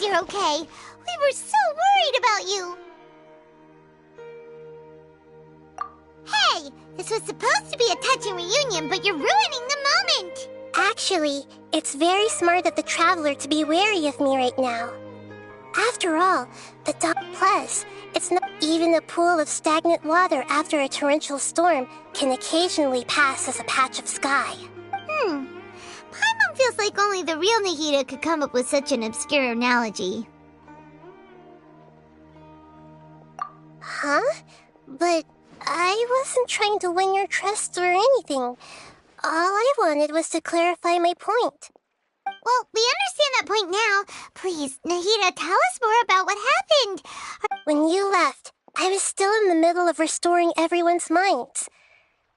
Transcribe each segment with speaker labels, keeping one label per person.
Speaker 1: You're okay. We were so worried about you. Hey, this was supposed to be a touching reunion, but you're ruining the moment.
Speaker 2: Actually, it's very smart of the traveler to be wary of me right now. After all, plus, it's not even a pool of stagnant water after a torrential storm can occasionally pass as a patch of sky.
Speaker 1: Paimon feels like only the real Nahida could come up with such an obscure analogy.
Speaker 2: Huh? But I wasn't trying to win your trust or anything. All I wanted was to clarify my point.
Speaker 1: Well, we understand that point now. Please, Nahida, tell us more about what happened.
Speaker 2: When you left, I was still in the middle of restoring everyone's minds.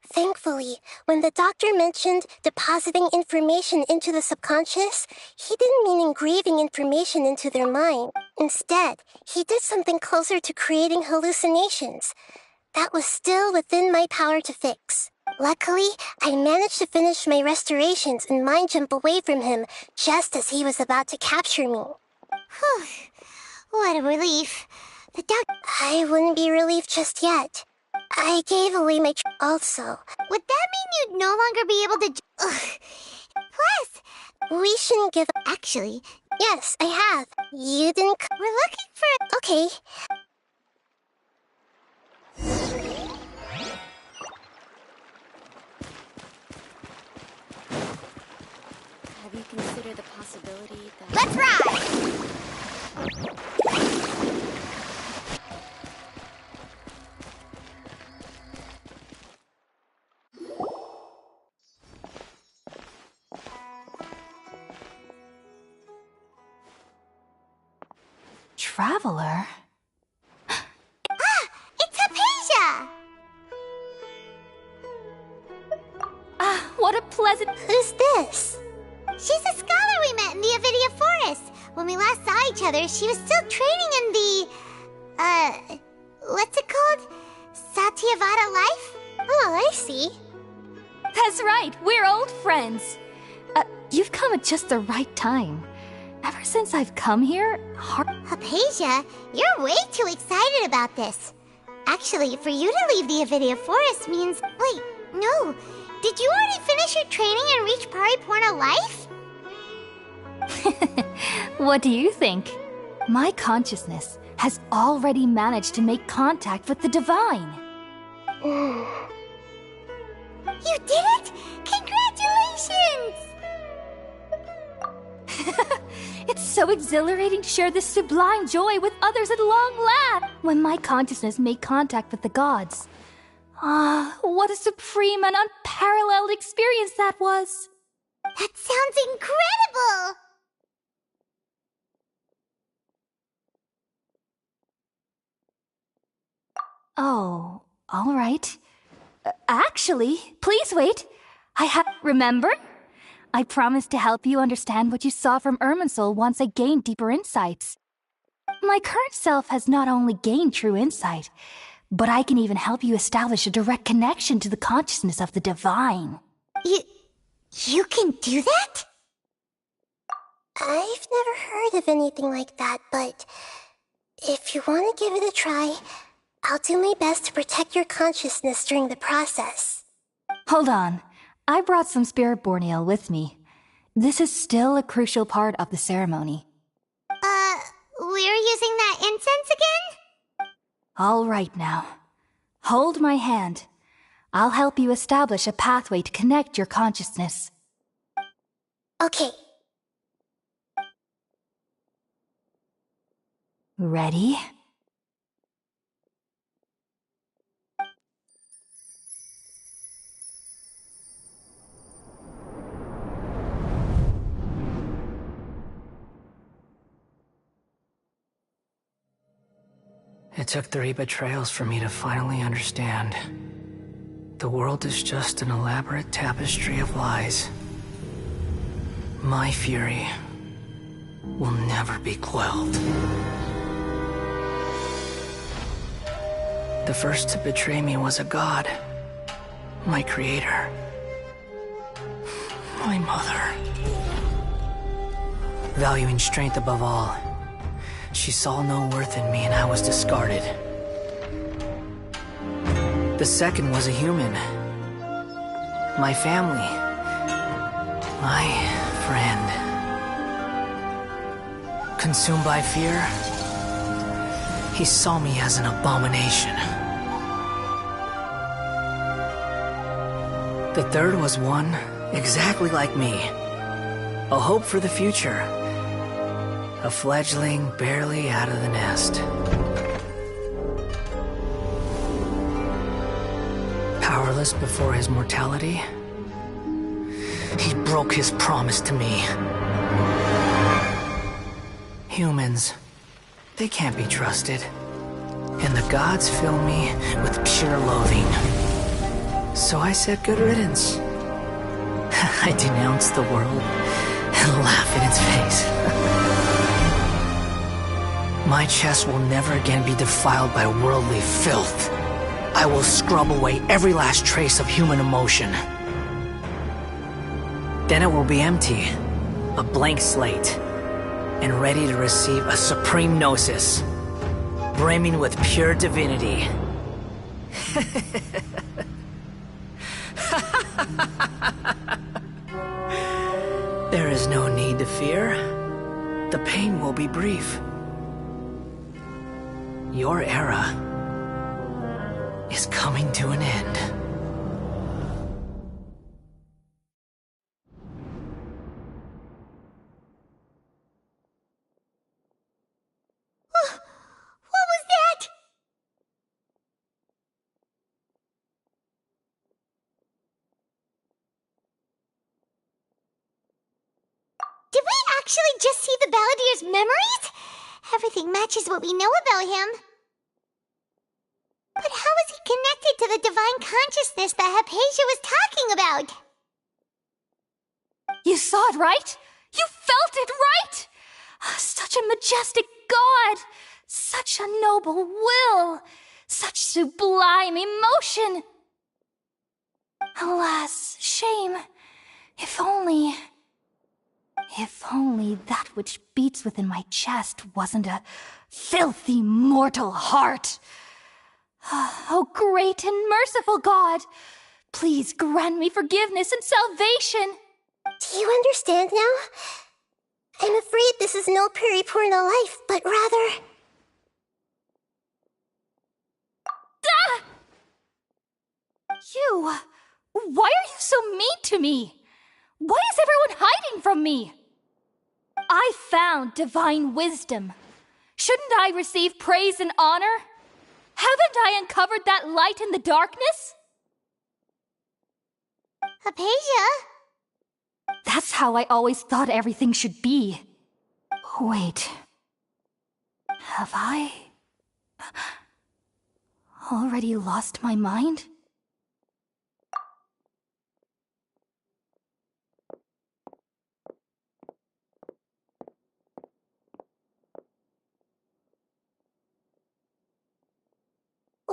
Speaker 2: Thankfully, when the doctor mentioned depositing information into the subconscious, he didn't mean engraving information into their mind. Instead, he did something closer to creating hallucinations. That was still within my power to fix. Luckily, I managed to finish my restorations and mind jump away from him just as he was about to capture me.
Speaker 1: Whew. What a relief. The doctor...
Speaker 2: I wouldn't be relieved just yet. I gave away my also.
Speaker 1: Would that mean you'd no longer be able to... Plus...
Speaker 2: We shouldn't give...
Speaker 1: Actually...
Speaker 2: Yes, I have. You didn't...
Speaker 1: We're looking for...
Speaker 2: Okay.
Speaker 3: Have you considered the possibility that...
Speaker 1: Let's ride!
Speaker 4: Traveler?
Speaker 1: It's Hypatia!
Speaker 4: What a pleasant...
Speaker 2: Who's this?
Speaker 1: She's a scholar we met in the Avidia Forest. When we last saw each other, she was still training in the... what's it called? Satyavada life?
Speaker 2: Oh, I see.
Speaker 4: That's right, we're old friends. You've come at just the right time. Ever since I've come here,
Speaker 1: Hypatia, you're way too excited about this. Actually, for you to leave the Avidia Forest means... Wait, no. Did you already finish your training and reach Paripurna life?
Speaker 4: What do you think? My consciousness has already managed to make contact with the divine.
Speaker 1: You did it! Congratulations!
Speaker 4: It's so exhilarating to share this sublime joy with others at long last when my consciousness made contact with the gods. Ah, what a supreme and unparalleled experience that was!
Speaker 1: That sounds incredible!
Speaker 4: Oh, all right. Actually, please wait. Remember? I promised to help you understand what you saw from Irminsul once I gained deeper insights. My current self has not only gained true insight, but I can even help you establish a direct connection to the consciousness of the divine.
Speaker 1: You can do that?
Speaker 2: I've never heard of anything like that, but if you want to give it a try, I'll do my best to protect your consciousness during the process.
Speaker 4: Hold on. I brought some spirit-born ale with me. This is still a crucial part of the ceremony.
Speaker 1: We're using that incense again?
Speaker 4: All right now. Hold my hand. I'll help you establish a pathway to connect your consciousness.
Speaker 2: Okay.
Speaker 4: Ready?
Speaker 5: It took 3 betrayals for me to finally understand. The world is just an elaborate tapestry of lies. My fury will never be quelled. The first to betray me was a god. My creator. My mother. Valuing strength above all, she saw no worth in me and I was discarded. The second was a human. My family. My friend. Consumed by fear, he saw me as an abomination. The third was one exactly like me. A hope for the future. A fledgling barely out of the nest. Powerless before his mortality, he broke his promise to me. Humans, they can't be trusted. And the gods fill me with pure loathing. So I said good riddance. I denounce the world and laugh in its face. My chest will never again be defiled by worldly filth. I will scrub away every last trace of human emotion. Then it will be empty, a blank slate, and ready to receive a supreme gnosis, brimming with pure divinity. There is no need to fear. The pain will be brief. Your era is coming to an end.
Speaker 1: What was that? Did we actually just see the Balladier's memories? Everything matches what we know about him. But how is he connected to the divine consciousness that Hypatia was talking about?
Speaker 4: You saw it, right? You felt it, right? Such a majestic god! Such a noble will! Such sublime emotion! Alas, shame. If only that which beats within my chest wasn't a filthy mortal heart. Oh, great and merciful God, please grant me forgiveness and salvation.
Speaker 2: Do you understand now? I'm afraid this is no Puripurna life, but rather...
Speaker 4: Ah! You! Why are you so mean to me? Why is everyone hiding from me? I found divine wisdom. Shouldn't I receive praise and honor? Haven't I uncovered that light in the darkness?
Speaker 1: Hypatia?
Speaker 4: That's how I always thought everything should be. Wait. Have I already lost my mind?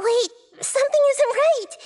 Speaker 2: Wait, something isn't right.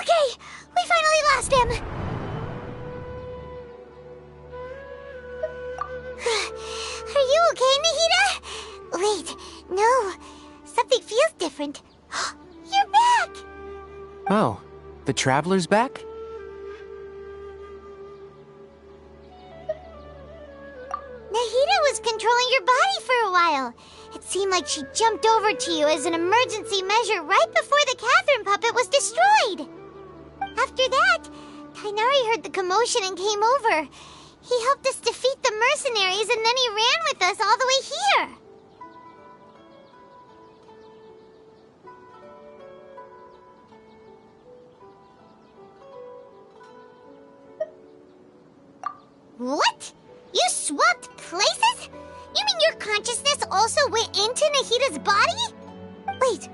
Speaker 1: Okay, we finally lost him. Are you okay, Nahida? Wait, no. Something feels different. You're back!
Speaker 6: Oh, the Traveler's back?
Speaker 1: Nahida was controlling your body for a while. It seemed like she jumped over to you as an emergency measure right before the Catherine puppet was destroyed. After that, Kainari heard the commotion and came over. He helped us defeat the mercenaries and then he ran with us all the way here. What? You swapped places? You mean your consciousness also went into Nahida's body? Wait,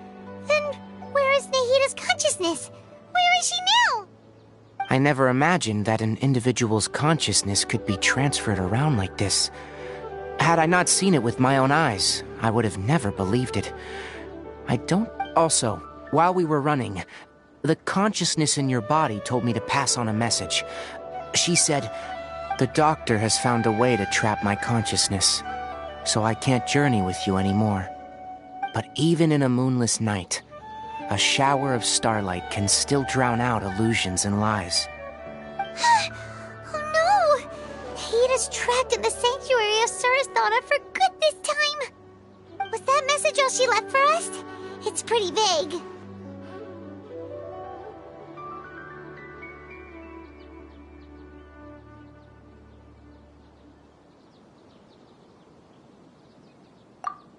Speaker 1: then where is Nahida's consciousness? Where is she now?
Speaker 6: I never imagined that an individual's consciousness could be transferred around like this. Had I not seen it with my own eyes, I would have never believed it. I don't... Also, while we were running, the consciousness in your body told me to pass on a message. She said, "The doctor has found a way to trap my consciousness, so I can't journey with you anymore. But even in a moonless night, a shower of starlight can still drown out illusions and lies."
Speaker 1: Oh no! Nahida's trapped in the sanctuary of Surasthana for good this time. Was that message all she left for us? It's pretty vague.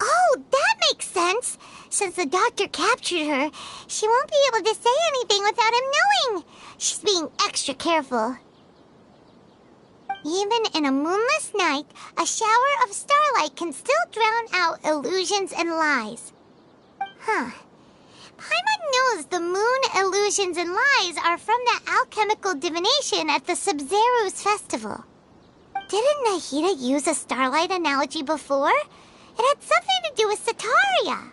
Speaker 1: Oh, that makes sense. Since the doctor captured her, she won't be able to say anything without him knowing. She's being extra careful. Even in a moonless night, a shower of starlight can still drown out illusions and lies. Huh. Paimon knows the moon illusions and lies are from that alchemical divination at the Sub-Zero's festival. Didn't Nahida use a starlight analogy before? It had something to do with Sataria.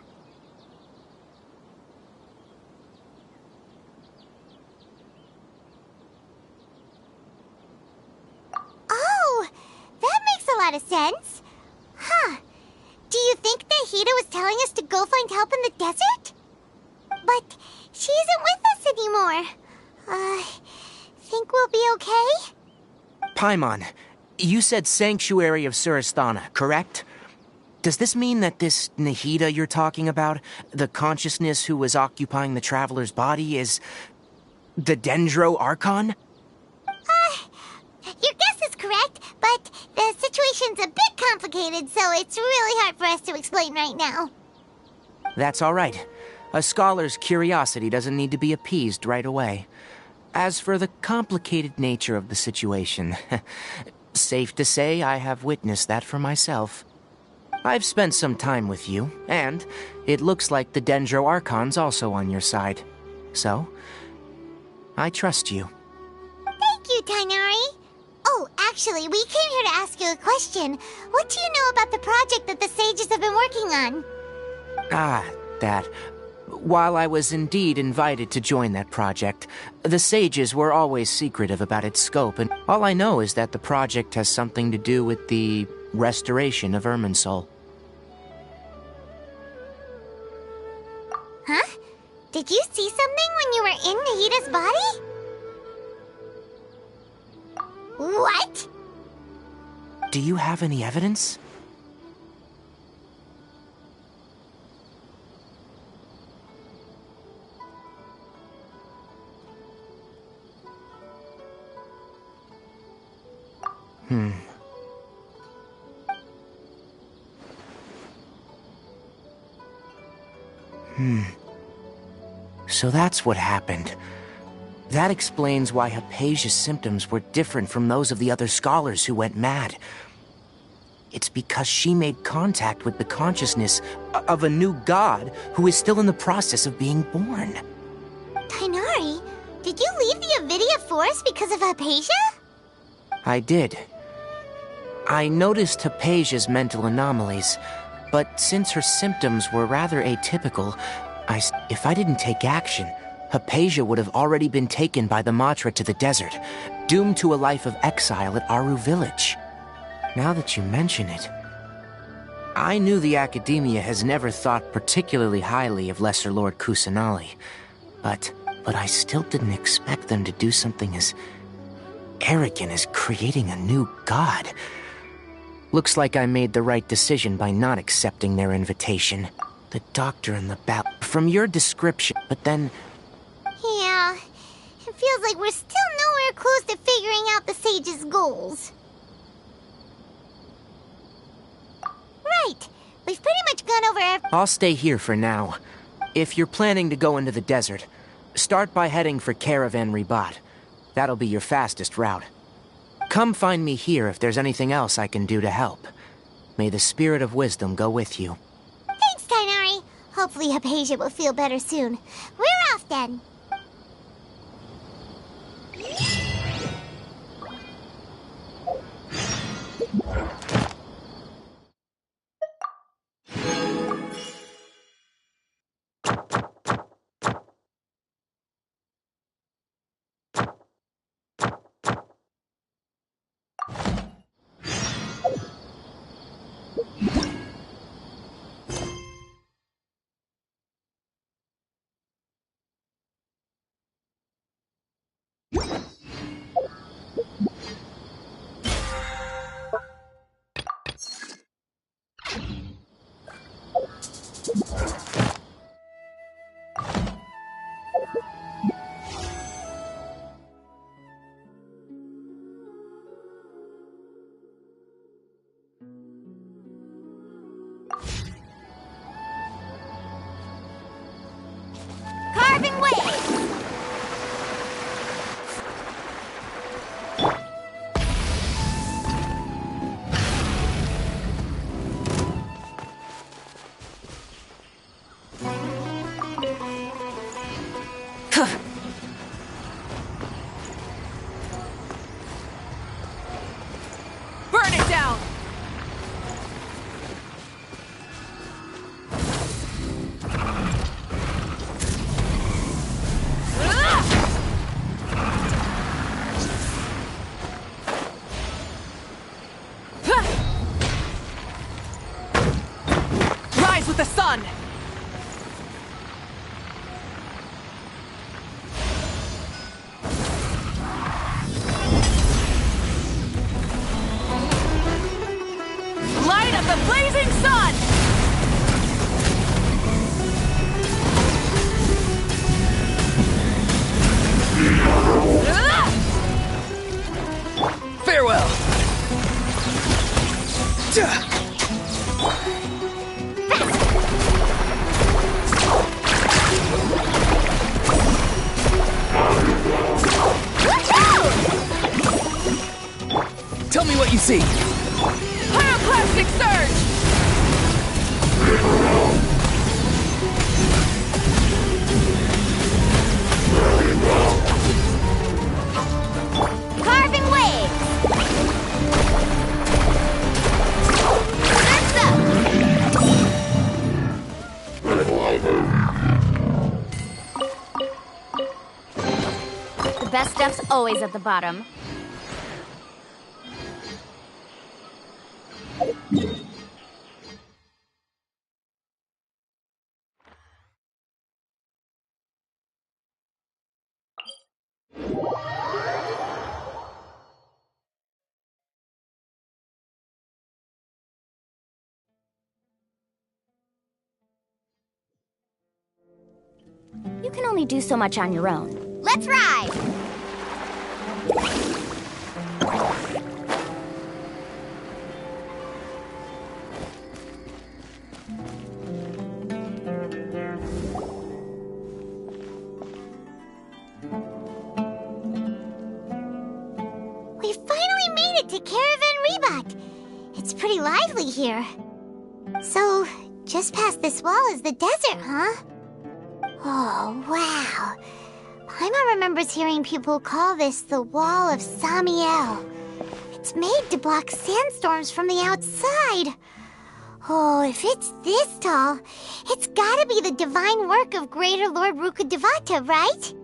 Speaker 1: Oh, that makes a lot of sense. Huh. Do you think Nahida was telling us to go find help in the desert? But She isn't with us anymore. Think we'll be okay?
Speaker 6: Paimon, you said Sanctuary of Surasthana, correct? Does this mean that this Nahida you're talking about, the consciousness who was occupying the traveler's body, is the Dendro Archon?
Speaker 1: Your guess is correct, but the situation's a bit complicated, so it's really hard for us to explain right now.
Speaker 6: That's all right. A scholar's curiosity doesn't need to be appeased right away. As for the complicated nature of the situation, safe to say I have witnessed that for myself. I've spent some time with you, and it looks like the Dendro Archon's also on your side. So, I trust you.
Speaker 1: Thank you, Tainari. Oh, actually, we came here to ask you a question. What do you know about the project that the sages have been working on?
Speaker 6: That. While I was indeed invited to join that project, the sages were always secretive about its scope, and all I know is that the project has something to do with the restoration of Irminsul.
Speaker 1: Huh? Did you see something when you were in Nahida's body? What?
Speaker 6: Do you have any evidence? So that's what happened. That explains why Hypatia's symptoms were different from those of the other scholars who went mad. It's because she made contact with the consciousness of a new god who is still in the process of being born.
Speaker 1: Tainari, did you leave the Avidia Forest because of Hypatia?
Speaker 6: I did. I noticed Hypatia's mental anomalies, but since her symptoms were rather atypical, if I didn't take action, Hypatia would have already been taken by the Matra to the desert, doomed to a life of exile at Aru village. Now that you mention it, I knew the Academia has never thought particularly highly of Lesser Lord Kusanali, but I still didn't expect them to do something as arrogant as creating a new god. Looks like I made the right decision by not accepting their invitation. The doctor and the bell. From your description, but then...
Speaker 1: Yeah, it feels like we're still nowhere close to figuring out the sage's goals. Right, we've pretty much gone over
Speaker 6: I'll stay here for now. If you're planning to go into the desert, start by heading for Caravan Ribat. That'll be your fastest route. Come find me here if there's anything else I can do to help. May the spirit of wisdom go with you.
Speaker 1: Thanks, Tainari. Hopefully Hypatia will feel better soon. We're off then. Carving waves!
Speaker 7: Burn it down! Rise with the sun! the blazing sun!
Speaker 5: Farewell! Tell me what you see!
Speaker 7: Pyroclastic surge!
Speaker 1: Carving waves! That's up!
Speaker 3: The best stuff's always at the bottom. You can only do so much on your own.
Speaker 1: Let's ride! We finally made it to Caravan Rebot. It's pretty lively here. So, just past this wall is the desert, huh? Oh, wow. Paimon remembers hearing people call this the Wall of Samiel. It's made to block sandstorms from the outside. Oh, if it's this tall, it's gotta be the divine work of Greater Lord Rukkhadevata, right?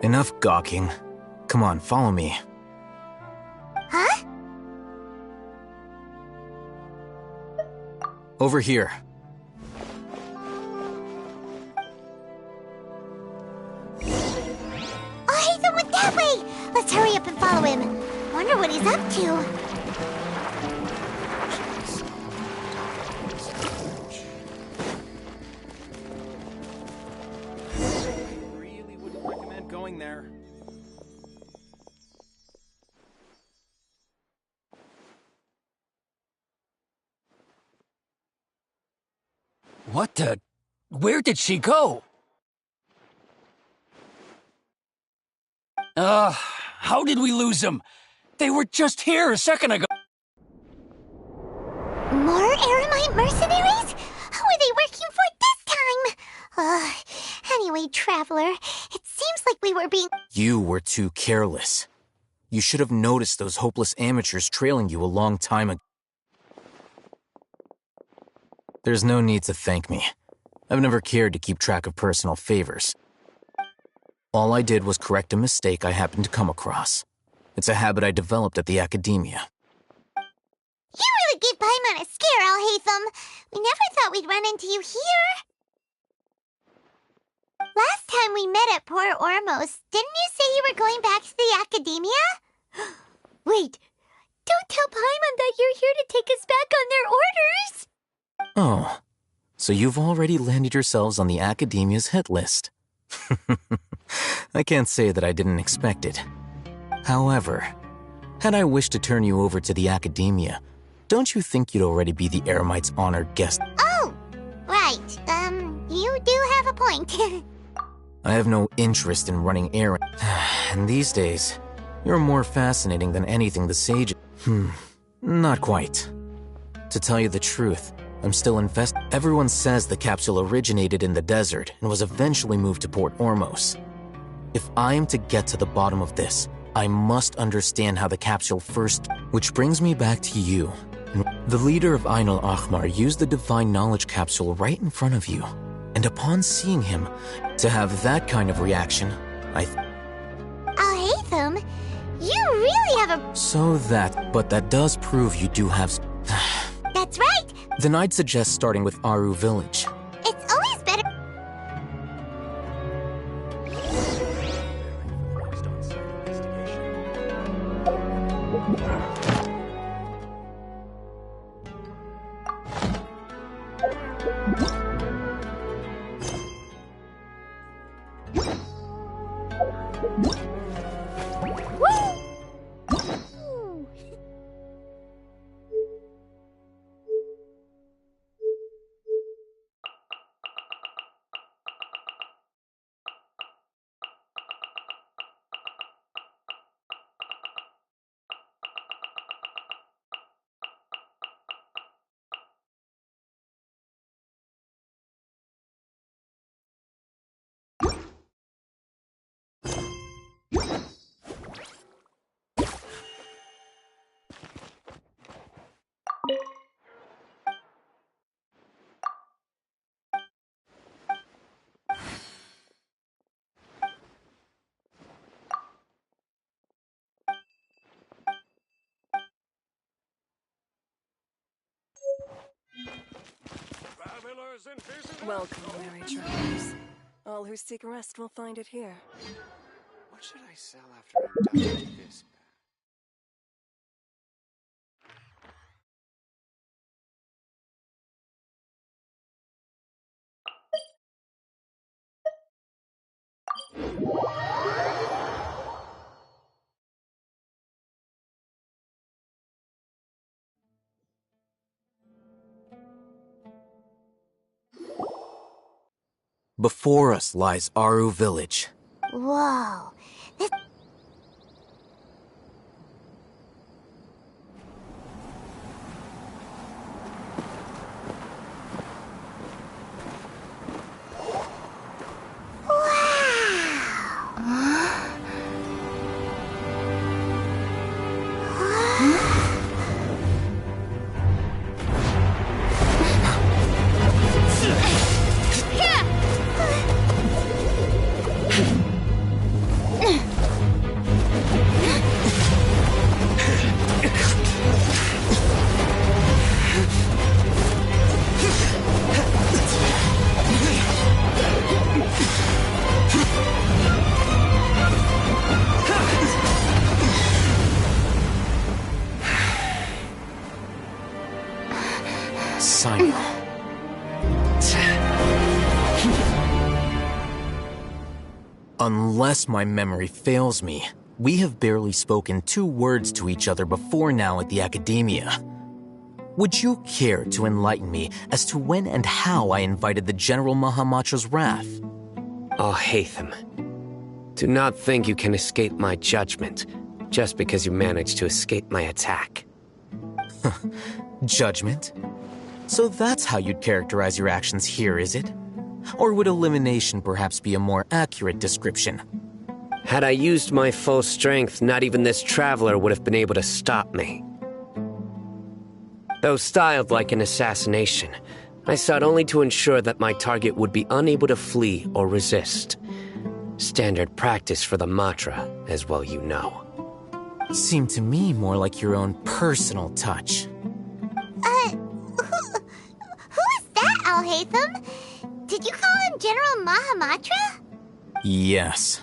Speaker 6: Enough gawking. Come on, follow me.
Speaker 1: Huh?
Speaker 6: Over here.
Speaker 1: Oh, Haytham went that way! Let's hurry up and follow him. Wonder what he's up to.
Speaker 8: Really wouldn't recommend going there.
Speaker 5: What the... Where did she go? How did we lose them? They were just here a second ago.
Speaker 1: More Eremite mercenaries? Who are they working for this time? Anyway, Traveler, it seems like we were being...
Speaker 6: You were too careless. You should have noticed those hopeless amateurs trailing you a long time ago. There's no need to thank me. I've never cared to keep track of personal favors. All I did was correct a mistake I happened to come across. It's a habit I developed at the academia.
Speaker 1: You really gave Paimon a scare, Alhaitham. We never thought we'd run into you here. Last time we met at Port Ormos, didn't you say you were going back to the academia? Wait, don't tell Paimon that you're here to take us back on their orders.
Speaker 6: Oh, so you've already landed yourselves on the academia's hit list. I can't say that I didn't expect it. However, had I wished to turn you over to the academia, don't you think you'd already be the Eremite's honored guest?
Speaker 1: Oh, right. You do have a point.
Speaker 6: I have no interest in running errands. And these days, you're more fascinating than anything the sage... Not quite. To tell you the truth, I'm still invested. Everyone says the capsule originated in the desert and was eventually moved to Port Ormos. If I am to get to the bottom of this,
Speaker 9: I must understand how the capsule first... Which brings me back to you. The leader of Ain al-Ahmar used the Divine Knowledge Capsule right in front of you. And upon seeing him, to have that kind of reaction,
Speaker 1: Al-Haytham, you really have a...
Speaker 9: But that does prove you do have...
Speaker 1: That's right!
Speaker 9: Then I'd suggest starting with Aru Village.
Speaker 1: It's always better...
Speaker 10: Welcome, weary travelers. All who seek rest will find it here.
Speaker 6: What should I sell after I'm done with this?
Speaker 9: Before us lies Aru Village.
Speaker 1: Whoa. This...
Speaker 9: Unless my memory fails me, we have barely spoken 2 words to each other before now at the Academia. Would you care to enlighten me as to when and how I invited the General Mahamatra's wrath?
Speaker 11: Oh, Haytham. Do not think you can escape my judgment just because you managed to escape my attack.
Speaker 9: Judgment? So that's how you'd characterize your actions here, is it? Or would elimination perhaps be a more accurate description?
Speaker 11: Had I used my full strength, not even this traveler would have been able to stop me. Though styled like an assassination, I sought only to ensure that my target would be unable to flee or resist. Standard practice for the Matra, as well you know.
Speaker 9: Seemed to me more like your own personal touch.
Speaker 1: Who is that, Al-Haytham? Did you call him General Mahamatra?
Speaker 9: Yes.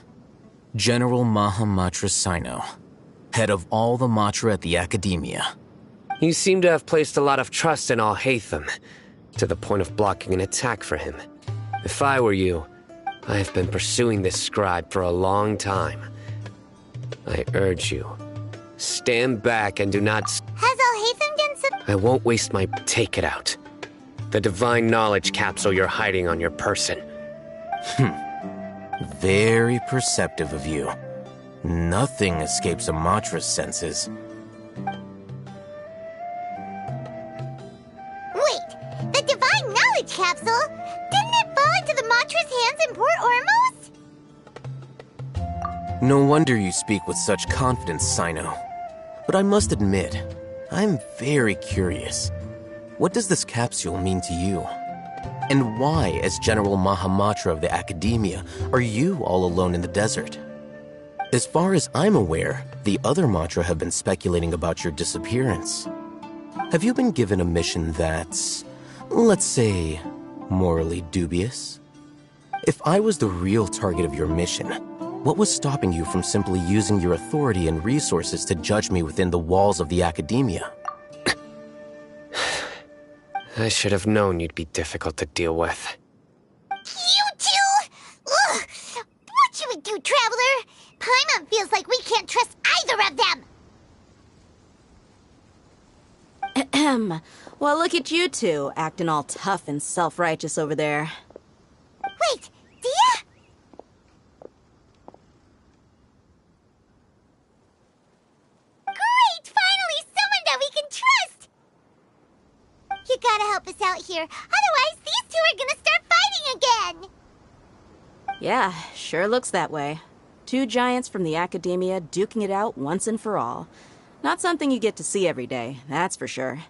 Speaker 9: General Mahamatra Sino, head of all the Matra at the Academia.
Speaker 11: You seem to have placed a lot of trust in Al-Haytham, to the point of blocking an attack for him. If I were you, I have been pursuing this scribe for a long time. I urge you, stand back and do not...
Speaker 1: Has Al-Haytham done some...
Speaker 11: I won't waste my... Take it out. The Divine Knowledge Capsule you're hiding on your person.
Speaker 9: Very perceptive of you. Nothing escapes a Matra's senses.
Speaker 1: Wait, the Divine Knowledge Capsule? Didn't it fall into the Matra's hands in Port Ormos?
Speaker 9: No wonder you speak with such confidence, Sino. But I must admit, I'm very curious. What does this capsule mean to you? And why, as General Mahamatra of the Academia, are you all alone in the desert? As far as I'm aware, the other Matra have been speculating about your disappearance. Have you been given a mission that's, let's say, morally dubious? If I was the real target of your mission, what was stopping you from simply using your authority and resources to judge me within the walls of the Academia?
Speaker 11: I should have known you'd be difficult to deal with.
Speaker 1: You two? Ugh! What should we do, Traveler? Paimon feels like we can't trust either of them!
Speaker 12: Ahem. Well, look at you two, acting all tough and self-righteous over there.
Speaker 1: Wait, Dia? Great! Finally, someone that we can trust! You gotta help us out here, otherwise these two are gonna start fighting again!
Speaker 12: Yeah, sure looks that way. Two giants from the Academia duking it out once and for all. Not something you get to see every day, that's for sure.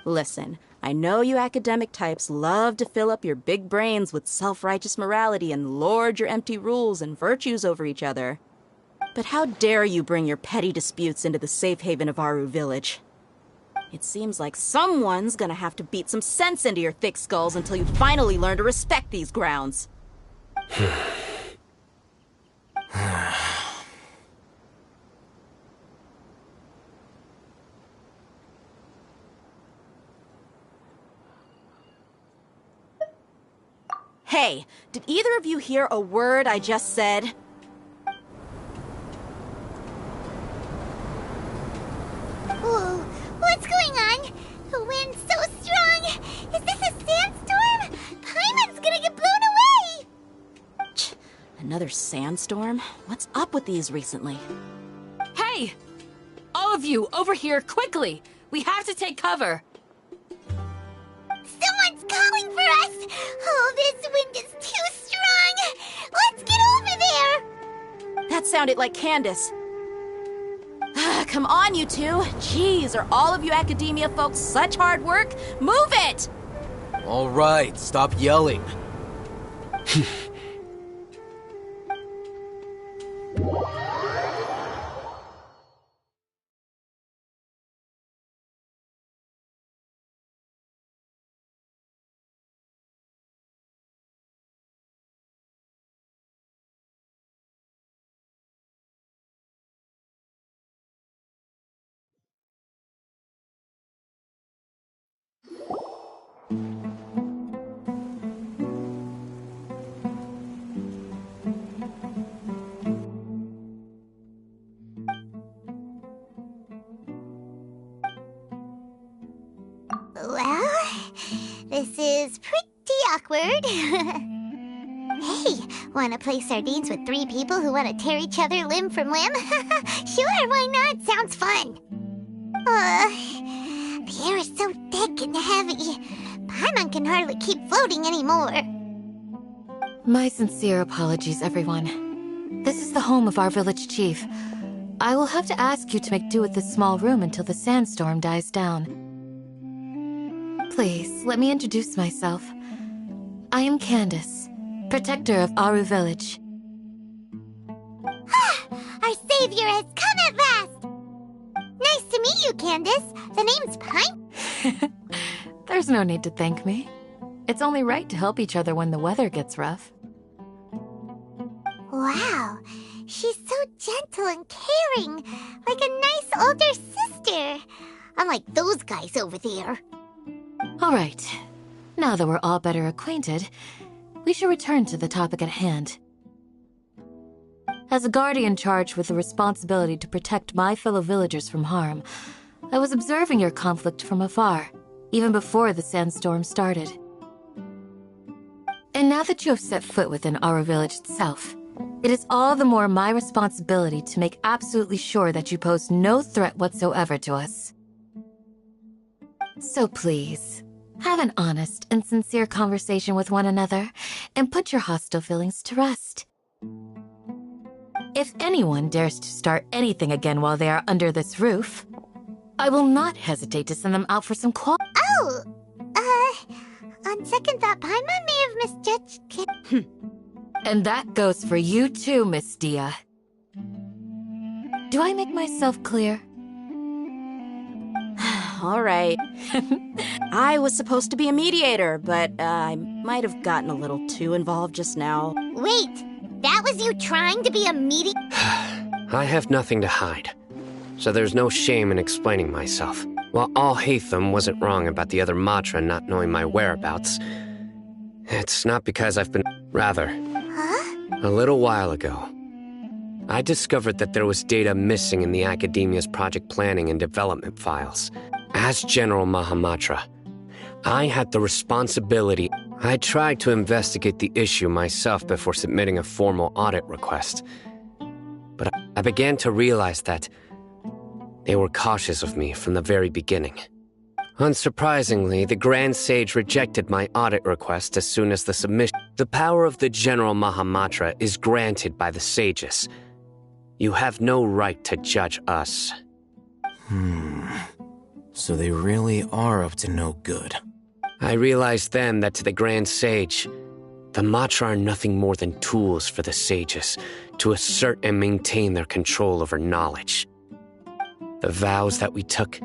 Speaker 12: Listen, I know you academic types love to fill up your big brains with self-righteous morality and lord your empty rules and virtues over each other. But how dare you bring your petty disputes into the safe haven of Aru Village? It seems like someone's gonna have to beat some sense into your thick skulls until you finally learn to respect these grounds. Hey, did either of you hear a word I just said?
Speaker 1: Whoa, what's going on? The wind's so strong! Is this a sandstorm? Paimon's gonna get blown away!
Speaker 12: Another sandstorm? What's up with these recently?
Speaker 7: Hey! All of you, over here, quickly! We have to take cover!
Speaker 1: Someone's calling for us! Oh, this wind is too strong! Let's get over there!
Speaker 12: That sounded like Candace. Come on, you two! Jeez, are all of you Academia folks such hard work? Move it!
Speaker 9: All right, stop yelling.
Speaker 1: Well, this is pretty awkward. Hey, wanna play sardines with three people who wanna tear each other limb from limb? Sure, why not? Sounds fun. The air is so thick and heavy. Paimon can hardly keep floating anymore.
Speaker 13: My sincere apologies, everyone. This is the home of our village chief. I will have to ask you to make do with this small room until the sandstorm dies down. Please, let me introduce myself. I am Candace, protector of Aru Village.
Speaker 1: Our savior has come at last! Nice to meet you, Candace. The name's Paimon.
Speaker 13: There's no need to thank me. It's only right to help each other when the weather gets rough.
Speaker 1: Wow, she's so gentle and caring, like a nice older sister. Unlike those guys over there.
Speaker 13: All right. Now that we're all better acquainted, we should return to the topic at hand. As a guardian charged with the responsibility to protect my fellow villagers from harm, I was observing your conflict from afar, even before the sandstorm started. And now that you have set foot within our village itself, it is all the more my responsibility to make absolutely sure that you pose no threat whatsoever to us. So please, have an honest and sincere conversation with one another and put your hostile feelings to rest. If anyone dares to start anything again while they are under this roof, I will not hesitate to send them out for some
Speaker 1: Oh, on second thought, Paimon may have misjudged.
Speaker 13: And that goes for you too, Miss Dia. Do I make myself clear?
Speaker 12: All right. I was supposed to be a mediator, but I might have gotten a little too involved just now.
Speaker 1: Wait, that was you trying to be a mediator?
Speaker 11: I have nothing to hide, so there's no shame in explaining myself. While Al-Haytham wasn't wrong about the other Matra not knowing my whereabouts, it's not because I've been... Rather, a little while ago, I discovered that there was data missing in the Academia's project planning and development files. As General Mahamatra, I had the responsibility. I tried to investigate the issue myself before submitting a formal audit request. But I began to realize that they were cautious of me from the very beginning. Unsurprisingly, the Grand Sage rejected my audit request as soon as the submission. The power of the General Mahamatra is granted by the sages. You have no right to judge us.
Speaker 9: So they really are up to no good.
Speaker 11: I realized then that to the Grand Sage, the Matra are nothing more than tools for the sages to assert and maintain their control over knowledge. The vows that we took,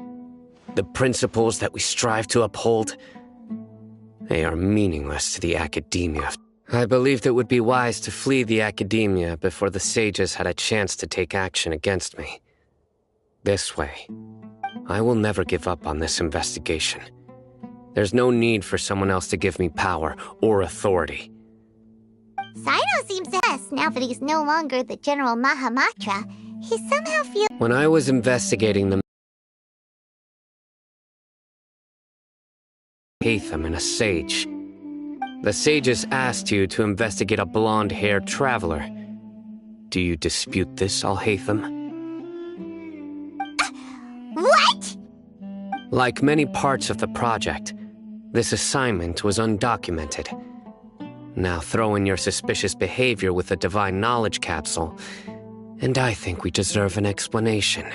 Speaker 11: the principles that we strive to uphold, they are meaningless to the Academia. I believed it would be wise to flee the Academia before the sages had a chance to take action against me. This way, I will never give up on this investigation. There's no need for someone else to give me power or authority.
Speaker 1: Saito seems to us now that he's no longer the General Mahamatra. He somehow feels...
Speaker 11: When I was investigating the Haytham and a sage, the sages asked you to investigate a blonde-haired traveler. Do you dispute this, Al-Haytham?
Speaker 1: What?
Speaker 11: Like many parts of the project, this assignment was undocumented. Now throw in your suspicious behavior with the Divine Knowledge Capsule, and I think we deserve an explanation.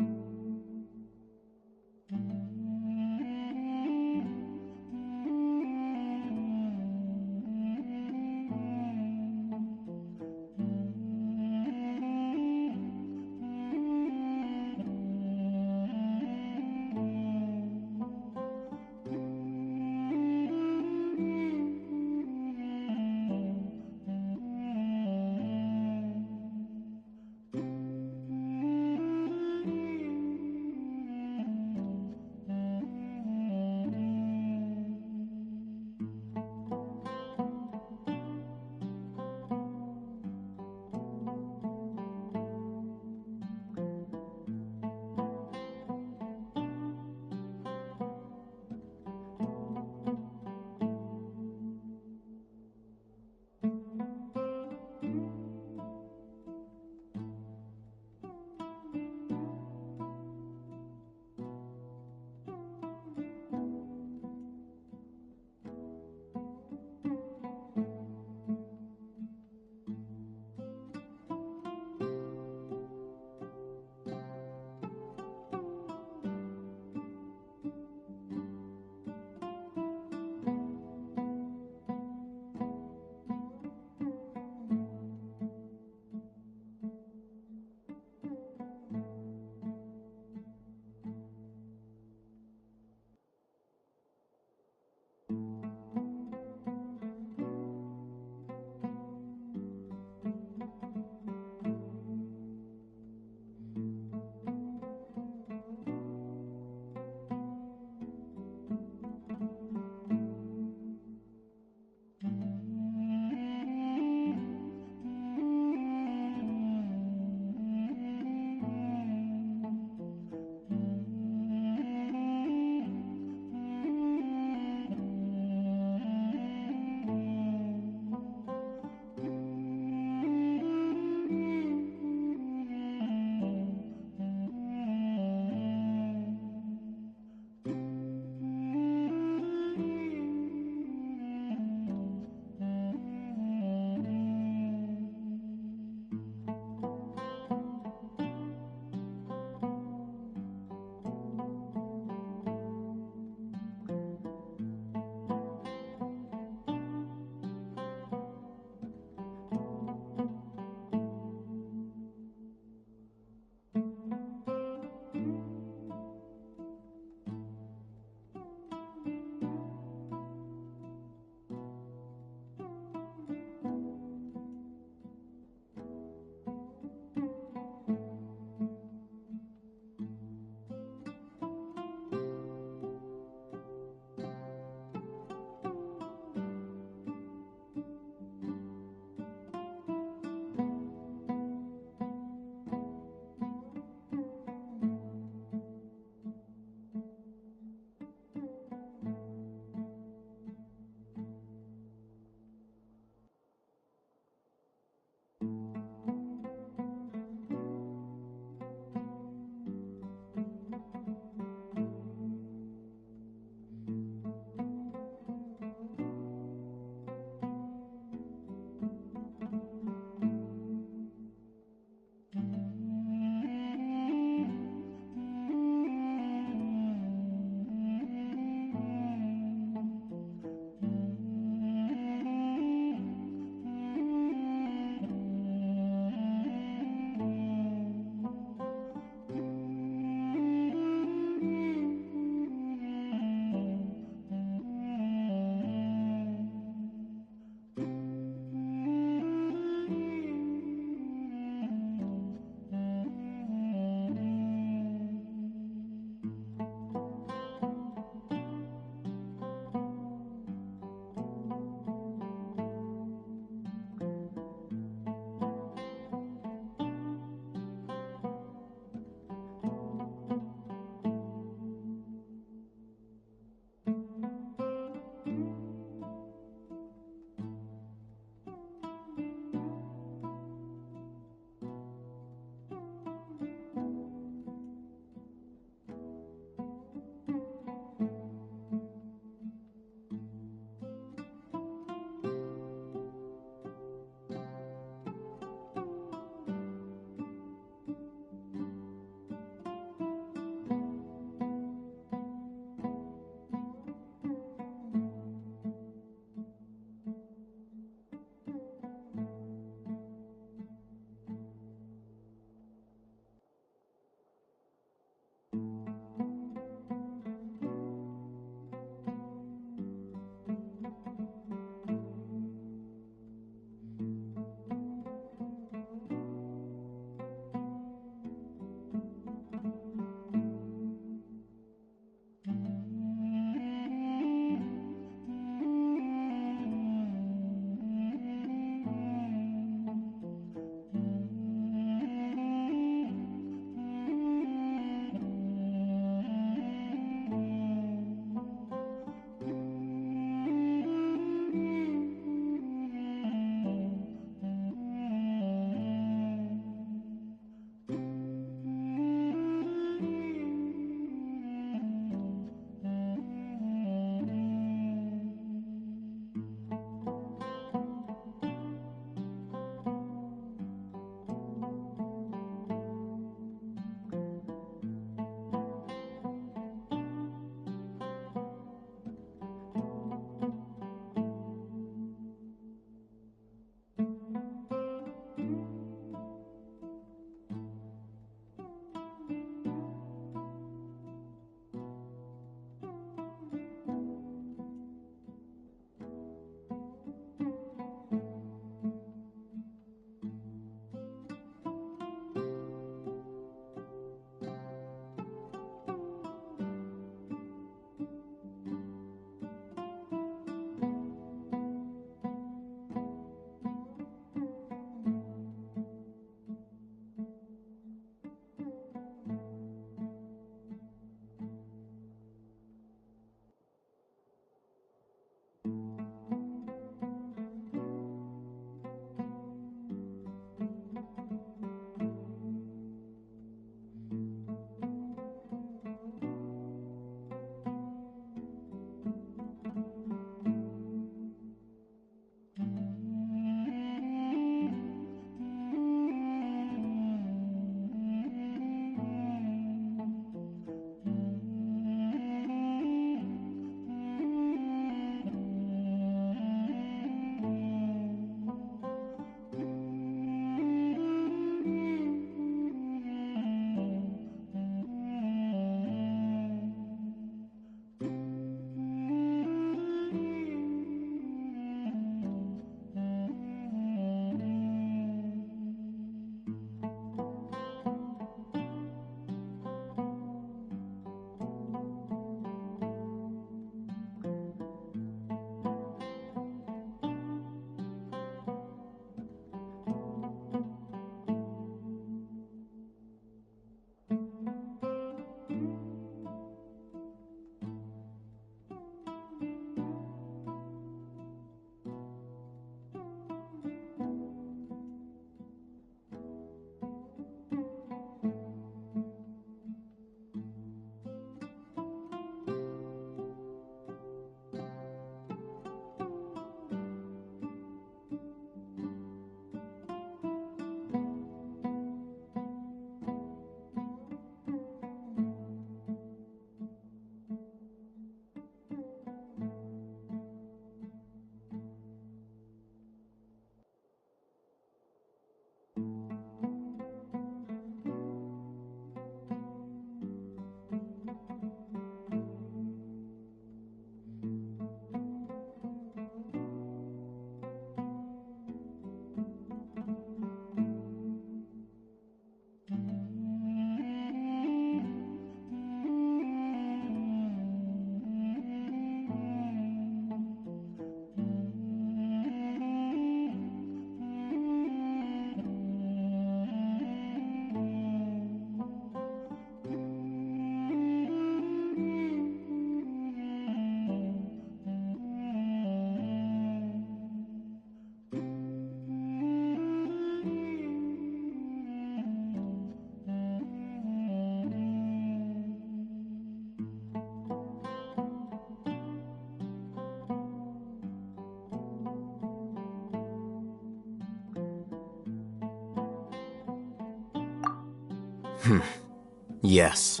Speaker 9: Yes.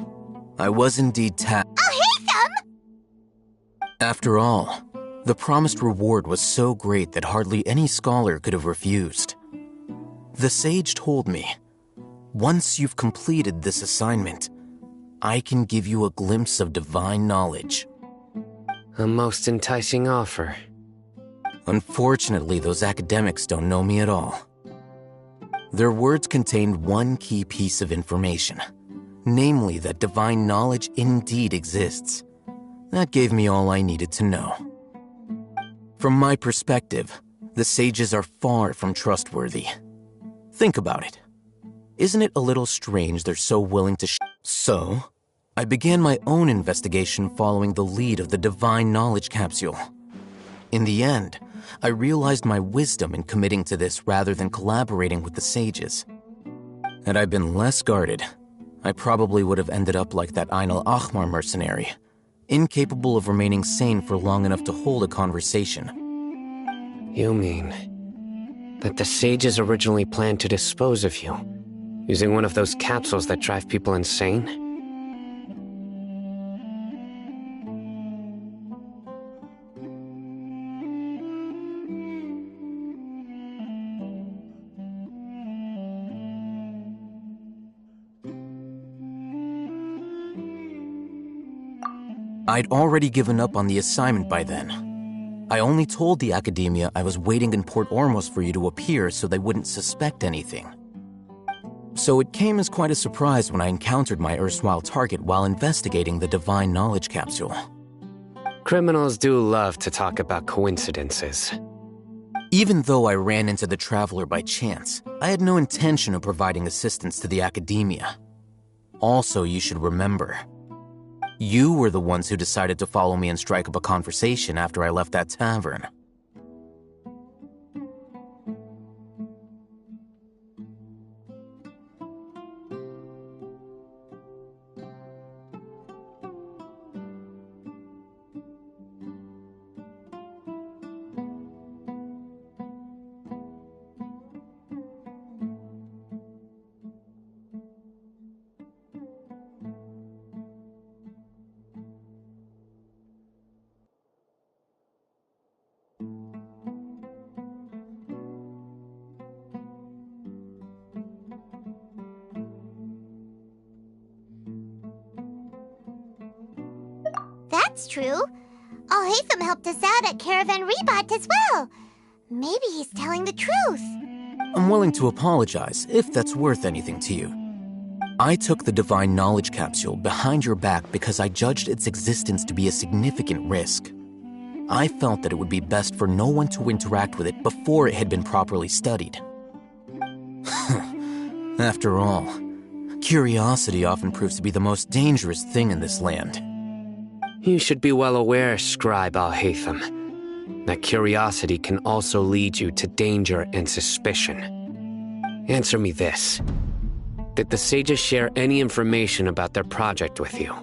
Speaker 9: I was indeed
Speaker 1: I'll hate them!
Speaker 9: After all, the promised reward was so great that hardly any scholar could have refused. The sage told me, once you've completed this assignment, I can give you a glimpse of divine knowledge.
Speaker 11: A most enticing offer.
Speaker 9: Unfortunately, those academics don't know me at all. Their words contained one key piece of information, namely that divine knowledge indeed exists. That gave me all I needed to know. From my perspective, the sages are far from trustworthy. Think about it. Isn't it a little strange they're so willing to So, I began my own investigation following the lead of the divine knowledge capsule. In the end, I realized my wisdom in committing to this rather than collaborating with the sages. Had I been less guarded, I probably would have ended up like that Ain al-Ahmar mercenary, incapable of remaining sane for long enough to hold a conversation.
Speaker 11: You mean that the sages originally planned to dispose of you, using one of those capsules that drive people insane?
Speaker 9: I'd already given up on the assignment by then. I only told the academia I was waiting in Port Ormos for you to appear so they wouldn't suspect anything. So it came as quite a surprise when I encountered my erstwhile target while investigating the divine knowledge capsule.
Speaker 11: Criminals do love to talk about coincidences.
Speaker 9: Even though I ran into the Traveler by chance, I had no intention of providing assistance to the academia. Also, you should remember, you were the ones who decided to follow me and strike up a conversation after I left that tavern.
Speaker 1: That's true. Al-Haytham helped us out at Caravan Rebat as well. Maybe he's telling the truth.
Speaker 9: I'm willing to apologize if that's worth anything to you. I took the divine knowledge capsule behind your back because I judged its existence to be a significant risk. I felt that it would be best for no one to interact with it before it had been properly studied. After all, curiosity often proves to be the most dangerous thing in this land.
Speaker 11: You should be well aware, Scribe Al-Haytham, that curiosity can also lead you to danger and suspicion. Answer me this. Did the sages share any information about their project with you?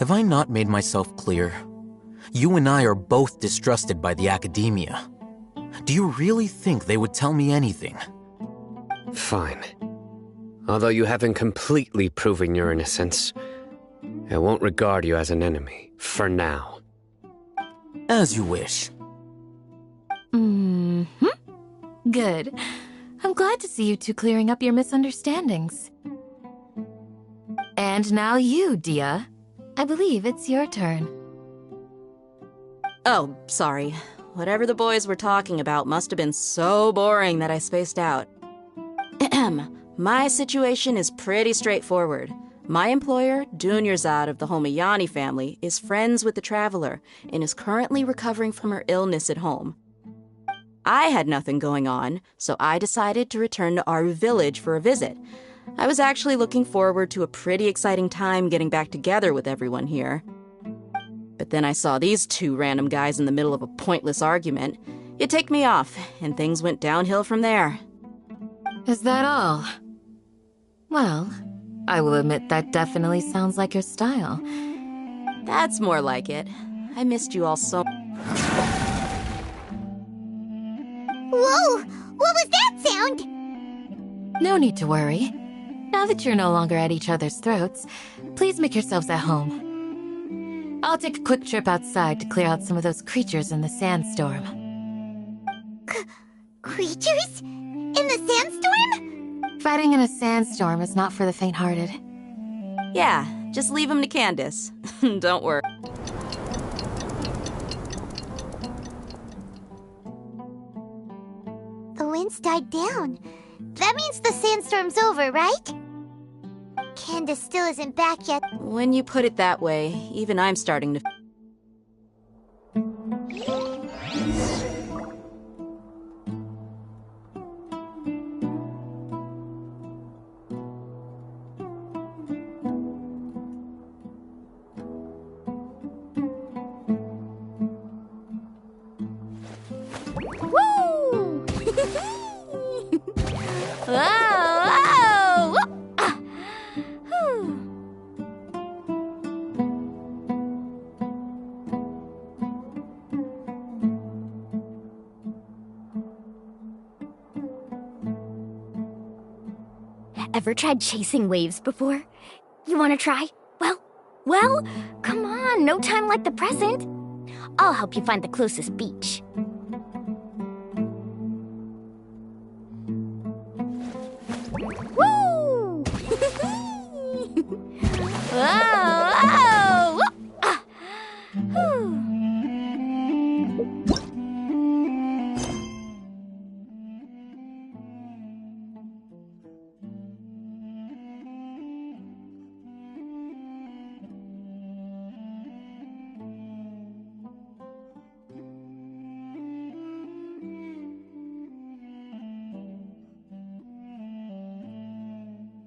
Speaker 9: Have I not made myself clear? You and I are both distrusted by the academia. Do you really think they would tell me anything?
Speaker 11: Fine. Although you haven't completely proven your innocence, I won't regard you as an enemy, for now.
Speaker 9: As you wish.
Speaker 13: Good. I'm glad to see you two clearing up your misunderstandings. And now you, Dia. I believe it's your turn.
Speaker 12: Oh, sorry. Whatever the boys were talking about must have been so boring that I spaced out. My situation is pretty straightforward. My employer, Dunyarzad of the Homayani family, is friends with the Traveler and is currently recovering from her illness at home. I had nothing going on, so I decided to return to Aru village for a visit. I was actually looking forward to a pretty exciting time getting back together with everyone here. But then I saw these two random guys in the middle of a pointless argument. It ticked me off, and things went downhill from there.
Speaker 13: Is that all? Well, I will admit that definitely sounds like your style.
Speaker 12: That's more like it. I missed you all so...
Speaker 1: Whoa! What was that sound?
Speaker 13: No need to worry. Now that you're no longer at each other's throats, please make yourselves at home. I'll take a quick trip outside to clear out some of those creatures in the sandstorm.
Speaker 1: Creatures? In the sandstorm?
Speaker 13: Fighting in a sandstorm is not for the faint-hearted.
Speaker 12: Yeah, just leave him to Candace. Don't worry.
Speaker 1: The wind's died down. That means the sandstorm's over, right? Candace still isn't back yet.
Speaker 12: When you put it that way, even I'm starting to...
Speaker 1: Woo!
Speaker 14: Ever tried chasing waves before? You wanna try? Well, come on, no time like the present. I'll help you find the closest beach. Woo!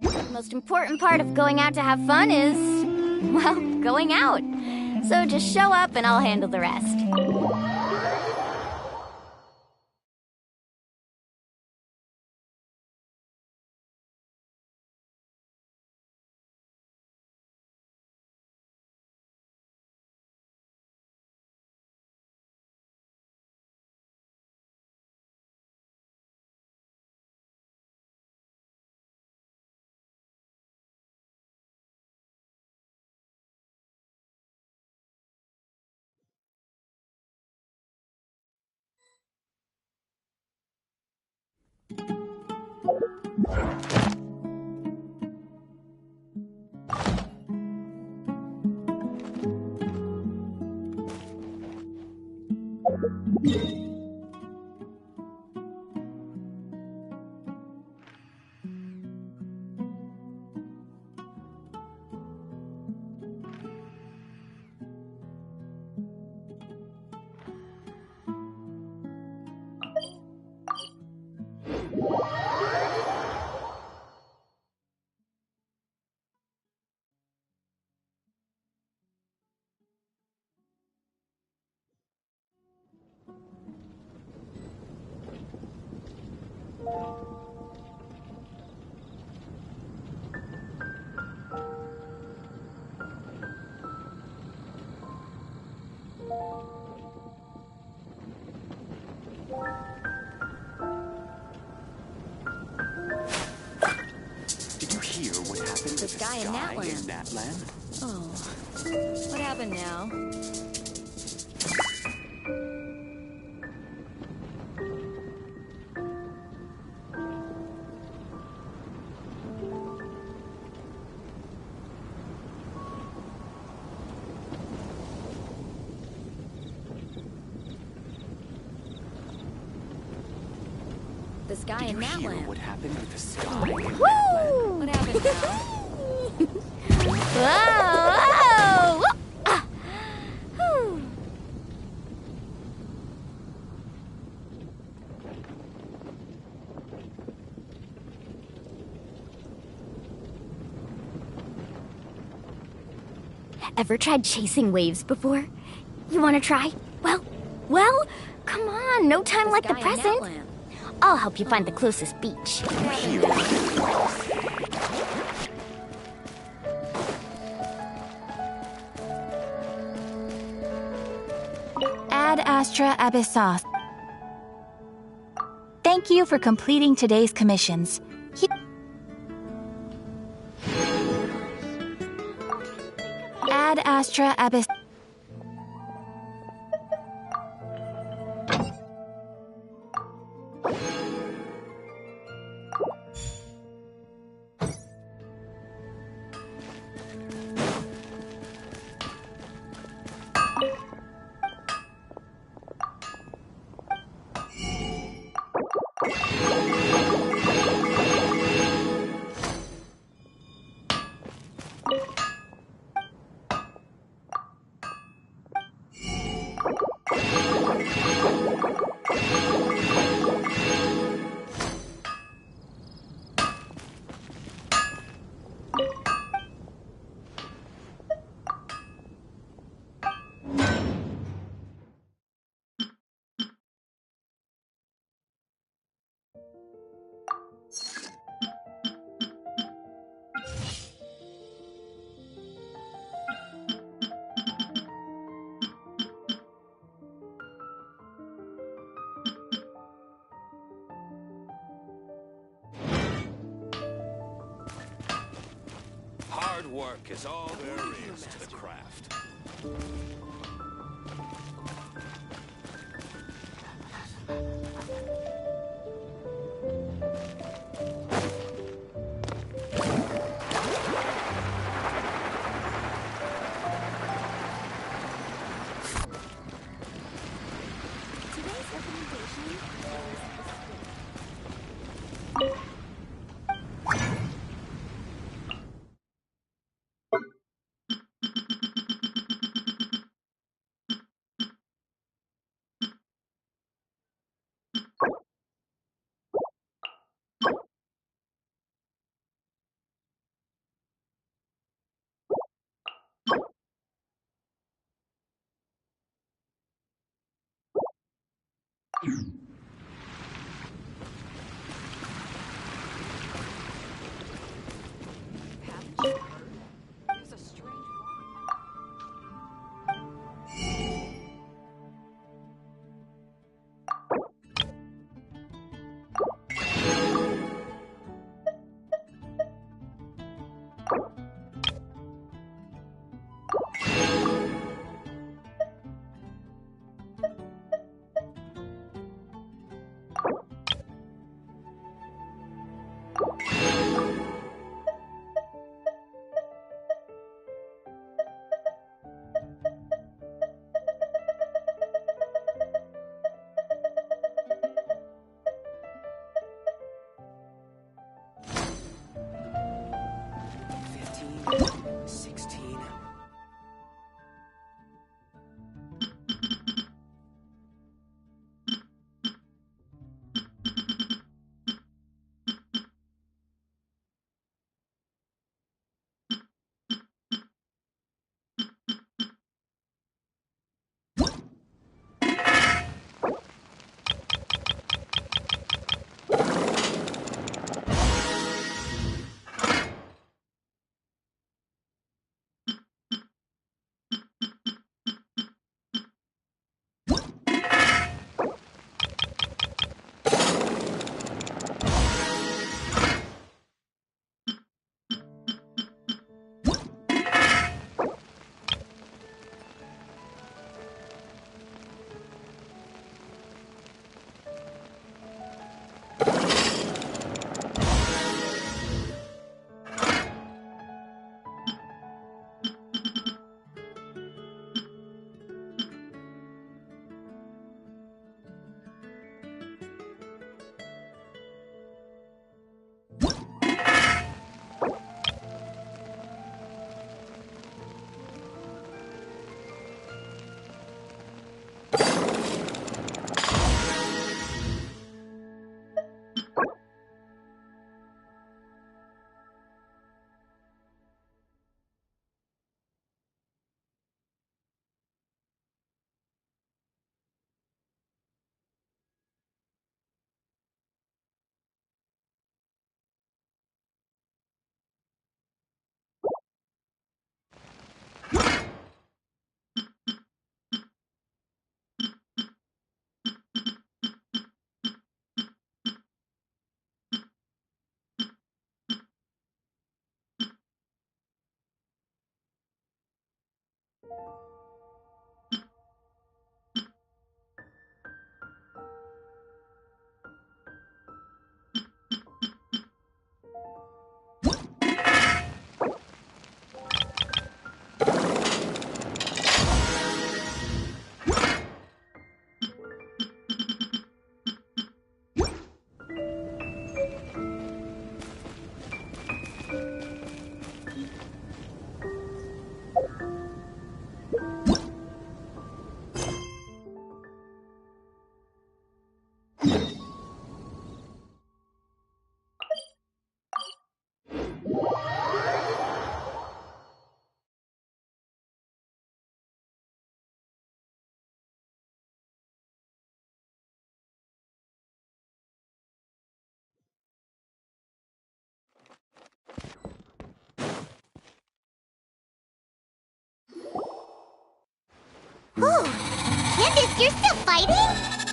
Speaker 14: The most important part of going out to have fun is, well, going out. So just show up and I'll handle the rest.
Speaker 15: Did you hear what happened to the sky in Natland?
Speaker 3: Oh. What happened now? The sky in Natland.
Speaker 15: What happened with the sky in
Speaker 3: Woo!
Speaker 15: Natland?
Speaker 3: What happened now?
Speaker 14: Ever tried chasing waves before? You wanna try? Well, come on, no time like the present. I'll help you find the closest beach.
Speaker 4: Ad Astra Abyssos. Thank you for completing today's commissions. Ad Astra Abyss.
Speaker 15: Hard work is all there is to the craft.
Speaker 3: Today's recommendation is
Speaker 1: Whew. Candace, you're still fighting?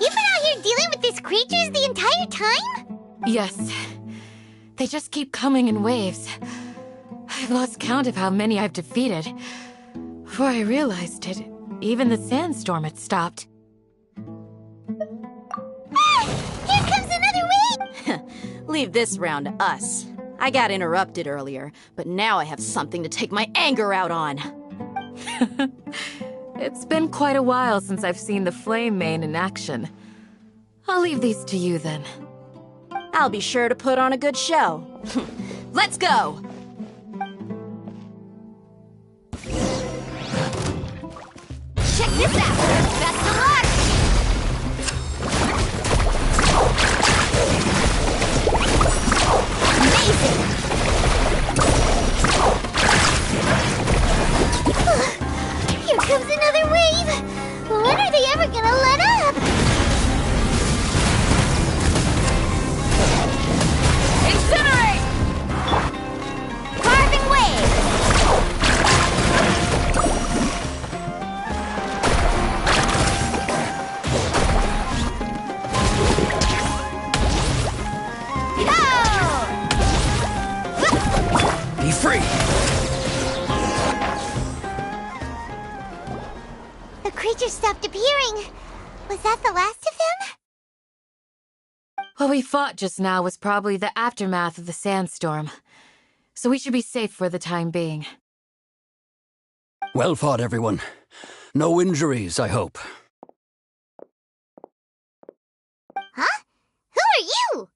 Speaker 1: You've been out here dealing with these creatures the entire time?
Speaker 13: Yes. They just keep coming in waves. I've lost count of how many I've defeated. Before I realized it, even the sandstorm had stopped.
Speaker 1: Ah! Here comes another wave!
Speaker 12: Leave this round to us. I got interrupted earlier, but now I have something to take my anger out on.
Speaker 13: It's been quite a while since I've seen the Flame Mane in action. I'll leave these to you then.
Speaker 12: I'll be sure to put on a good show. Let's go!
Speaker 14: Check this out! Best of luck!
Speaker 1: Amazing! Here comes another wave! When are they ever gonna let up?
Speaker 14: Incinerate! Carving wave!
Speaker 5: Be free!
Speaker 1: The creature stopped appearing. Was that the last of them?
Speaker 13: What we fought just now was probably the aftermath of the sandstorm. So we should be safe for the time being.
Speaker 16: Well fought, everyone. No injuries, I hope.
Speaker 1: Huh? Who are you?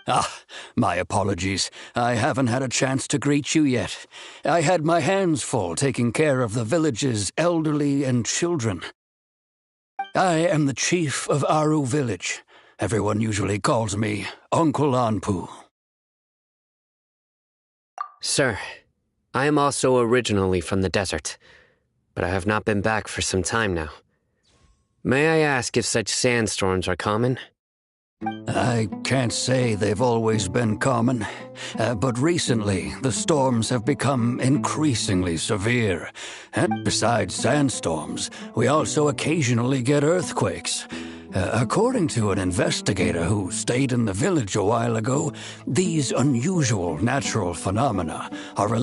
Speaker 16: Ah, my apologies. I haven't had a chance to greet you yet. I had my hands full taking care of the village's elderly and children. I am the chief of Aru Village. Everyone usually calls me Uncle Anpu.
Speaker 11: Sir, I am also originally from the desert, but I have not been back for some time now. May I ask if such sandstorms are common?
Speaker 16: I can't say they've always been common, but recently the storms have become increasingly severe. And besides sandstorms, we also occasionally get earthquakes. According to an investigator who stayed in the village a while ago, these unusual natural phenomena are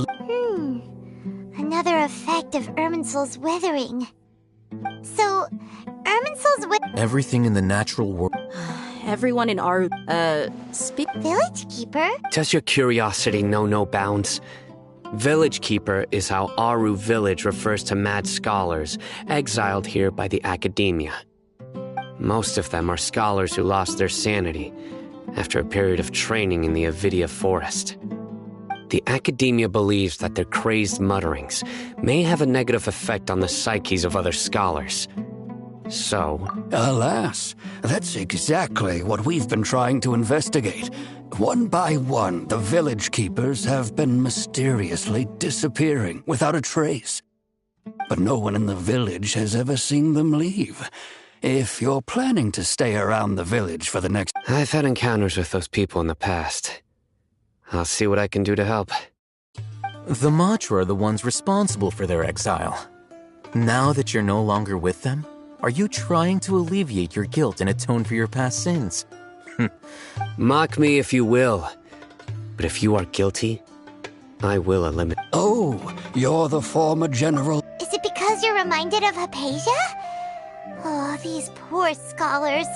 Speaker 1: Another effect of Irminsul's withering. So, Irminsul's
Speaker 9: Everything in the natural world.
Speaker 12: Everyone in Aru, speak.
Speaker 1: Village Keeper?
Speaker 11: Does your curiosity know no bounds? Village Keeper is how Aru Village refers to mad scholars exiled here by the Academia. Most of them are scholars who lost their sanity after a period of training in the Avidia Forest. The Academia believes that their crazed mutterings may have a negative effect on the psyches of other scholars. So...
Speaker 16: Alas, that's exactly what we've been trying to investigate. One by one, the village keepers have been mysteriously disappearing without a trace. But no one in the village has ever seen them leave. If you're planning to stay around the village for the next...
Speaker 11: I've had encounters with those people in the past. I'll see what I can do to help.
Speaker 9: The Matra are the ones responsible for their exile. Now that you're no longer with them, are you trying to alleviate your guilt and atone for your past sins?
Speaker 11: Mock me if you will, but if you are guilty, I will eliminate...
Speaker 16: Oh, you're the former general...
Speaker 1: Is it because you're reminded of Hypatia? Oh, these poor scholars.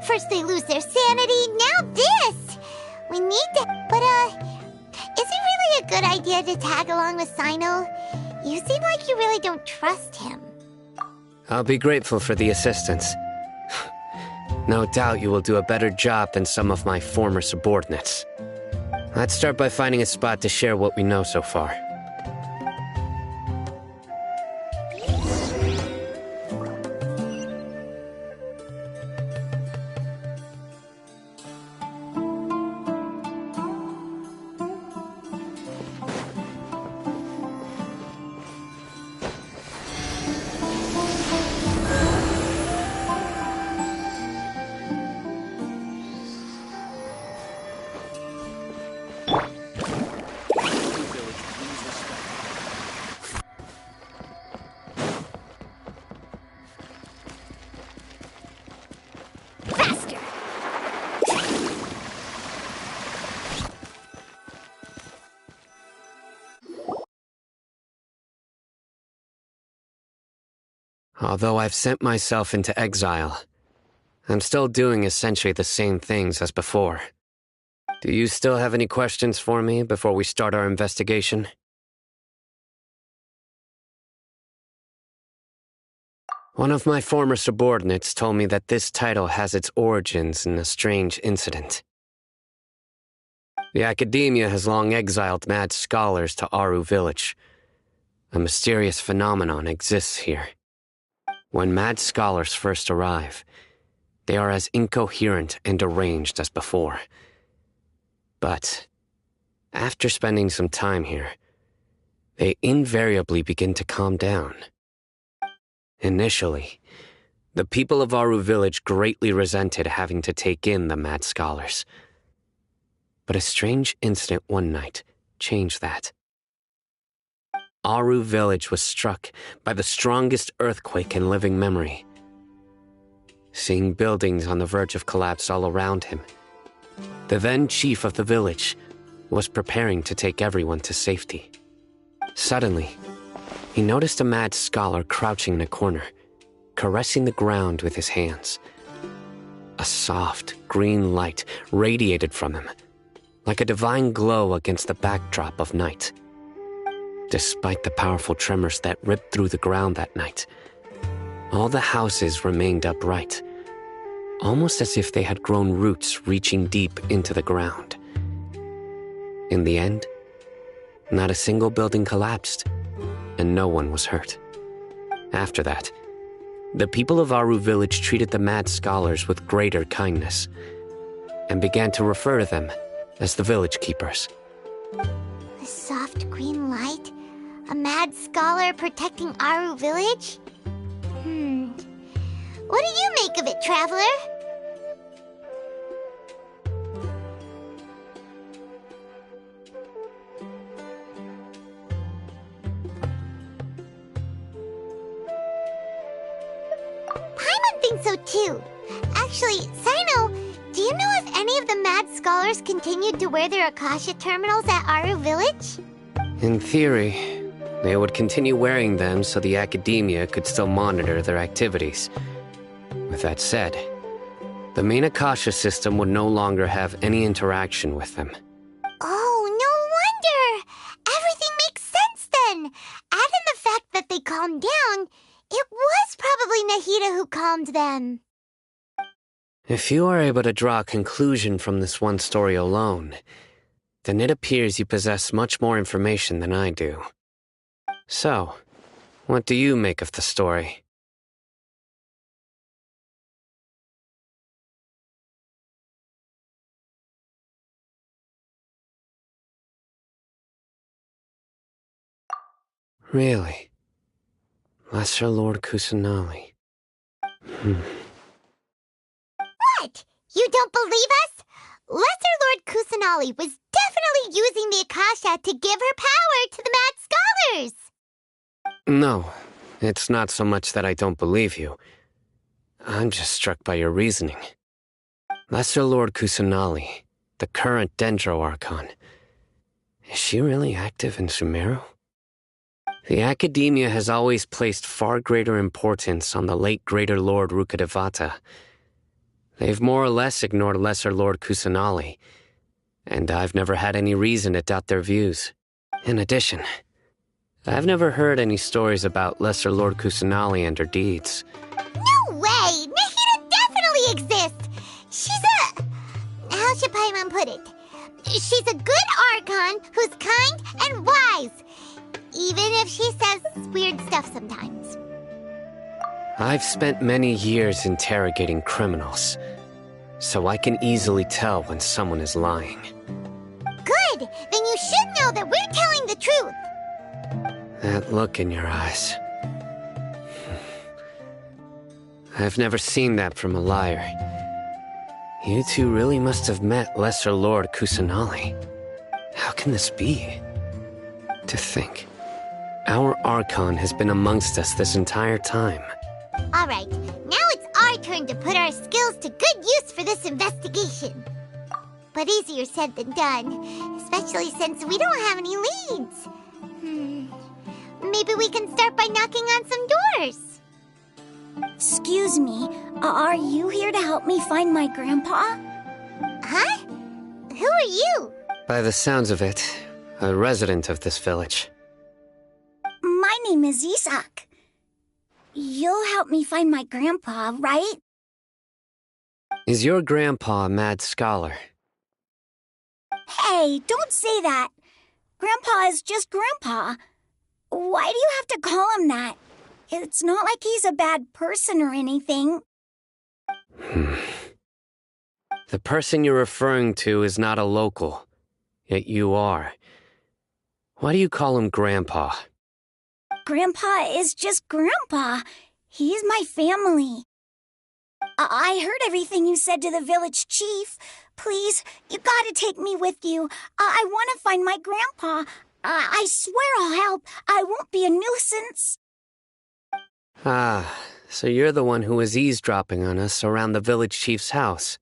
Speaker 1: First they lose their sanity, now this! We need to... But, is it really a good idea to tag along with Sino? You seem like you really don't trust him.
Speaker 11: I'll be grateful for the assistance. No doubt you will do a better job than some of my former subordinates. Let's start by finding a spot to share what we know so far. Although I've sent myself into exile, I'm still doing essentially the same things as before. Do you still have any questions for me before we start our investigation? One of my former subordinates told me that this title has its origins in a strange incident. The Academia has long exiled mad scholars to Aru Village. A mysterious phenomenon exists here. When mad scholars first arrive, they are as incoherent and deranged as before. But after spending some time here, they invariably begin to calm down. Initially, the people of Aru Village greatly resented having to take in the mad scholars. But a strange incident one night changed that. Aru Village was struck by the strongest earthquake in living memory. Seeing buildings on the verge of collapse all around him, the then chief of the village was preparing to take everyone to safety. Suddenly, he noticed a mad scholar crouching in a corner, caressing the ground with his hands. A soft, green light radiated from him, like a divine glow against the backdrop of night. Despite the powerful tremors that ripped through the ground that night, all the houses remained upright, almost as if they had grown roots reaching deep into the ground. In the end, not a single building collapsed, and no one was hurt. After that, the people of Aru Village treated the mad scholars with greater kindness, and began to refer to them as the village keepers.
Speaker 1: A soft green light? A mad scholar protecting Aru Village? What do you make of it, Traveler? Paimon thinks so too. Actually, Sino, do you know if any of the mad scholars continued to wear their Akasha terminals at Aru Village?
Speaker 11: In theory, they would continue wearing them so the Academia could still monitor their activities. With that said, the main Akasha system would no longer have any interaction with them.
Speaker 1: Oh, no wonder! Everything makes sense then! Add in the fact that they calmed down, it was probably Nahida who calmed them.
Speaker 11: If you are able to draw a conclusion from this one story alone, then it appears you possess much more information than I do. So, what do you make of the story? Really? Lesser Lord Kusanali.
Speaker 1: What? You don't believe us? Lesser Lord Kusanali was definitely using the Akasha to give her power to the mad scholars!
Speaker 11: No, it's not so much that I don't believe you. I'm just struck by your reasoning. Lesser Lord Kusanali, the current Dendro Archon, is she really active in Sumeru? The Academia has always placed far greater importance on the late Greater Lord Rukkhadevata. They've more or less ignored Lesser Lord Kusanali, and I've never had any reason to doubt their views. In addition, I've never heard any stories about Lesser Lord Kusanali and her deeds.
Speaker 1: No way! Nahida definitely exists! She's a... how should Paimon put it? She's a good Archon who's kind and wise, even if she says weird stuff sometimes.
Speaker 11: I've spent many years interrogating criminals, so I can easily tell when someone is lying.
Speaker 1: Good! Then you should know that we're telling the truth!
Speaker 11: That look in your eyes. I've never seen that from a liar. You two really must have met Lesser Lord Kusanali. How can this be? To think, our Archon has been amongst us this entire time.
Speaker 1: Alright, now it's our turn to put our skills to good use for this investigation. But easier said than done, especially since we don't have any leads. Maybe we can start by knocking on some doors.
Speaker 14: Excuse me, are you here to help me find my grandpa?
Speaker 1: Huh? Who are you?
Speaker 11: By the sounds of it, a resident of this village.
Speaker 14: My name is Isak. You'll help me find my grandpa, right?
Speaker 11: Is your grandpa a mad scholar?
Speaker 14: Hey, don't say that. Grandpa is just Grandpa. Why do you have to call him that? It's not like he's a bad person or anything.
Speaker 11: The person you're referring to is not a local, yet you are. Why do you call him Grandpa?
Speaker 14: Grandpa is just Grandpa. He's my family. I heard everything you said to the village chief. Please, you gotta take me with you. I want to find my grandpa. I swear I'll help. I won't be a nuisance.
Speaker 11: Ah, so you're the one who was eavesdropping on us around the village chief's house.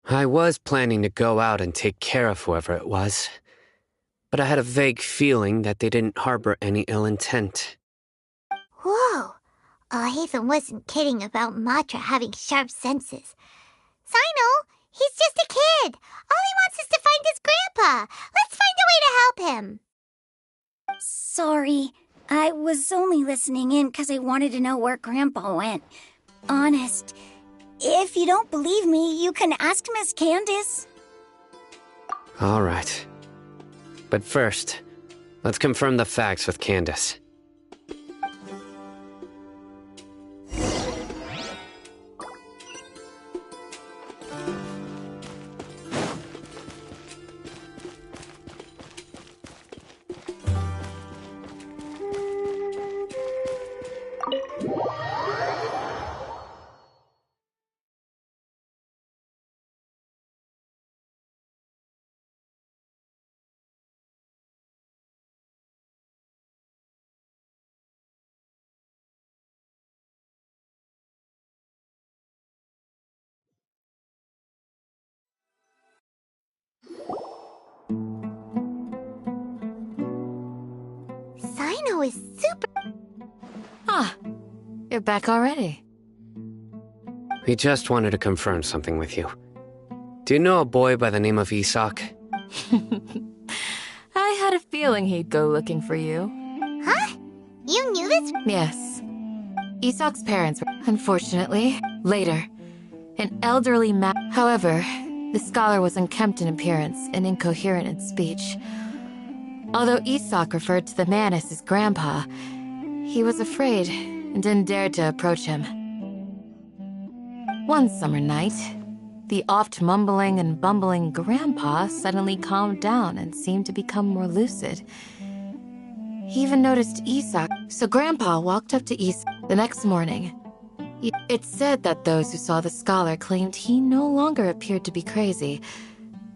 Speaker 11: I was planning to go out and take care of whoever it was, but I had a vague feeling that they didn't harbor any ill intent.
Speaker 1: Whoa. Hatham wasn't kidding about Matra having sharp senses. Sino, he's just a kid. All he wants is to find his grandpa. Let's find a way to help him.
Speaker 14: Sorry. I was only listening in because I wanted to know where Grandpa went. Honest. If you don't believe me, you can ask Miss Candace.
Speaker 11: All right. But first, let's confirm the facts with Candace.
Speaker 1: Sino is super...
Speaker 13: Ah, you're back already.
Speaker 11: We just wanted to confirm something with you. Do you know a boy by the name of Isak?
Speaker 13: I had a feeling he'd go looking for you.
Speaker 1: Huh? You knew this?
Speaker 13: Yes. Isak's parents were, unfortunately, later. An elderly However, the scholar was unkempt in appearance and incoherent in speech. Although Isak referred to the man as his grandpa, he was afraid and didn't dare to approach him. One summer night, the oft-mumbling and bumbling grandpa suddenly calmed down and seemed to become more lucid. He even noticed Isak, so Grandpa walked up to Isak the next morning. It's said that those who saw the scholar claimed he no longer appeared to be crazy,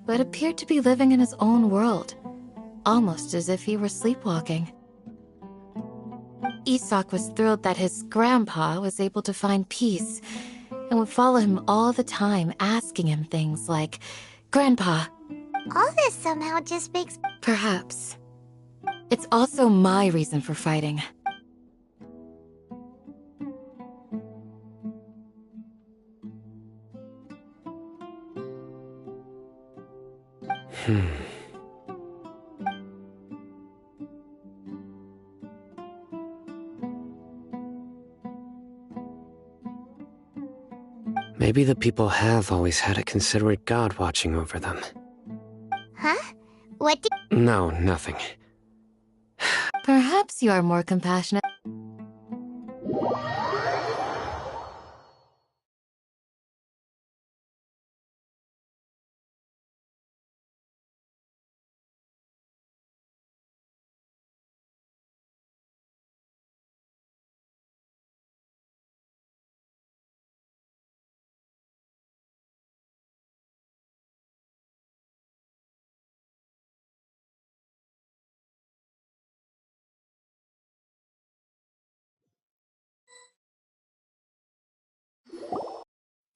Speaker 13: but appeared to be living in his own world, almost as if he were sleepwalking. Isak was thrilled that his grandpa was able to find peace and would follow him all the time, asking him things like, "Grandpa."
Speaker 1: All this somehow just makes...
Speaker 13: Perhaps. It's also my reason for fighting.
Speaker 11: Maybe the people have always had a considerate god watching over them.
Speaker 1: Huh? What did...
Speaker 11: No, nothing.
Speaker 13: Perhaps you are more compassionate.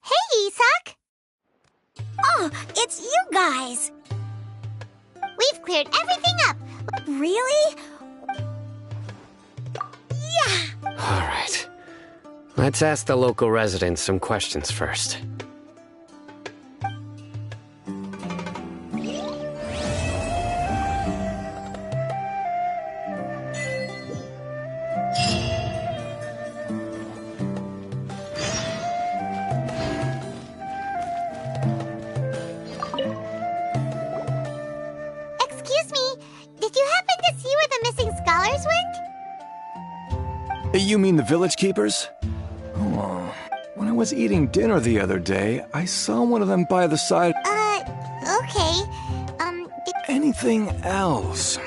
Speaker 1: Hey, Isak!
Speaker 14: Oh, it's you guys!
Speaker 1: We've cleared everything up!
Speaker 14: Really? Yeah!
Speaker 11: All right. Let's ask the local residents some questions first.
Speaker 1: Excuse me, did you happen to see where the missing scholars went?
Speaker 8: You mean the village keepers? Oh, when I was eating dinner the other day, I saw one of them by the side.
Speaker 1: Okay.
Speaker 8: Anything else?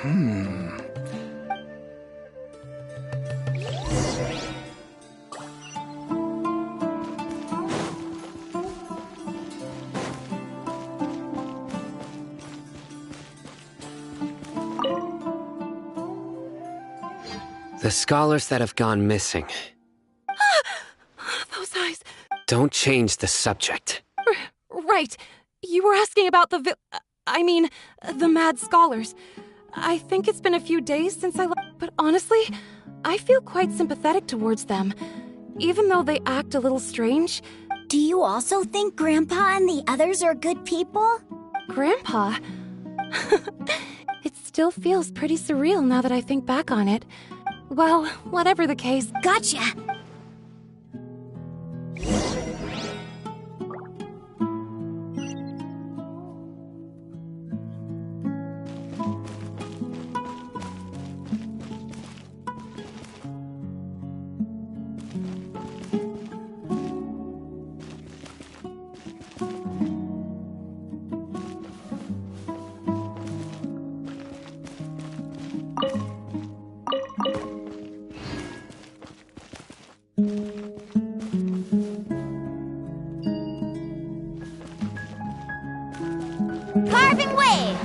Speaker 11: The scholars that have gone missing.
Speaker 10: Those eyes.
Speaker 11: Don't change the subject.
Speaker 10: Right. You were asking about the mad scholars. I think it's been a few days since I left, but honestly, I feel quite sympathetic towards them. Even though they act a little strange.
Speaker 14: Do you also think Grandpa and the others are good people?
Speaker 10: Grandpa? It still feels pretty surreal now that I think back on it. Well, whatever the case.
Speaker 14: Gotcha!
Speaker 1: Carving waves!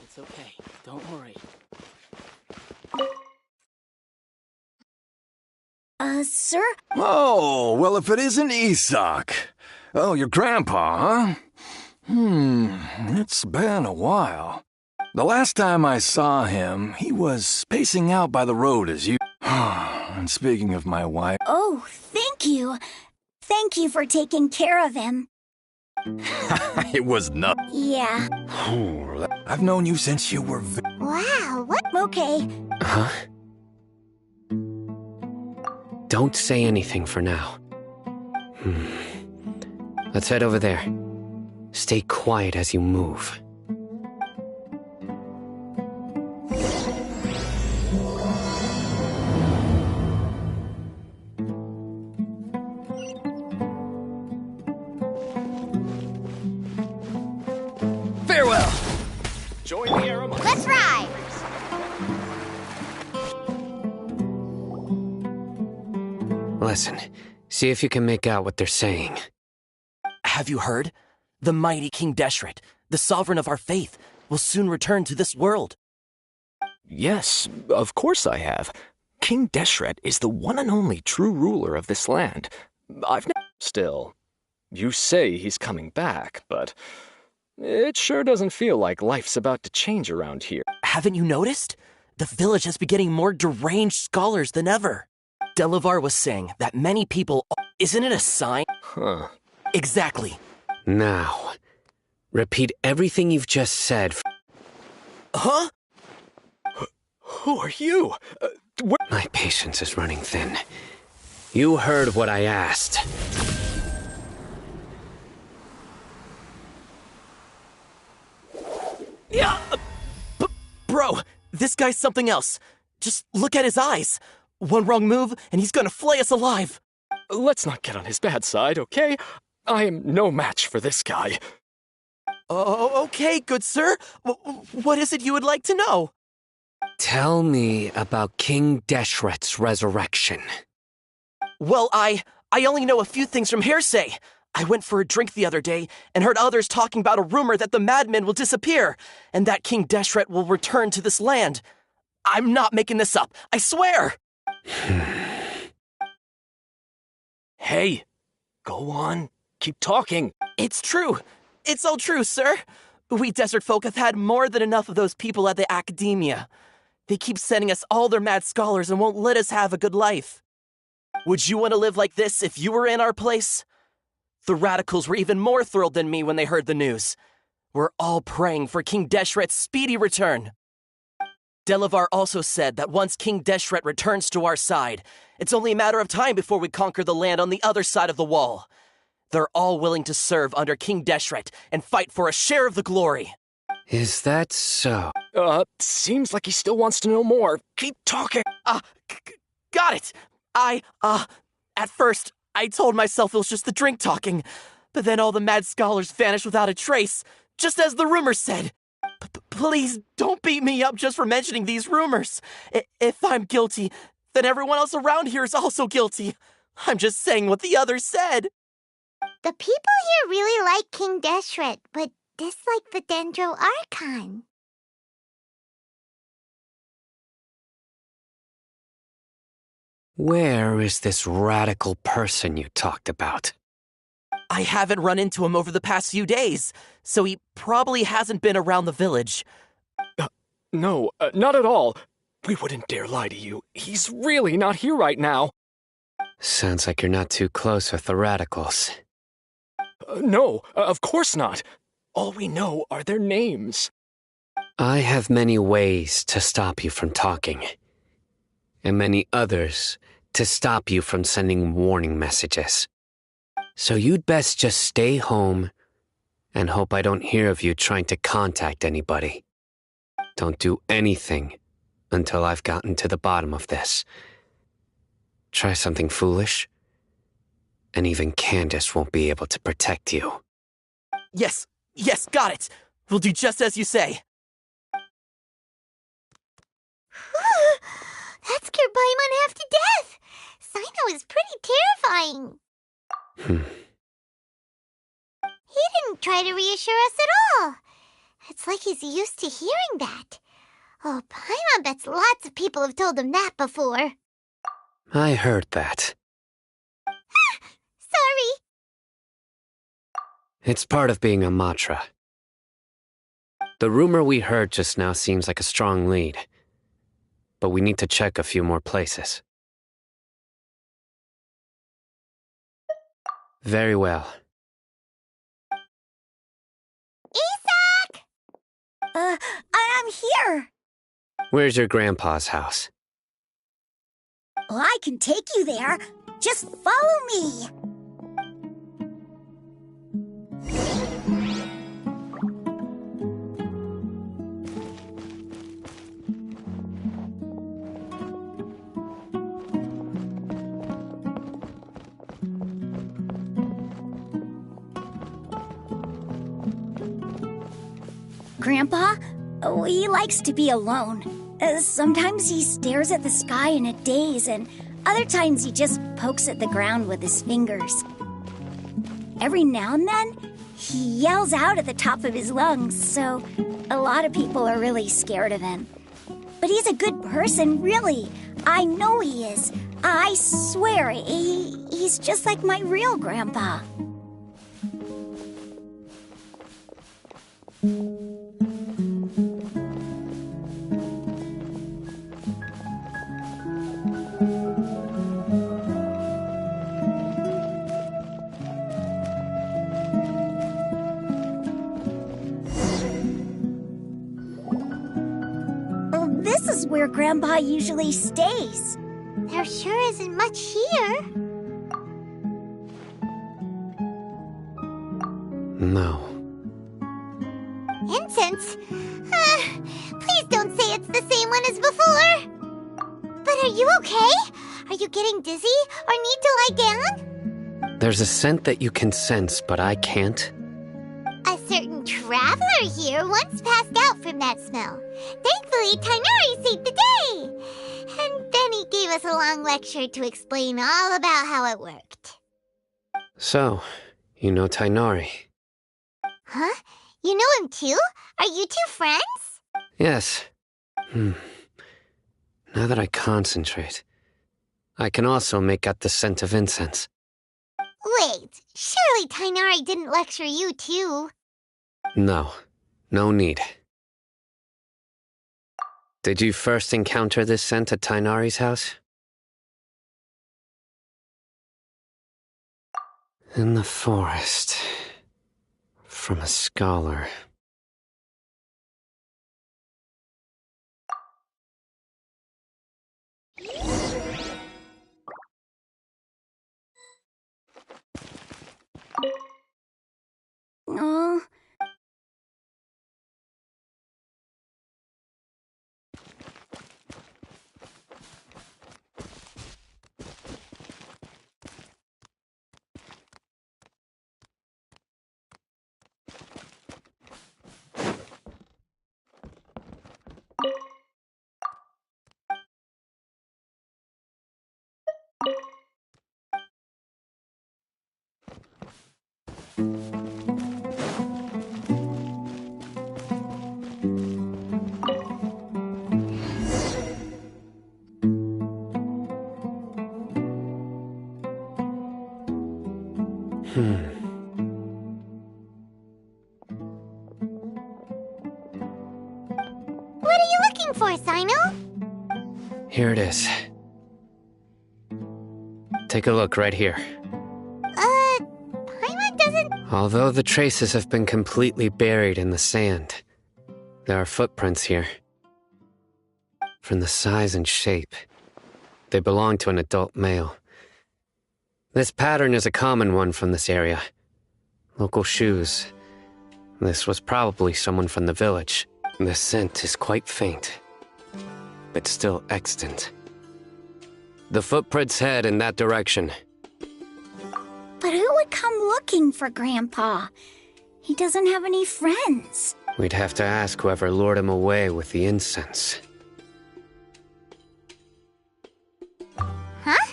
Speaker 5: It's okay. Don't worry.
Speaker 14: Sir?
Speaker 8: Oh, well, if it isn't Isak. Oh, your grandpa, huh? It's been a while. The last time I saw him, he was spacing out by the road as you... And speaking of my wife...
Speaker 14: Oh, thank you. Thank you for taking care of him.
Speaker 8: It was not...
Speaker 14: Yeah.
Speaker 8: I've known you since you were...
Speaker 1: Wow, what?
Speaker 14: Okay.
Speaker 11: Huh? Don't say anything for now. Let's head over there. Stay quiet as you move.
Speaker 5: Farewell!
Speaker 8: Join the arrow.
Speaker 1: Let's ride!
Speaker 11: Listen, see if you can make out what they're saying.
Speaker 17: Have you heard? The mighty King Deshret, the sovereign of our faith, will soon return to this world.
Speaker 18: Yes, of course I have. King Deshret is the one and only true ruler of this land. Still, you say he's coming back, but it sure doesn't feel like life's about to change around here.
Speaker 17: Haven't you noticed? The village has been getting more deranged scholars than ever. Delavar was saying that many people... Isn't it a sign?
Speaker 18: Huh.
Speaker 17: Exactly.
Speaker 11: Now, repeat everything you've just said.
Speaker 17: Huh?
Speaker 18: Who are you?
Speaker 11: My patience is running thin. You heard what I asked.
Speaker 17: Yeah, bro, this guy's something else. Just look at his eyes. One wrong move, and he's gonna flay us alive.
Speaker 18: Let's not get on his bad side, okay? I am no match for this guy.
Speaker 17: Oh, okay, good sir. What is it you would like to know?
Speaker 11: Tell me about King Deshret's resurrection.
Speaker 17: Well, I only know a few things from hearsay. I went for a drink the other day and heard others talking about a rumor that the madmen will disappear and that King Deshret will return to this land. I'm not making this up, I swear!
Speaker 18: Hey, go on. Keep talking.
Speaker 17: It's true. It's all true, sir. We desert folk have had more than enough of those people at the academia. They keep sending us all their mad scholars and won't let us have a good life. Would you want to live like this if you were in our place? The radicals were even more thrilled than me when they heard the news. We're all praying for King Deshret's speedy return. Delavar also said that once King Deshret returns to our side, it's only a matter of time before we conquer the land on the other side of the wall. They're all willing to serve under King Deshret and fight for a share of the glory.
Speaker 11: Is that so?
Speaker 18: Seems like he still wants to know more. Keep talking.
Speaker 17: Got it. At first, I told myself it was just the drink talking, but then all the mad scholars vanished without a trace, just as the rumors said. Please don't beat me up just for mentioning these rumors. If I'm guilty, then everyone else around here is also guilty. I'm just saying what the others said.
Speaker 1: The people here really like King Deshret, but dislike the Dendro Archon.
Speaker 11: Where is this radical person you talked about?
Speaker 17: I haven't run into him over the past few days, so he probably hasn't been around the village.
Speaker 18: No, not at all. We wouldn't dare lie to you. He's really not here right now.
Speaker 11: Sounds like you're not too close with the radicals.
Speaker 18: No, of course not. All we know are their names.
Speaker 11: I have many ways to stop you from talking, and many others to stop you from sending warning messages. So you'd best just stay home and hope I don't hear of you trying to contact anybody. Don't do anything until I've gotten to the bottom of this. Try something foolish, and even Candace won't be able to protect you.
Speaker 17: Yes, got it. We'll do just as you say.
Speaker 1: That scared Paimon half to death. Sino is pretty terrifying. He didn't try to reassure us at all. It's like he's used to hearing that. Oh, Paimon bets lots of people have told him that before.
Speaker 11: I heard that.
Speaker 1: Sorry.
Speaker 11: It's part of being a Matra. The rumor we heard just now seems like a strong lead, but we need to check a few more places. Very well.
Speaker 1: Isak!
Speaker 14: I'm here.
Speaker 11: Where's your grandpa's house?
Speaker 14: Well, I can take you there. Just follow me. Grandpa, he likes to be alone. Sometimes he stares at the sky in a daze, and other times he just pokes at the ground with his fingers. Every now and then, He yells out at the top of his lungs, so a lot of people are really scared of him. But he's a good person, really. I know he is. I swear, he's just like my real grandpa. This is where Grandpa usually stays.
Speaker 1: There sure isn't much here.
Speaker 11: No.
Speaker 1: Incense? Please don't say it's the same one as before. But are you okay? Are you getting dizzy or need to lie down?
Speaker 11: There's a scent that you can sense, but I can't.
Speaker 1: A certain traveler here once passed out from that smell. Thankfully, Tainari saved the day. And then he gave us a long lecture to explain all about how it worked.
Speaker 11: So, you know Tainari?
Speaker 1: Huh? You know him too? Are you two friends?
Speaker 11: Yes. Now that I concentrate, I can also make out the scent of incense.
Speaker 1: Wait, surely Tainari didn't lecture you too?
Speaker 11: No. No need. Did you first encounter this scent at Tainari's house? In the forest. From a scholar.
Speaker 14: Oh.
Speaker 1: What are you looking for, Sino?
Speaker 11: Here it is. Take a look right here.
Speaker 1: Paimon doesn't...
Speaker 11: Although the traces have been completely buried in the sand, there are footprints here. From the size and shape, they belong to an adult male. This pattern is a common one from this area. Local shoes. This was probably someone from the village. The scent is quite faint, but still extant. The footprints head in that direction.
Speaker 14: But who would come looking for Grandpa? He doesn't have any friends.
Speaker 11: We'd have to ask whoever lured him away with the incense.
Speaker 1: Huh?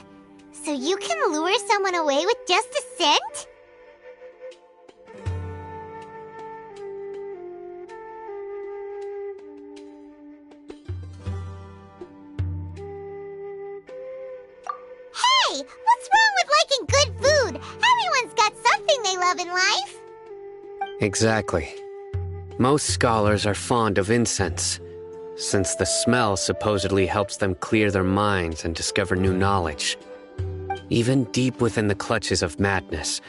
Speaker 1: So you can lure someone away with just a scent? Hey! What's wrong with liking good food? Everyone's got something they love in life.
Speaker 11: Exactly. Most scholars are fond of incense, since the smell supposedly helps them clear their minds and discover new knowledge. Even deep within the clutches of madness,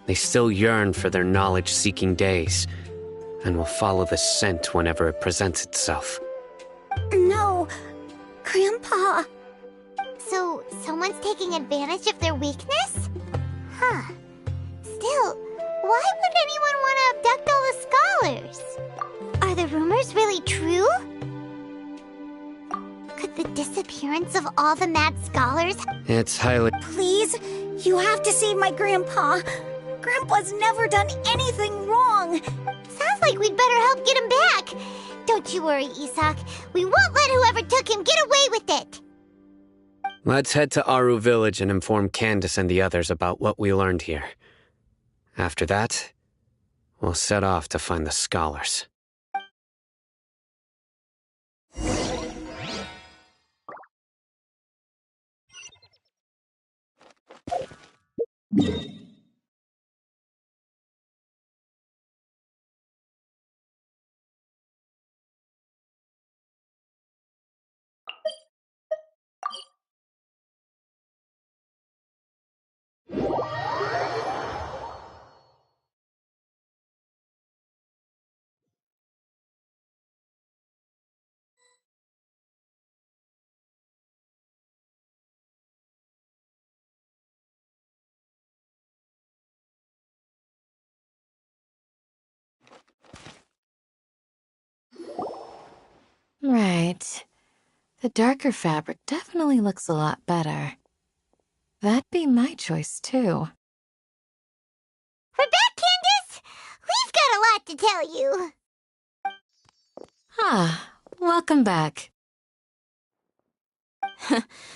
Speaker 11: they still yearn for their knowledge-seeking days, and will follow the scent whenever it presents itself.
Speaker 14: No, Grandpa.
Speaker 1: So, someone's taking advantage of their weakness? Huh. Still, why would anyone want to abduct all the scholars? Are the rumors really true? Could the disappearance of all the mad scholars...
Speaker 11: It's highly...
Speaker 14: Please, you have to save my Grandpa. Grandpa's never done anything wrong.
Speaker 1: Sounds like we'd better help get him back. Don't you worry, Isak. We won't let whoever took him get away with it.
Speaker 11: Let's head to Aru Village and inform Candace and the others about what we learned here. After that, We'll set off to find the scholars.
Speaker 13: Right. The darker fabric definitely looks a lot better. That'd be my choice, too.
Speaker 1: We're back, Candace! We've got a lot to tell you.
Speaker 13: Ah, welcome back.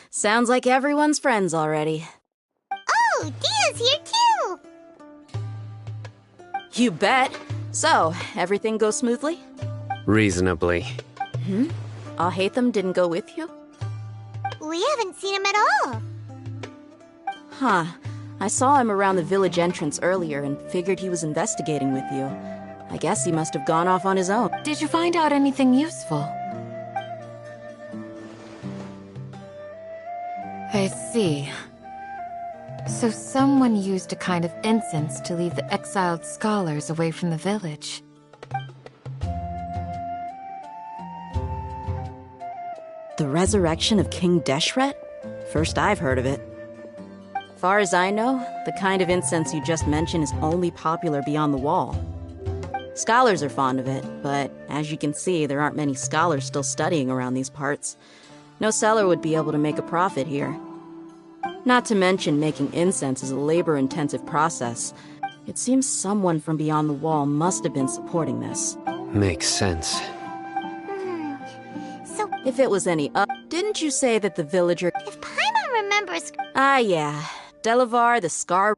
Speaker 12: Sounds like everyone's friends already.
Speaker 1: Oh, Dia's here too!
Speaker 12: You bet. So, everything goes smoothly?
Speaker 11: Reasonably.
Speaker 12: Alhaitham didn't go with you?
Speaker 1: We haven't seen him at all.
Speaker 12: Huh. I saw him around the village entrance earlier and figured he was investigating with you. I guess he must have gone off on his own.
Speaker 13: Did you find out anything useful? I see. So someone used a kind of incense to lead the exiled scholars away from the village.
Speaker 12: The resurrection of King Deshret? First I've heard of it. Far as I know, the kind of incense you just mentioned is only popular beyond the wall. Scholars are fond of it, but as you can see, there aren't many scholars still studying around these parts. No seller would be able to make a profit here. Not to mention, making incense is a labor-intensive process. It seems someone from beyond the wall must have been supporting this.
Speaker 11: Makes sense.
Speaker 1: So,
Speaker 12: if it was any didn't you say that the villager...
Speaker 1: If Paimon remembers...
Speaker 12: Ah, yeah. Delavar, the Scar...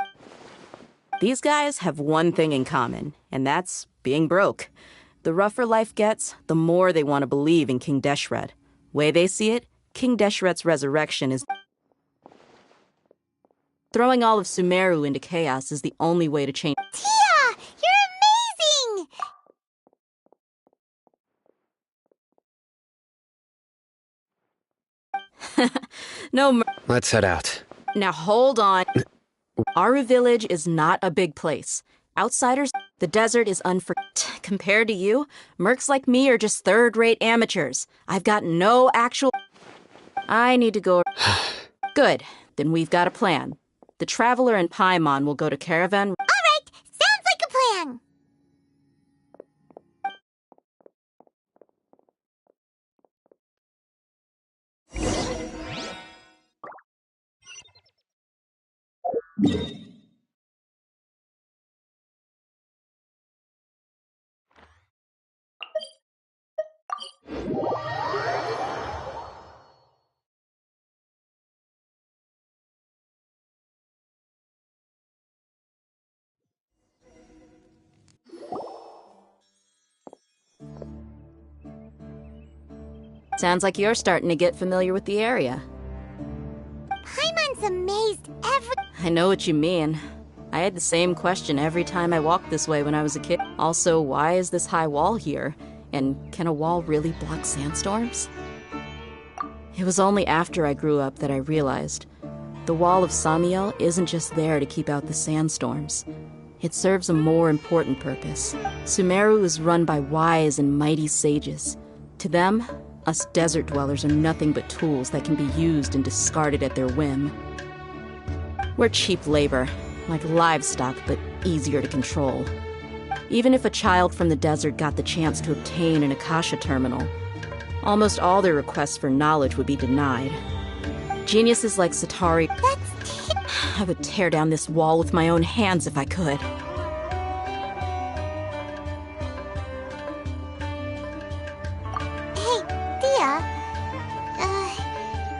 Speaker 12: These guys have one thing in common, and that's being broke. The rougher life gets, the more they want to believe in King Deshret. Way they see it, King Deshret's resurrection is... Throwing all of Sumeru into chaos is the only way to change...
Speaker 1: Tia! You're
Speaker 12: amazing! No...
Speaker 11: Let's head out.
Speaker 12: Now hold on. Aru Village is not a big place. Outsiders, the desert is compared to you, mercs like me are just third-rate amateurs. I've got no actual... I need to go... Good. Then we've got a plan. The Traveler and Paimon will go to Caravan...
Speaker 1: All right! Sounds like a plan!
Speaker 12: Sounds like you're starting to get familiar with the area.
Speaker 1: Paimon's amazed every...
Speaker 12: I know what you mean. I had the same question every time I walked this way when I was a kid. Also, why is this high wall here? And can a wall really block sandstorms? It was only after I grew up that I realized the wall of Samiel isn't just there to keep out the sandstorms. It serves a more important purpose. Sumeru is run by wise and mighty sages. To them, us desert dwellers are nothing but tools that can be used and discarded at their whim. We're cheap labor, like livestock, but easier to control. Even if a child from the desert got the chance to obtain an Akasha terminal, almost all their requests for knowledge would be denied. Geniuses like Satari... I would tear down this wall with my own hands if I could.
Speaker 1: Hey, Dia.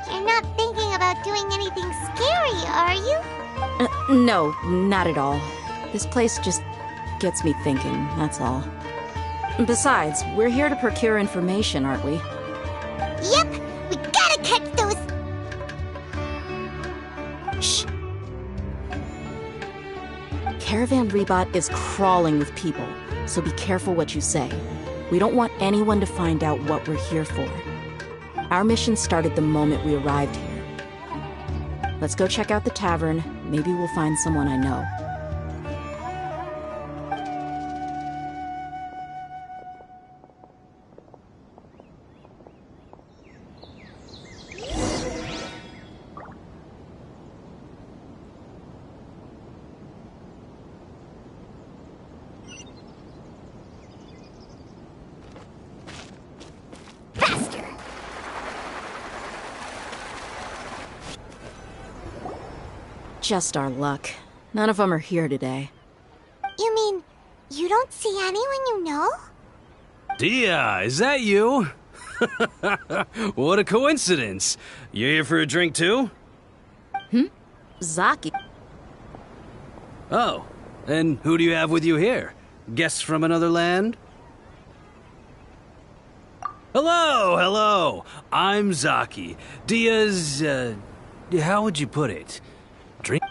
Speaker 1: You're not thinking about doing anything scary, are you?
Speaker 12: No, not at all. This place just gets me thinking, that's all. Besides, we're here to procure information, aren't we?
Speaker 1: Yep, we gotta catch those...
Speaker 12: Shh. Caravan Rebot is crawling with people, so be careful what you say. We don't want anyone to find out what we're here for. Our mission started the moment we arrived here. Let's go check out the tavern. Maybe we'll find someone I know. Just our luck. None of them are here today.
Speaker 1: You mean, you don't see anyone you know?
Speaker 19: Dia, is that you? What a coincidence. You here for a drink too?
Speaker 12: Zaki.
Speaker 19: Oh, and who do you have with you here? Guests from another land? Hello, hello. I'm Zaki. Dia's, how would you put it? Drink?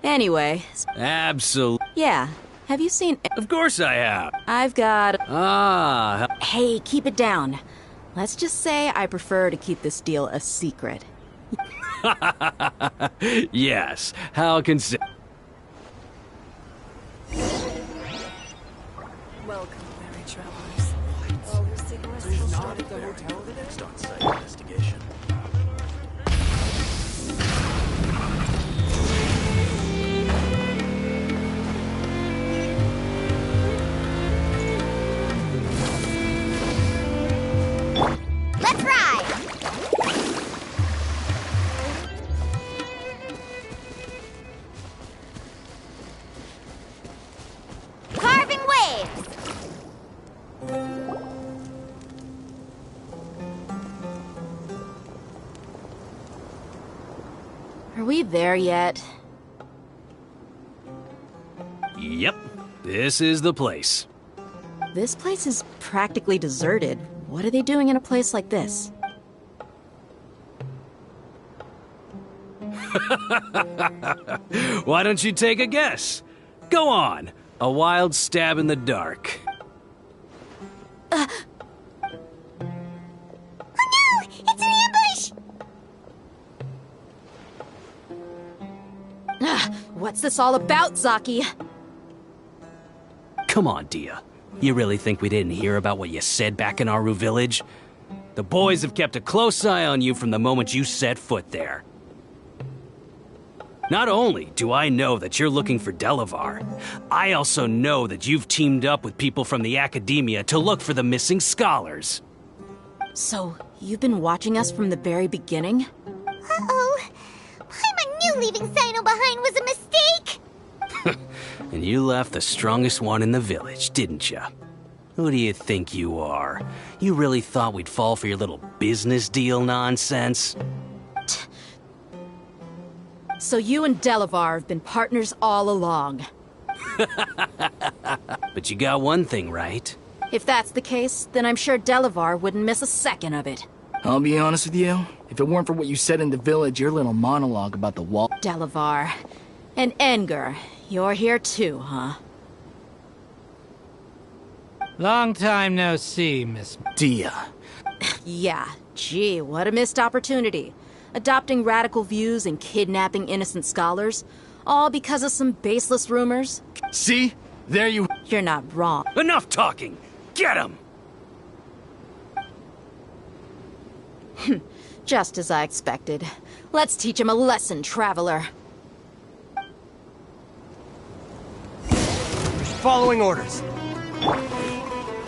Speaker 12: Anyway.
Speaker 19: Absolutely.
Speaker 12: Yeah. Have you seen...
Speaker 19: Of course I have.
Speaker 12: I've got...
Speaker 19: Ah.
Speaker 12: Hey, keep it down. Let's just say I prefer to keep this deal a secret.
Speaker 19: Yes. How consi...
Speaker 3: Welcome, merry travelers. All your cigarettes will start at the hotel today?
Speaker 15: Start site investigation.
Speaker 1: Let's ride! Carving waves!
Speaker 12: Are we there yet?
Speaker 19: Yep. This is the place.
Speaker 12: This place is practically deserted. What are they doing in a place like this?
Speaker 19: Why don't you take a guess? Go on. A wild stab in the dark.
Speaker 1: Oh no! It's an ambush!
Speaker 12: What's this all about, Zaki?
Speaker 19: Come on, Dia. You really think we didn't hear about what you said back in Aru village? The boys have kept a close eye on you from the moment you set foot there. Not only do I know that you're looking for Delavar, I also know that you've teamed up with people from the Academia to look for the missing scholars.
Speaker 12: So, you've been watching us from the very beginning?
Speaker 1: Uh-oh. Paimon knew leaving Sino behind was a mistake!
Speaker 19: And you left the strongest one in the village, didn't you? Who do you think you are? You really thought we'd fall for your little business deal nonsense?
Speaker 12: So you and Delavar have been partners all along.
Speaker 19: But you got one thing right.
Speaker 12: If that's the case, then I'm sure Delavar wouldn't miss a second of it.
Speaker 20: I'll be honest with you. If it weren't for what you said in the village, your little monologue about the wall...
Speaker 12: Delavar. And Enger. You're here too, huh?
Speaker 21: Long time no see, Miss
Speaker 20: Dia.
Speaker 12: Yeah, gee, what a missed opportunity. Adopting radical views and kidnapping innocent scholars, all because of some baseless rumors.
Speaker 20: See? There you...
Speaker 12: You're not wrong.
Speaker 19: Enough talking! Get him!
Speaker 12: Just as I expected. Let's teach him a lesson, traveler.
Speaker 22: Following orders.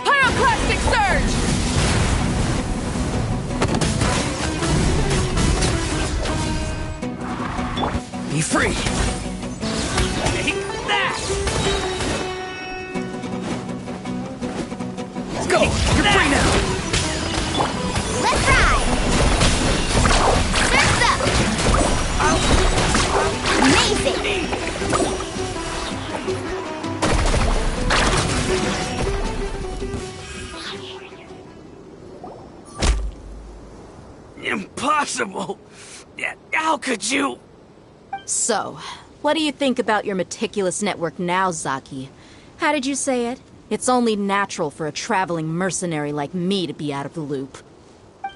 Speaker 7: Pyroclastic surge!
Speaker 20: Be free!
Speaker 19: Take that!
Speaker 20: Let's go! You're free now!
Speaker 1: Let's ride! Surf's up! Amazing!
Speaker 19: impossible! How could you?
Speaker 12: So, what do you think about your meticulous network now, Zaki? How did you say it? It's only natural for a traveling mercenary like me to be out of the loop.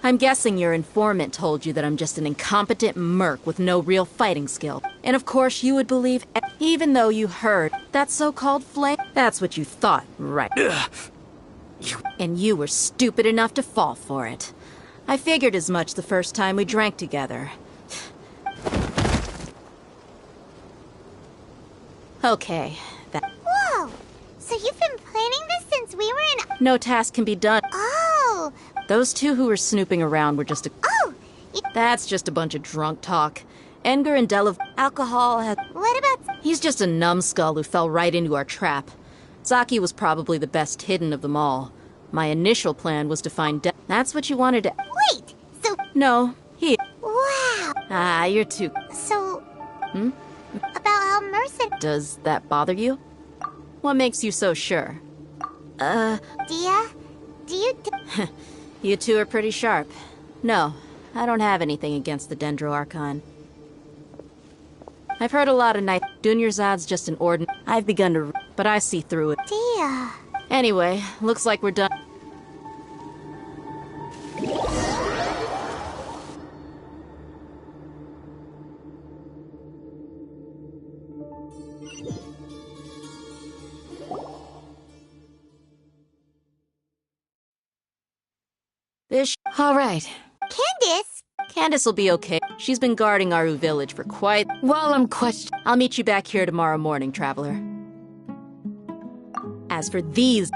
Speaker 12: I'm guessing your informant told you that I'm just an incompetent merc with no real fighting skill. And of course you would believe, even though you heard that so-called flame. That's what you thought, right? And you were stupid enough to fall for it. I figured as much the first time we drank together. Okay,
Speaker 1: Whoa! So you've been planning this since we were in...
Speaker 12: No task can be done.
Speaker 1: Oh!
Speaker 12: Those two who were snooping around were just a...
Speaker 1: Oh!
Speaker 12: That's just a bunch of drunk talk. Edgar and Delav... Alcohol had...
Speaker 1: What about...
Speaker 12: He's just a numbskull who fell right into our trap. Zaki was probably the best hidden of them all. My initial plan was to find That's what you wanted to...
Speaker 1: Wait! So...
Speaker 12: No, he...
Speaker 1: Wow!
Speaker 12: Ah, you're too...
Speaker 1: So...
Speaker 12: Hmm?
Speaker 1: About how mercenary...
Speaker 12: Does that bother you? What makes you so sure?
Speaker 1: Dia? Do you...
Speaker 12: You two are pretty sharp. No, I don't have anything against the Dendro Archon. I've heard a lot of night. Dunyarzad's just an ordinary... I've begun to... But I see through it.
Speaker 1: Dia...
Speaker 12: Anyway, looks like we're done. All right.
Speaker 1: Candace?
Speaker 12: Candace will be okay. She's been guarding Aru village for quite...
Speaker 13: Well, I'm questioning...
Speaker 12: I'll meet you back here tomorrow morning, traveler. As for these...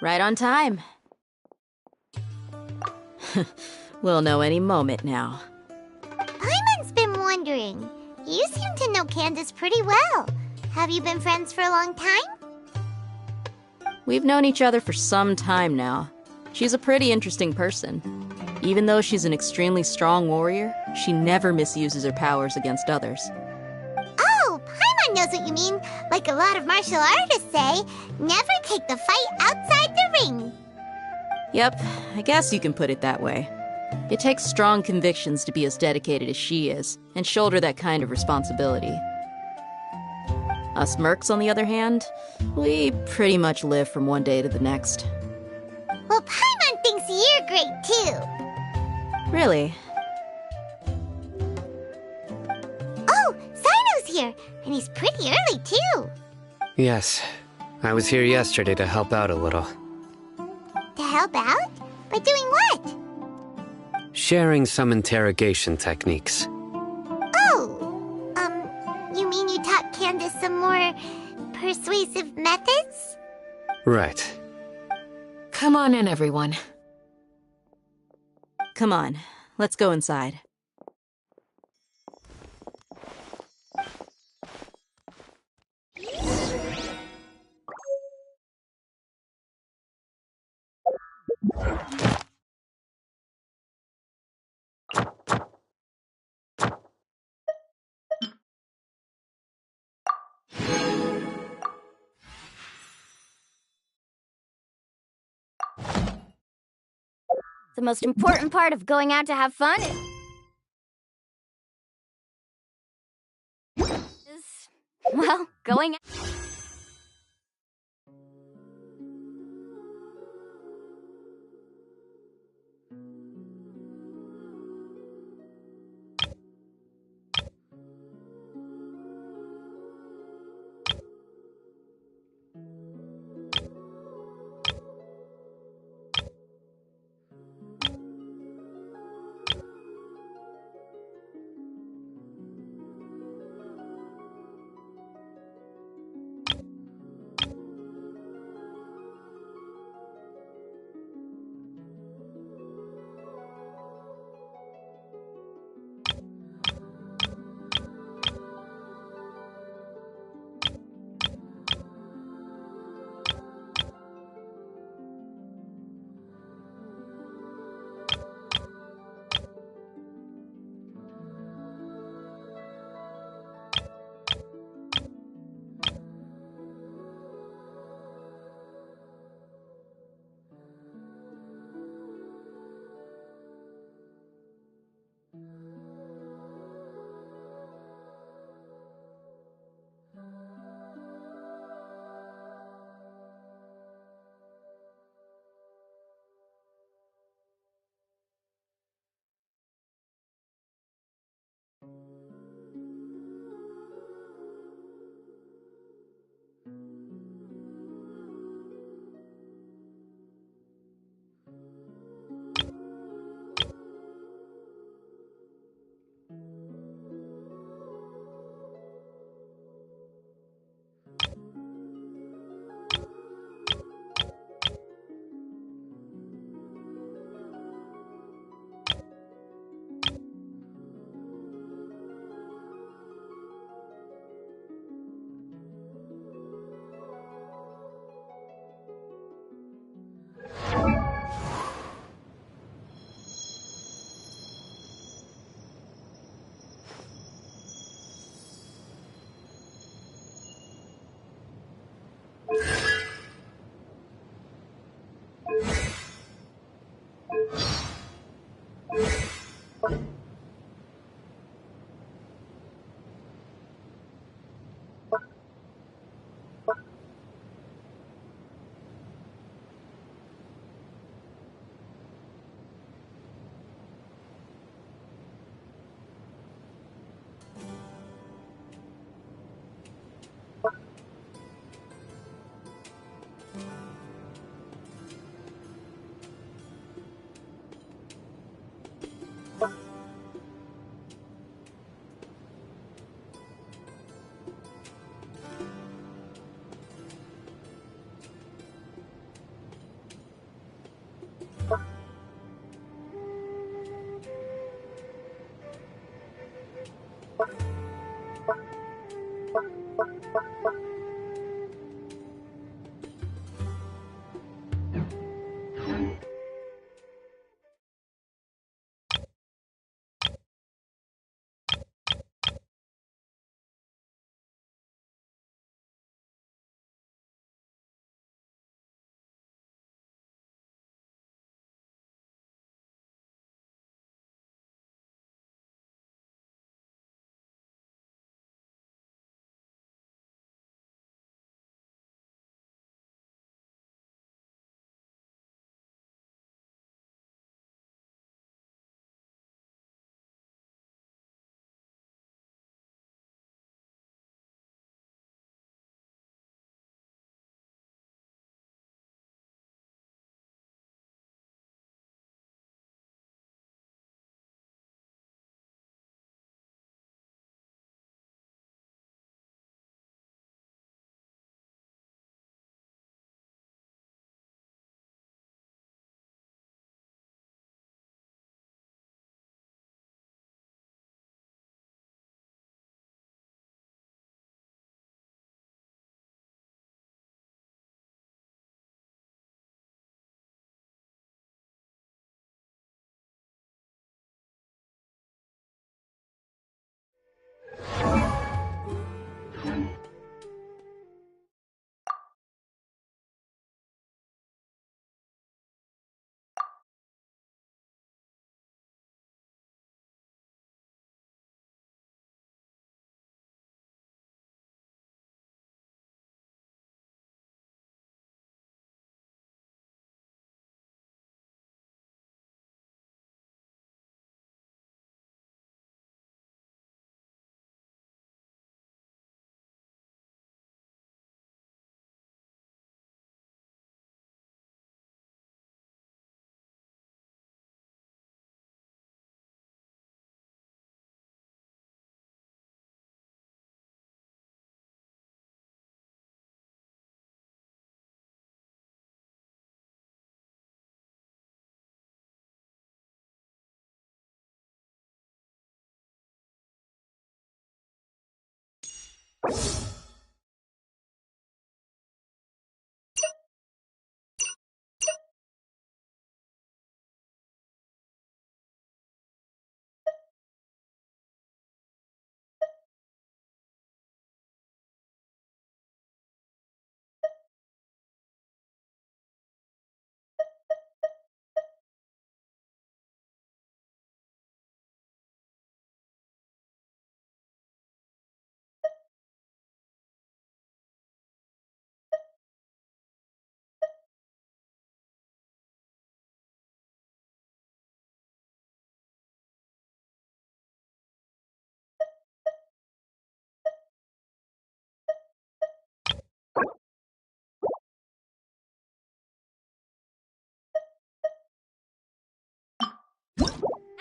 Speaker 12: Right on time. We'll know any moment now.
Speaker 1: Paimon's been wondering. You seem to know Candace pretty well. Have you been friends for a long time?
Speaker 12: We've known each other for some time now. She's a pretty interesting person. Even though she's an extremely strong warrior, she never misuses her powers against others.
Speaker 1: Oh, Paimon knows what you mean. Like a lot of martial artists say, never take the fight outside the ring.
Speaker 12: Yep, I guess you can put it that way. It takes strong convictions to be as dedicated as she is, and shoulder that kind of responsibility. Us mercs, on the other hand, we pretty much live from one day to the next.
Speaker 1: Well, Paimon thinks you're great too.
Speaker 12: Really?
Speaker 1: Oh, Sino's here, and he's pretty early too.
Speaker 11: Yes, I was here yesterday to help out a little.
Speaker 1: To help out? By doing what?
Speaker 11: Sharing some interrogation techniques.
Speaker 1: Oh, you mean you taught Candace some more persuasive methods?
Speaker 11: Right.
Speaker 13: Come on in, everyone.
Speaker 12: Come on, let's go inside.
Speaker 2: The most important part of going out to have fun is, well, going out.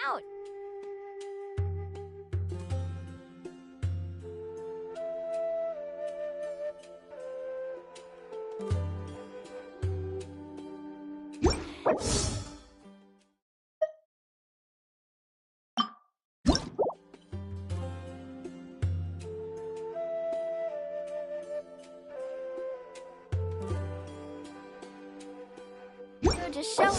Speaker 2: Out. So just show.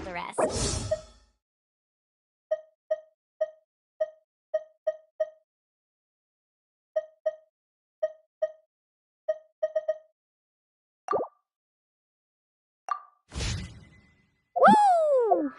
Speaker 2: The rest. Woo!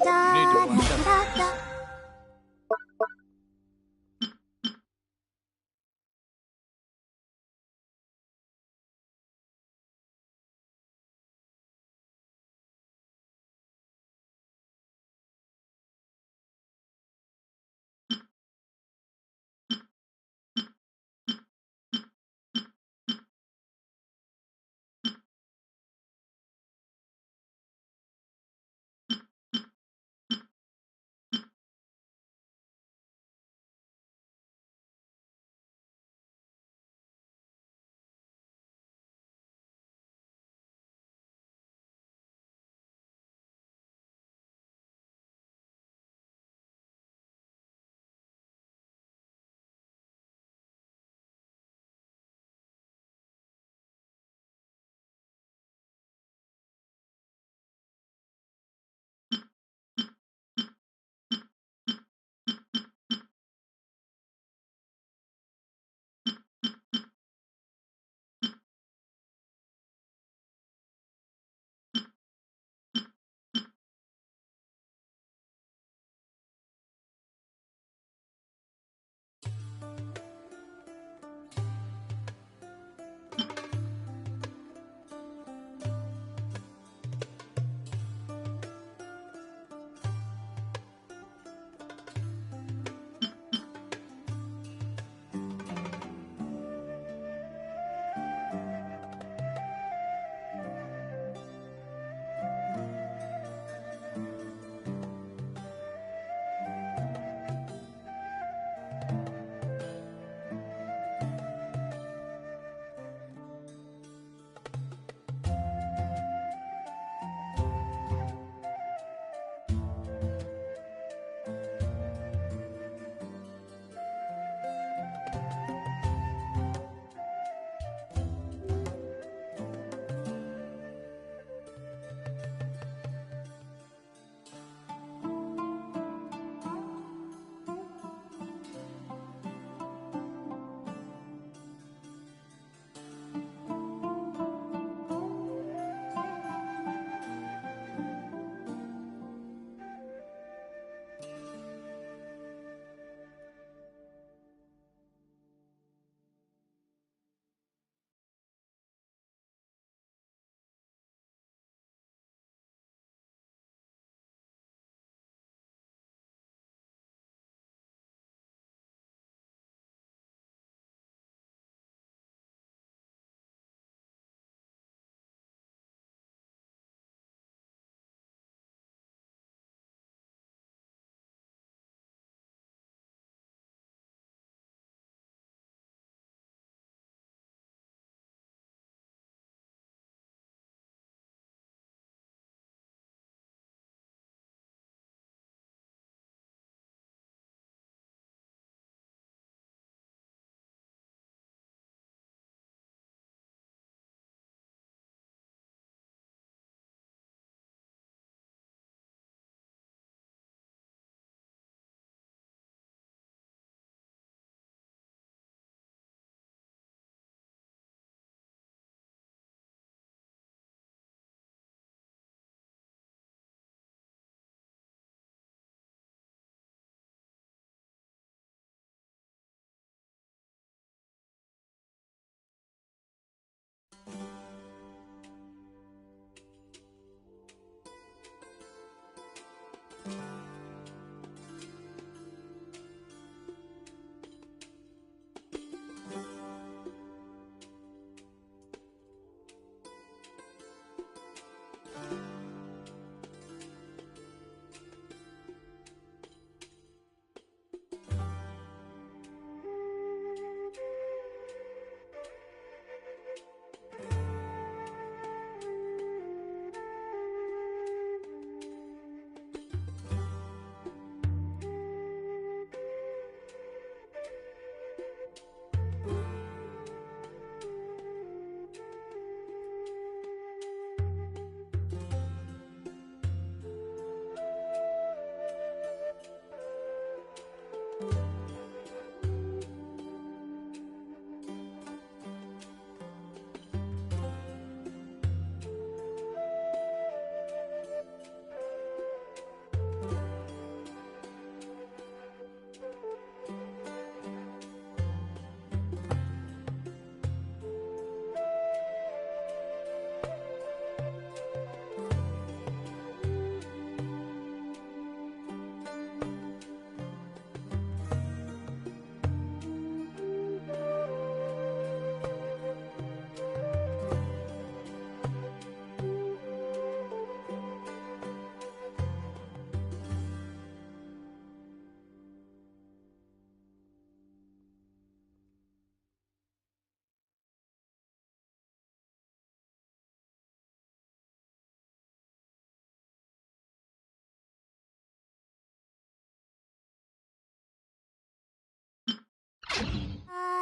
Speaker 14: da da da da.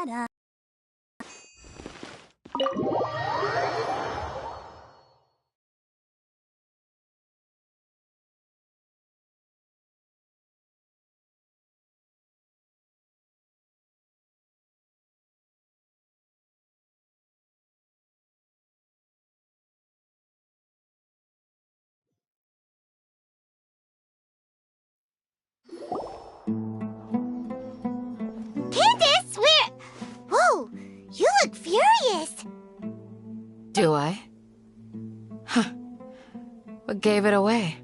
Speaker 14: da.
Speaker 1: Candace, where... Whoa, you look furious.
Speaker 13: Do I? Huh. What gave it away?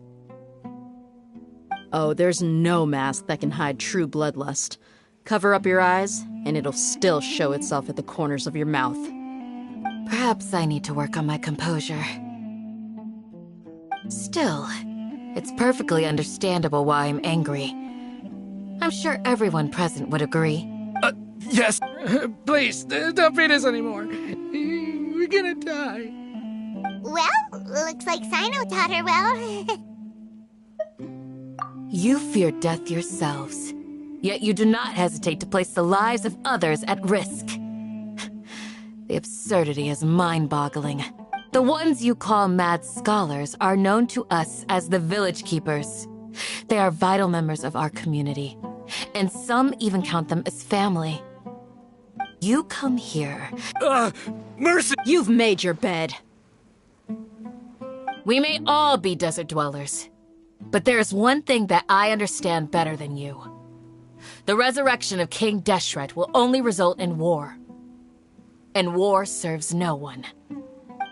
Speaker 12: Oh, there's no mask that can hide true bloodlust. Cover up your eyes, and it'll still show itself at the corners of your mouth.
Speaker 13: Perhaps I need to work on my composure. Still, it's perfectly understandable why I'm angry. I'm sure everyone present would agree.
Speaker 20: Yes. Please, don't beat us anymore. We're gonna die.
Speaker 1: Well, looks like Sino taught her well.
Speaker 13: You fear death yourselves, yet you do not hesitate to place the lives of others at risk. The absurdity is mind-boggling. The ones you call mad scholars are known to us as the Village Keepers. They are vital members of our community, and some even count them as family. You come here...
Speaker 19: Mercy!
Speaker 12: You've made your bed.
Speaker 13: We may all be desert dwellers, but there is one thing that I understand better than you. The resurrection of King Deshret will only result in war. And war serves no one.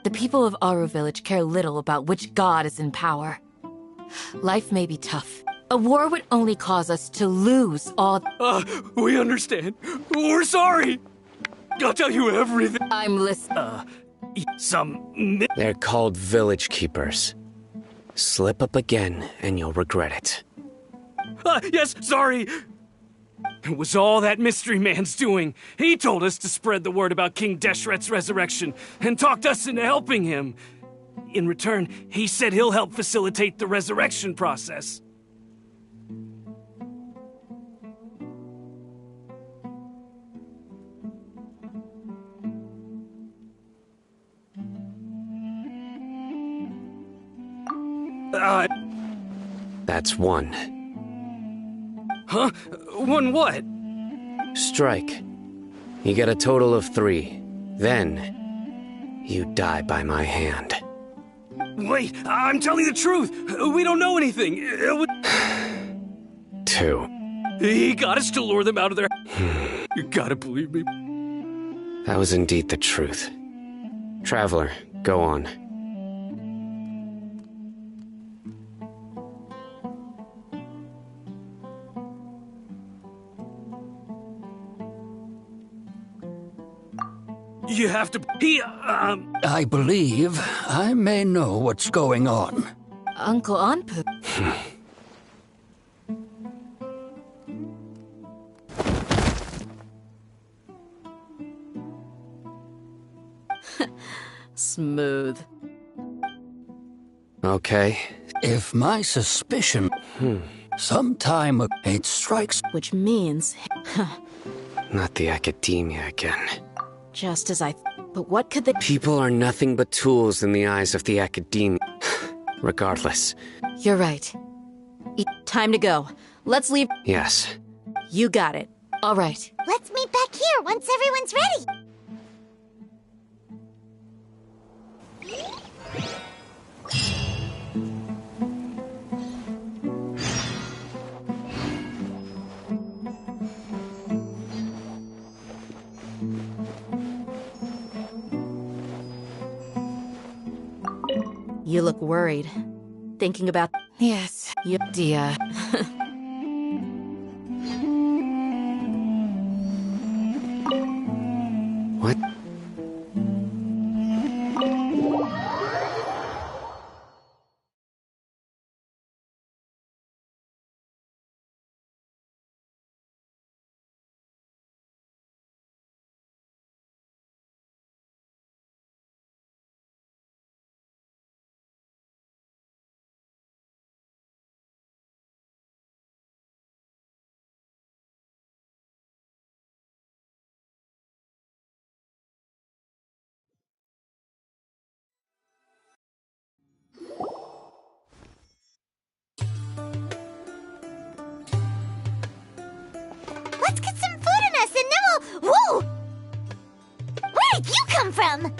Speaker 13: The people of Aru Village care little about which god is in power. Life may be tough. A war would only cause us to lose all...
Speaker 19: We understand. We're sorry. I'll tell you everything.
Speaker 13: I'm listening.
Speaker 11: They're called Village Keepers. Slip up again, and you'll regret it.
Speaker 19: Yes, sorry. It was all that mystery man's doing. He told us to spread the word about King Deshret's resurrection and talked us into helping him. In return, he said he'll help facilitate the resurrection process.
Speaker 11: That's one.
Speaker 19: Huh? One what?
Speaker 11: Strike. You get a total of 3. Then, you die by my hand.
Speaker 19: Wait, I'm telling the truth. We don't know anything.
Speaker 11: 2.
Speaker 19: He got us to lure them out of there. You gotta believe me.
Speaker 11: That was indeed the truth. Traveler, go on.
Speaker 19: You have to...
Speaker 16: I believe I may know what's going on.
Speaker 13: Uncle Anpu.
Speaker 12: Smooth.
Speaker 11: Okay.
Speaker 16: If my suspicion... Sometime it strikes...
Speaker 12: Which means...
Speaker 11: Not the academia again.
Speaker 12: Just as I... But what could the...
Speaker 11: People are nothing but tools in the eyes of the academia. Regardless.
Speaker 13: You're right.
Speaker 12: Time to go. Let's leave...
Speaker 11: Yes.
Speaker 12: You got it.
Speaker 13: All right.
Speaker 1: Let's meet back here once everyone's ready.
Speaker 12: You look worried. Thinking about...
Speaker 13: Yes, dear.
Speaker 11: What?
Speaker 1: come from?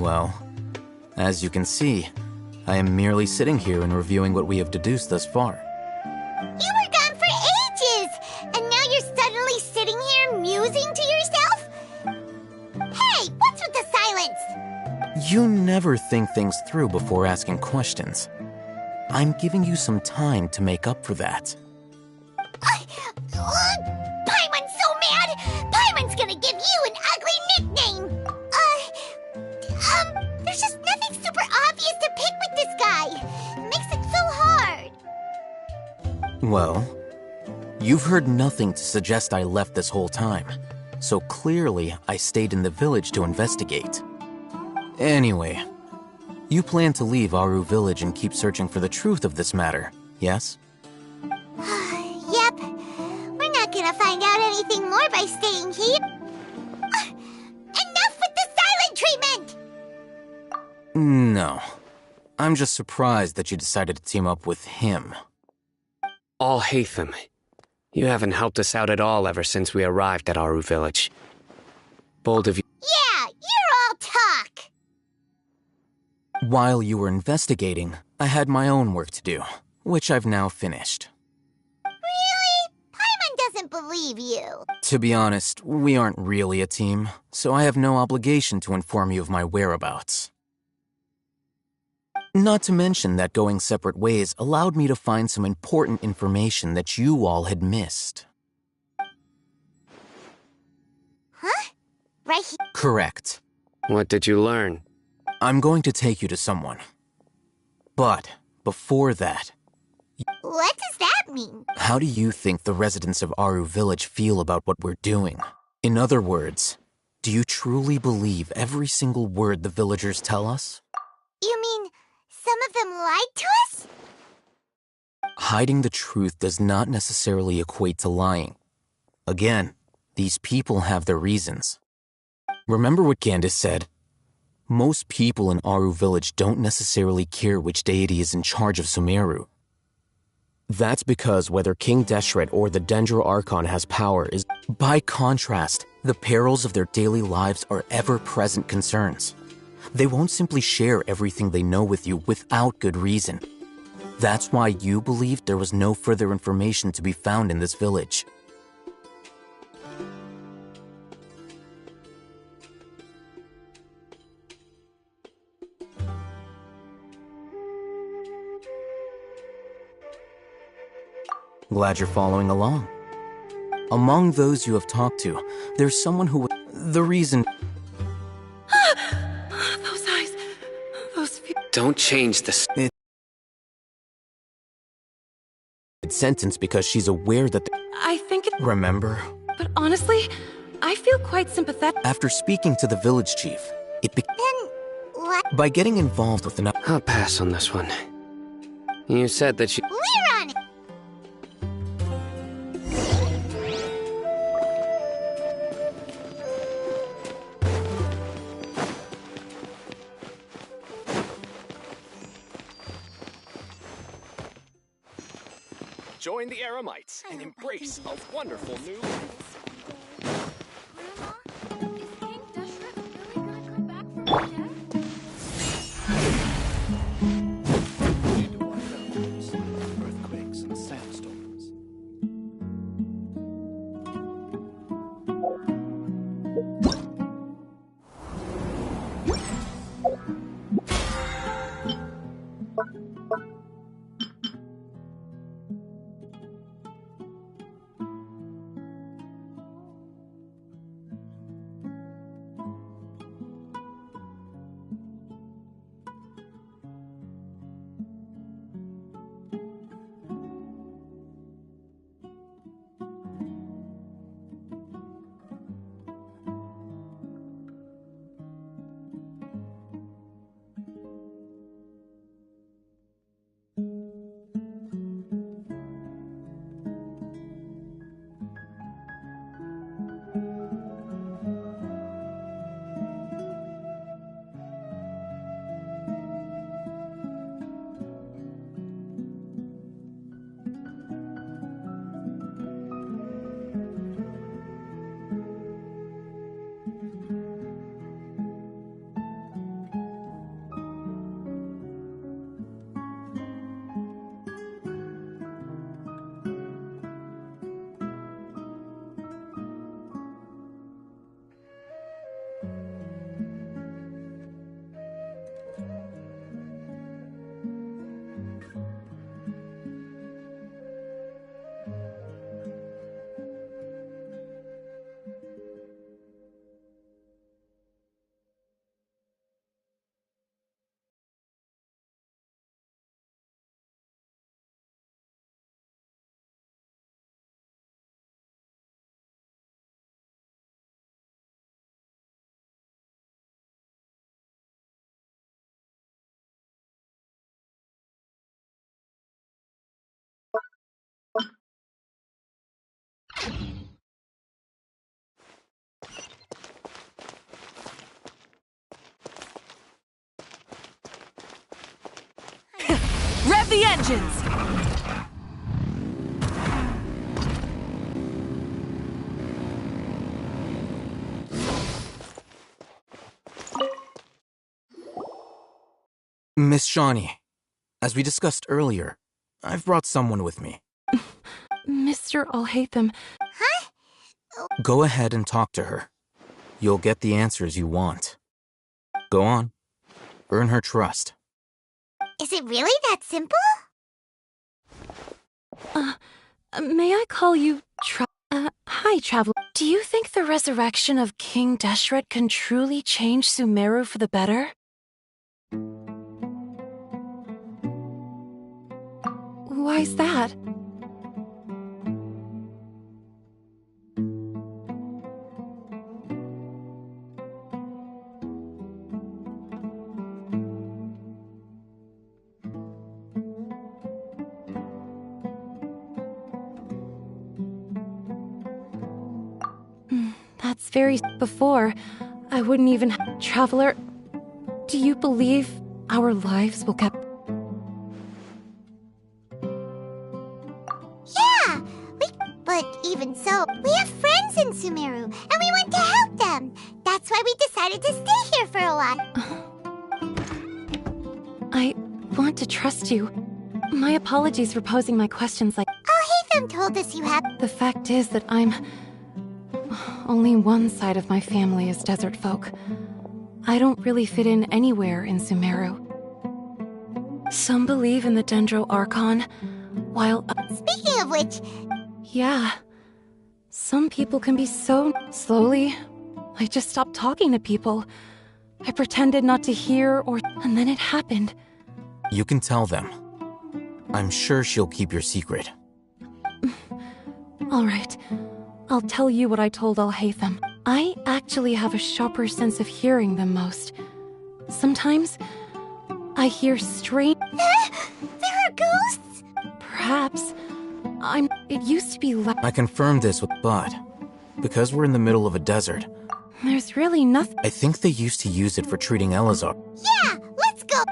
Speaker 9: Well, as you can see, I am merely sitting here and reviewing what we have deduced thus far.
Speaker 1: You were gone for ages! And now you're suddenly sitting here musing to yourself? Hey, what's with the silence?
Speaker 9: You never think things through before asking questions. I'm giving you some time to make up for that.
Speaker 1: Paimon's so mad! Paimon's gonna give you an ugly nickname! There's just nothing super obvious to pick with this guy. It makes it so hard.
Speaker 9: Well, you've heard nothing to suggest I left this whole time, so clearly I stayed in the village to investigate. Anyway, you plan to leave Aru Village and keep searching for the truth of this matter, yes?
Speaker 1: Yep. We're not gonna find out anything more by staying here. Enough with the silent treatment!
Speaker 9: No. I'm just surprised that you decided to team up with him.
Speaker 11: All Hatham, you haven't helped us out at all ever since we arrived at Aru Village. Bold of you.
Speaker 1: Yeah, you're all talk!
Speaker 9: While you were investigating, I had my own work to do, which I've now finished.
Speaker 1: Really? Paimon doesn't believe you.
Speaker 9: To be honest, we aren't really a team, so I have no obligation to inform you of my whereabouts. Not to mention that going separate ways allowed me to find some important information that you all had missed.
Speaker 1: Huh? Right here?
Speaker 9: Correct.
Speaker 11: What did you learn?
Speaker 9: I'm going to take you to someone. But, before that...
Speaker 1: What does that mean?
Speaker 9: How do you think the residents of Aru Village feel about what we're doing? In other words, do you truly believe every single word the villagers tell us?
Speaker 1: You mean, some of them lied to us?
Speaker 9: Hiding the truth does not necessarily equate to lying. Again, these people have their reasons. Remember what Candace said? Most people in Aru Village don't necessarily care which deity is in charge of Sumeru. That's because whether King Deshret or the Dendro Archon has power is... By contrast, the perils of their daily lives are ever-present concerns. They won't simply share everything they know with you without good reason. That's why you believed there was no further information to be found in this village. Glad you're following along. Among those you have talked to, there's someone who... The reason...
Speaker 10: Those eyes... Those...
Speaker 11: Don't change this.
Speaker 9: Sentence because she's aware that...
Speaker 10: I think it...
Speaker 9: Remember?
Speaker 10: But honestly, I feel quite sympathetic.
Speaker 9: After speaking to the village chief, it
Speaker 1: Then... what?
Speaker 9: By getting involved with an...
Speaker 11: I'll pass on this one. You said that you...
Speaker 1: We're on it!
Speaker 18: Join the Eremites and embrace a wonderful new life.
Speaker 4: Grandma, is King Deshret really gonna come back from the dead?
Speaker 15: Earthquakes and sandstorms.
Speaker 10: the engines!
Speaker 9: Miss Shawnee, as we discussed earlier, I've brought someone with me.
Speaker 10: Mr. Alhaitham.
Speaker 9: Go ahead and talk to her. You'll get the answers you want. Go on. Earn her trust.
Speaker 1: Is it really that simple?
Speaker 10: May I call you hi, Traveler. Do you think the resurrection of King Deshret can truly change Sumeru for the better? Why's that? That's very... Before, I wouldn't even... Traveler, do you believe our lives will get...
Speaker 1: Yeah! But even so, we have friends in Sumeru, and we want to help them. That's why we decided to stay here for a while.
Speaker 10: I want to trust you. My apologies for posing my questions like...
Speaker 1: Alhaitham told us you have...
Speaker 10: The fact is that I'm... Only one side of my family is desert folk. I don't really fit in anywhere in Sumeru. Some believe in the Dendro Archon, while...
Speaker 1: Speaking of which...
Speaker 10: Yeah. Some people can be so... Slowly, I just stopped talking to people. I pretended not to hear or... And then it happened.
Speaker 9: You can tell them. I'm sure she'll keep your secret.
Speaker 10: All right. I'll tell you what I told Alhaitham. I actually have a sharper sense of hearing than most. Sometimes, I hear strange...
Speaker 1: There are ghosts?
Speaker 10: Perhaps. It used to be
Speaker 9: I confirmed this with Bud. Because we're in the middle of a desert.
Speaker 10: There's really nothing...
Speaker 9: I think they used to use it for treating Elazar.
Speaker 1: Yeah! Let's go!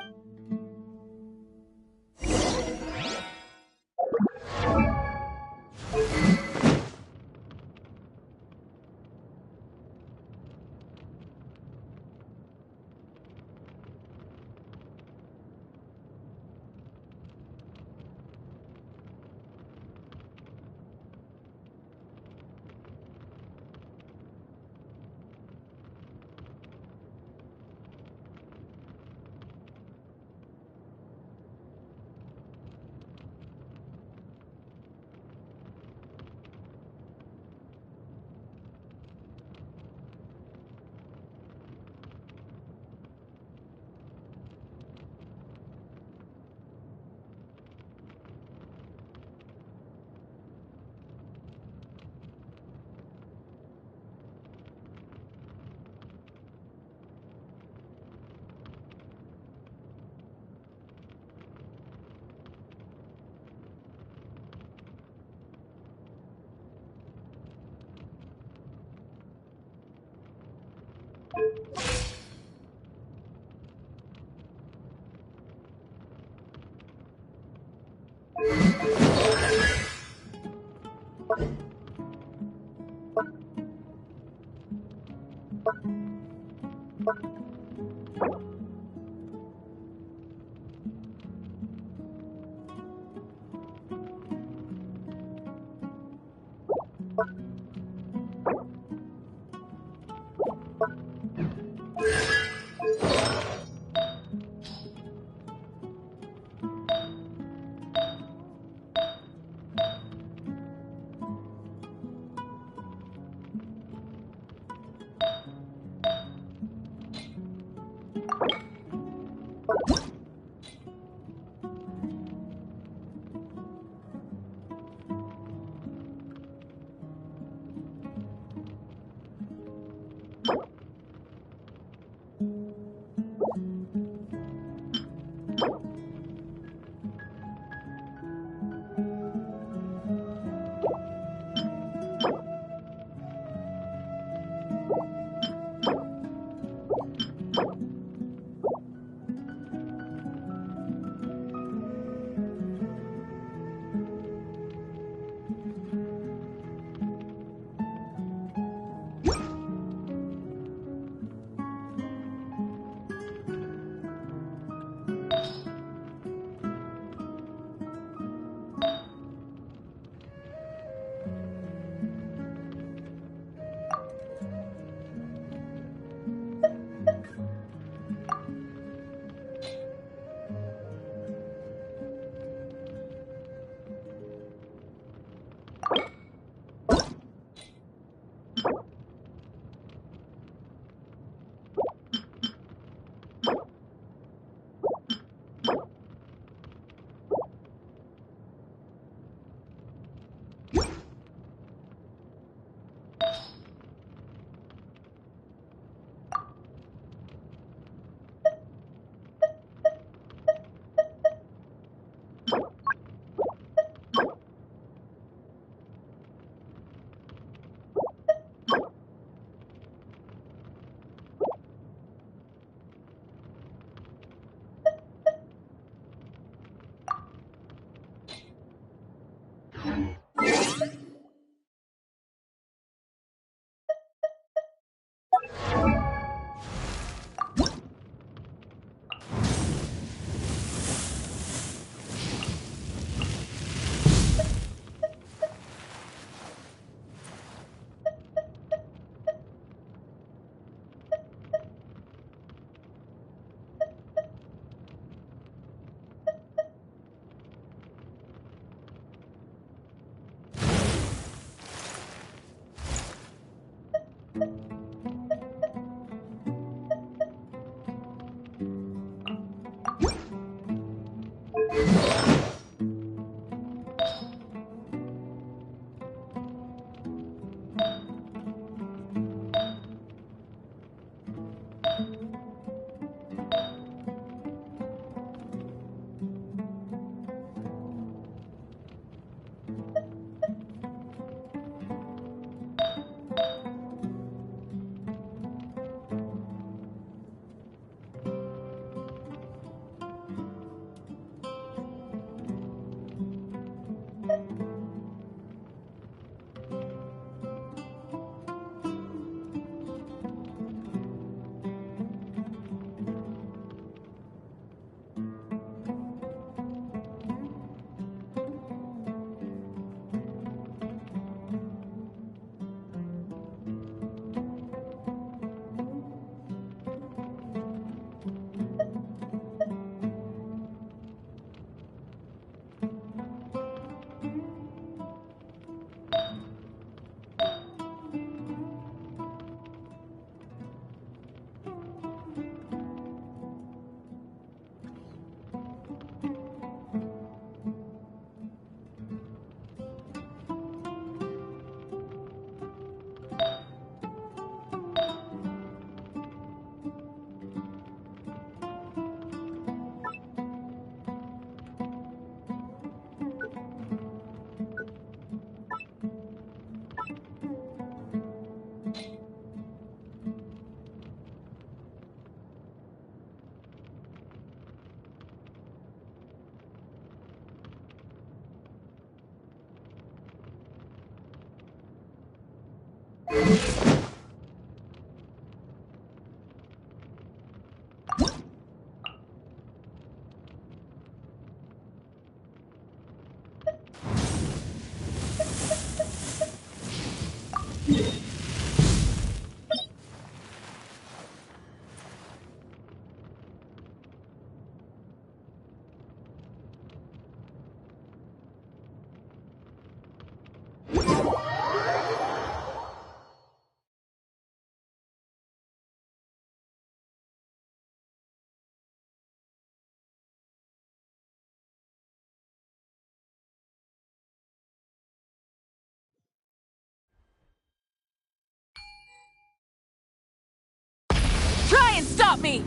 Speaker 7: Try and stop me!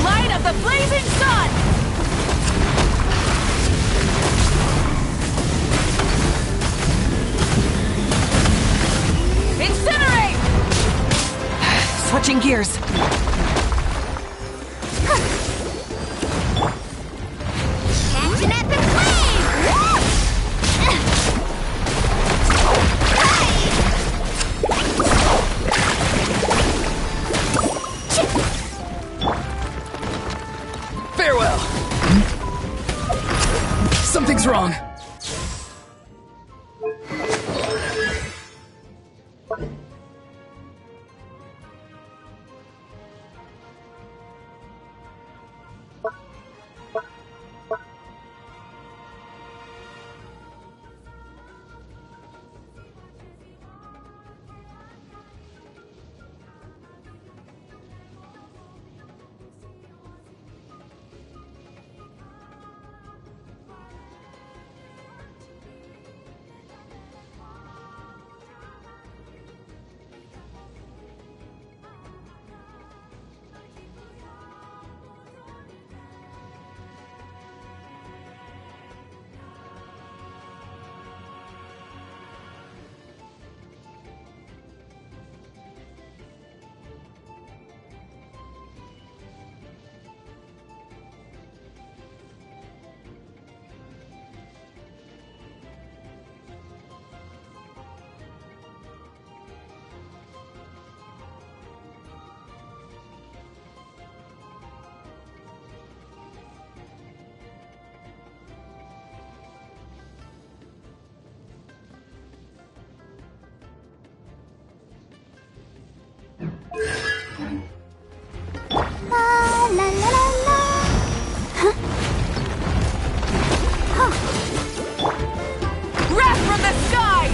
Speaker 7: Light of the blazing sun! Incinerate! Switching gears.
Speaker 1: Catch an epic wave!
Speaker 20: Farewell! Something's wrong.
Speaker 1: La la la la la. Huh?
Speaker 7: Wrath from the sky!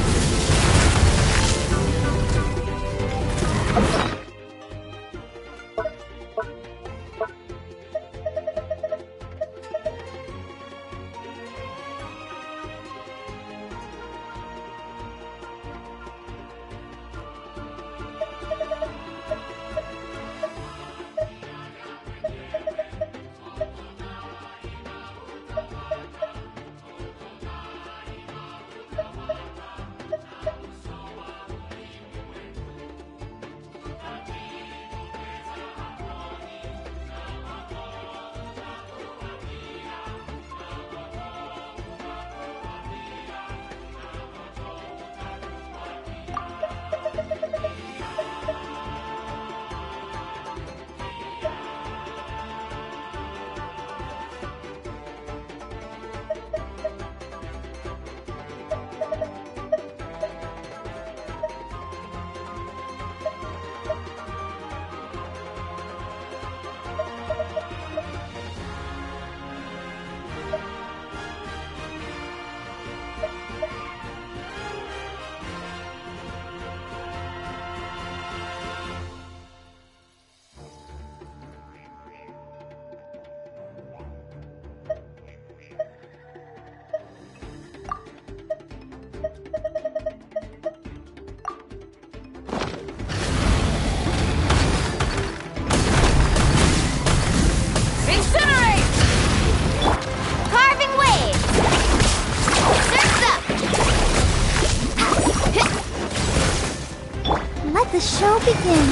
Speaker 14: Let the show begin.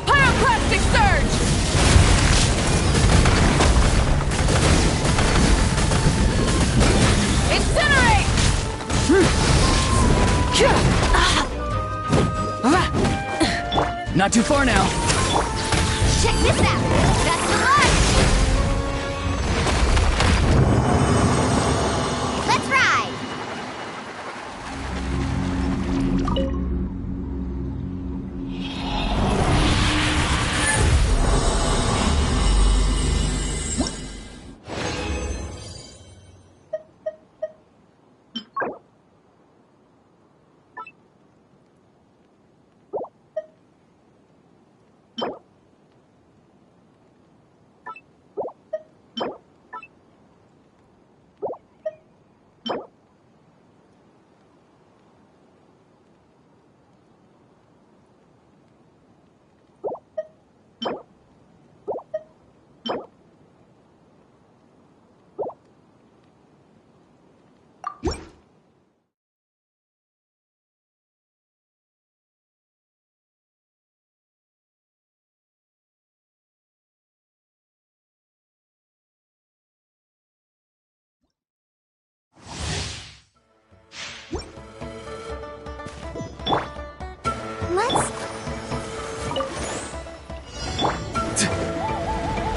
Speaker 10: Pyroclastic surge! Incinerate!
Speaker 5: Not too far now.
Speaker 2: Check this out! That's the launch! Let's ride!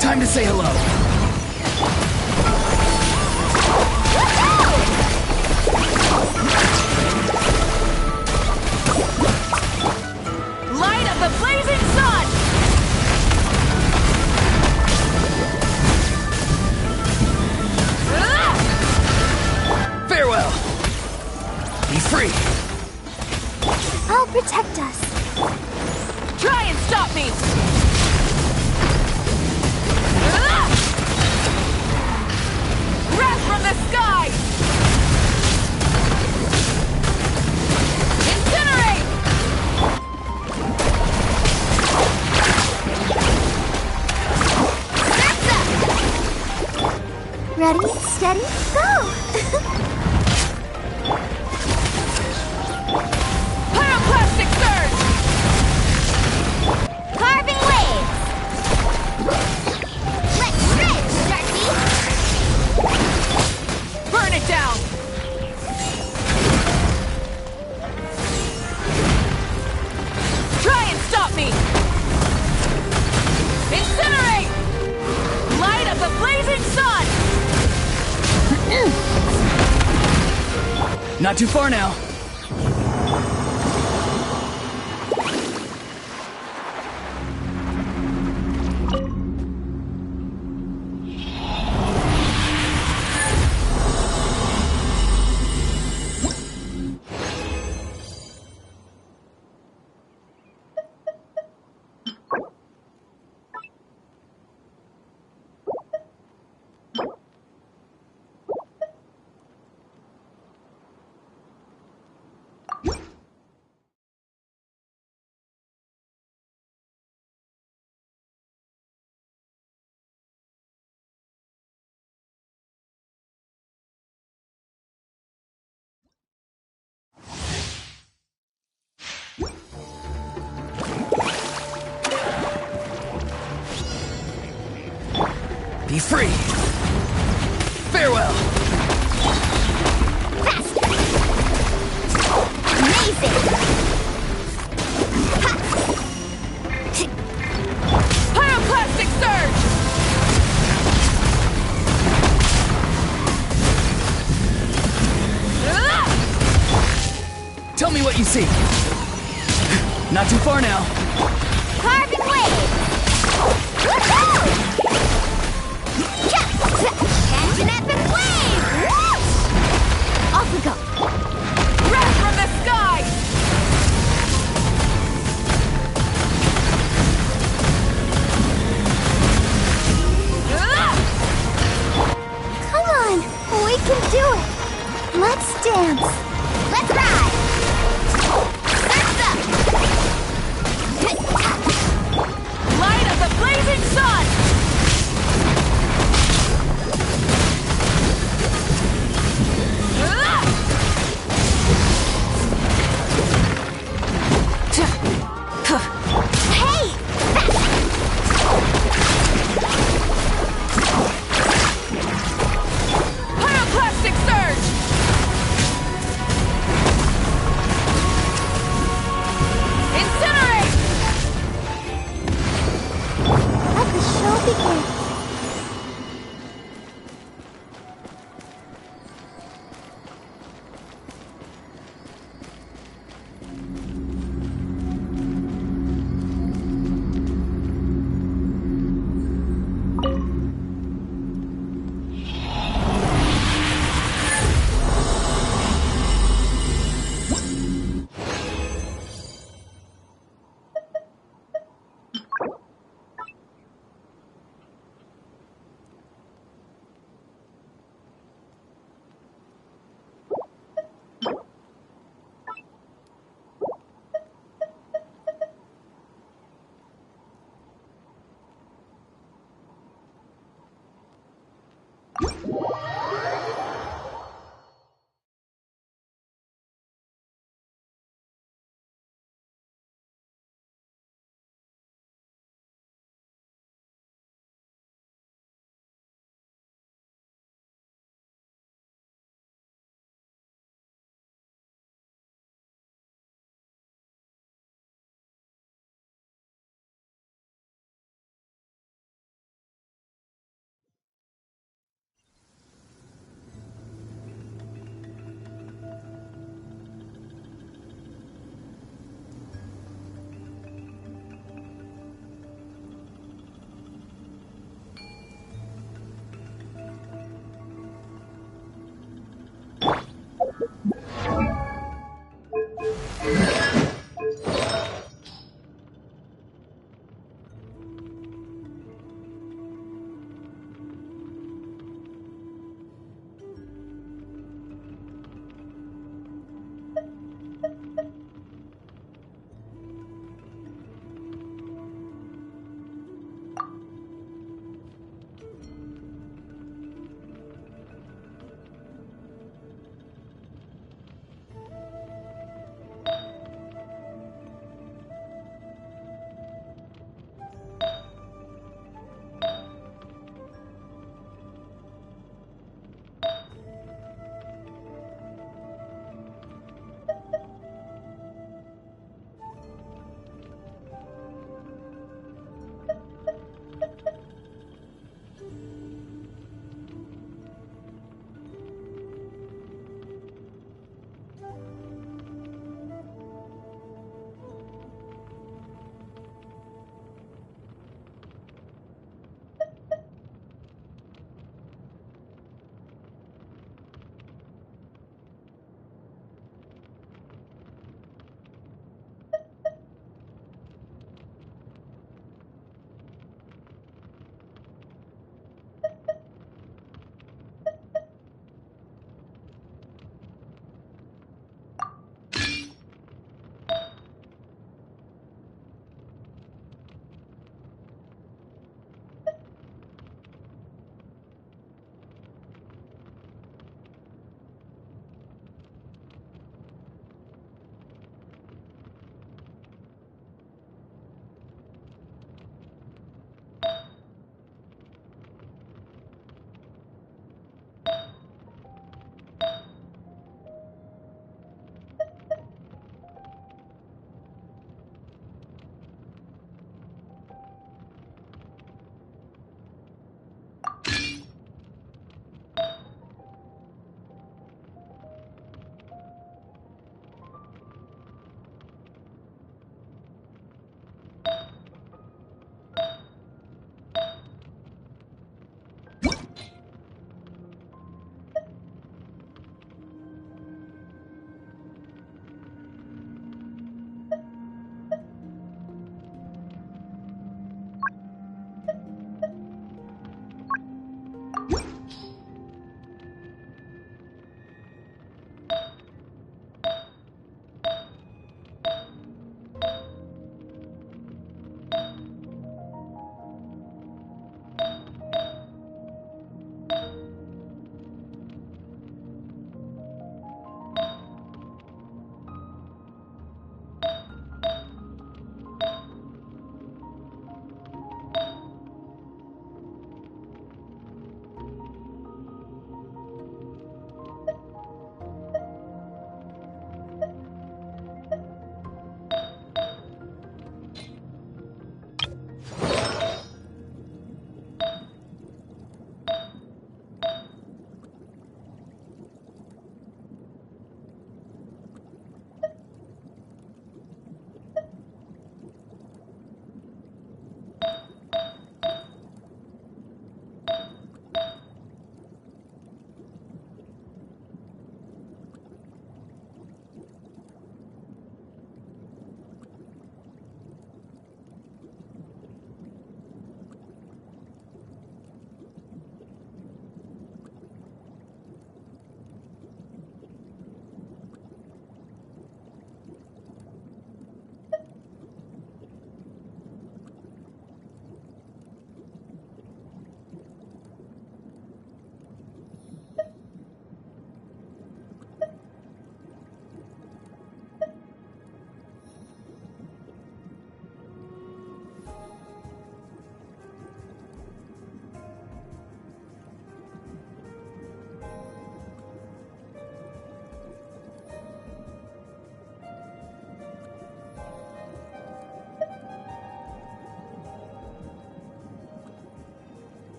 Speaker 5: Time to say hello.
Speaker 10: Light of the blazing sun!
Speaker 5: Farewell. Be free.
Speaker 14: I'll protect us.
Speaker 10: Try and stop me! Wrath from the sky! Incinerate!
Speaker 14: Ready, steady, go!
Speaker 10: Pyroclastic surge!
Speaker 2: Carving waves! Let's stretch, Darky!
Speaker 10: Burn it down! Try and stop me! Incinerate! Light of the blazing sun!
Speaker 5: Not too far now. Be free. Farewell.
Speaker 2: Amazing!
Speaker 10: Pyroclastic surge!
Speaker 5: Tell me what you see. Not too far now.
Speaker 2: Carving waves! Woohoo! Tangent epic wave! Off we go!
Speaker 10: Wrath from the sky!
Speaker 14: Come on, we can do it. Let's dance.
Speaker 2: Let's ride! Surf's up!
Speaker 10: Light of the blazing sun!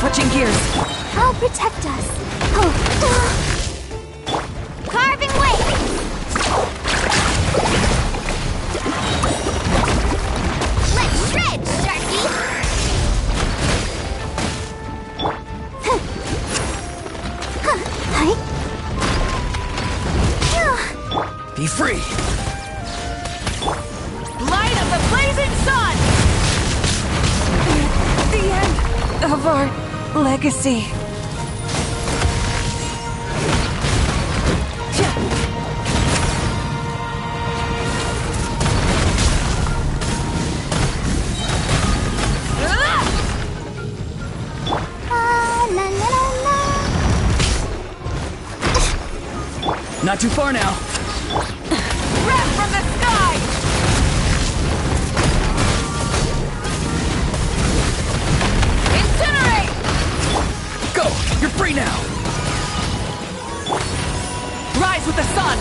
Speaker 10: Switching gears.
Speaker 14: I'll protect us.
Speaker 1: Carving way! Let's shred,
Speaker 5: Be free!
Speaker 10: Light of the blazing sun! The end of our legacy.
Speaker 5: Not too far now.
Speaker 10: Breath from the sky! Incinerate!
Speaker 5: Go! You're free now!
Speaker 10: Rise with the sun!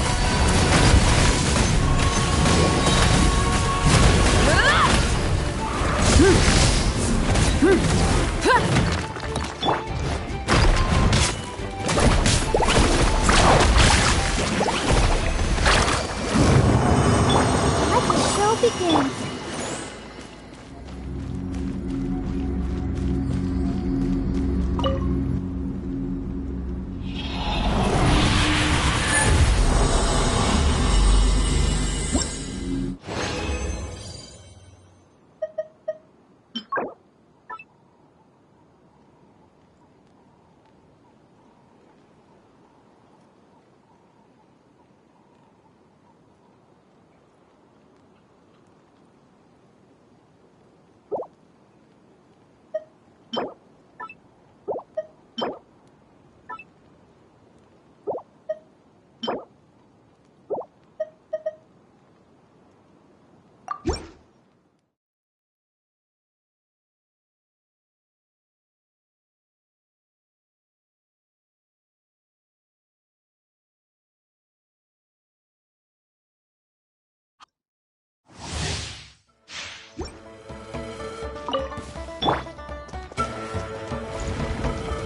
Speaker 1: Let the show begin.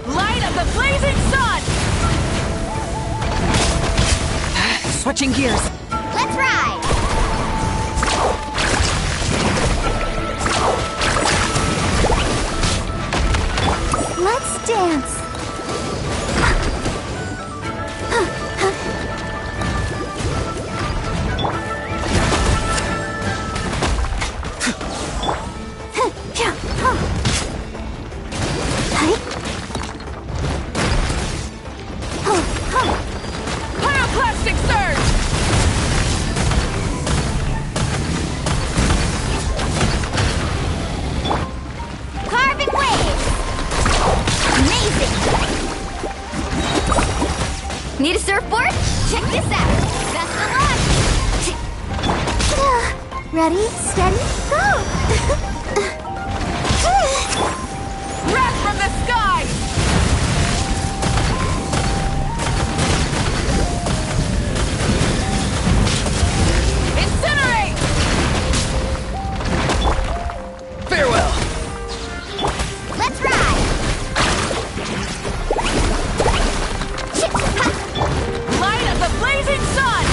Speaker 10: Light of the blazing sun!
Speaker 5: Switching gears.
Speaker 1: Let's ride! Let's dance!
Speaker 10: Pyroclastic surge!
Speaker 1: Carving waves! Amazing!
Speaker 2: Need a surfboard? Check this out. Best of luck.
Speaker 1: Ready, steady, go!
Speaker 10: Breath from the sky! Incinerate!
Speaker 5: Farewell!
Speaker 1: Let's ride!
Speaker 10: Light of the blazing sun!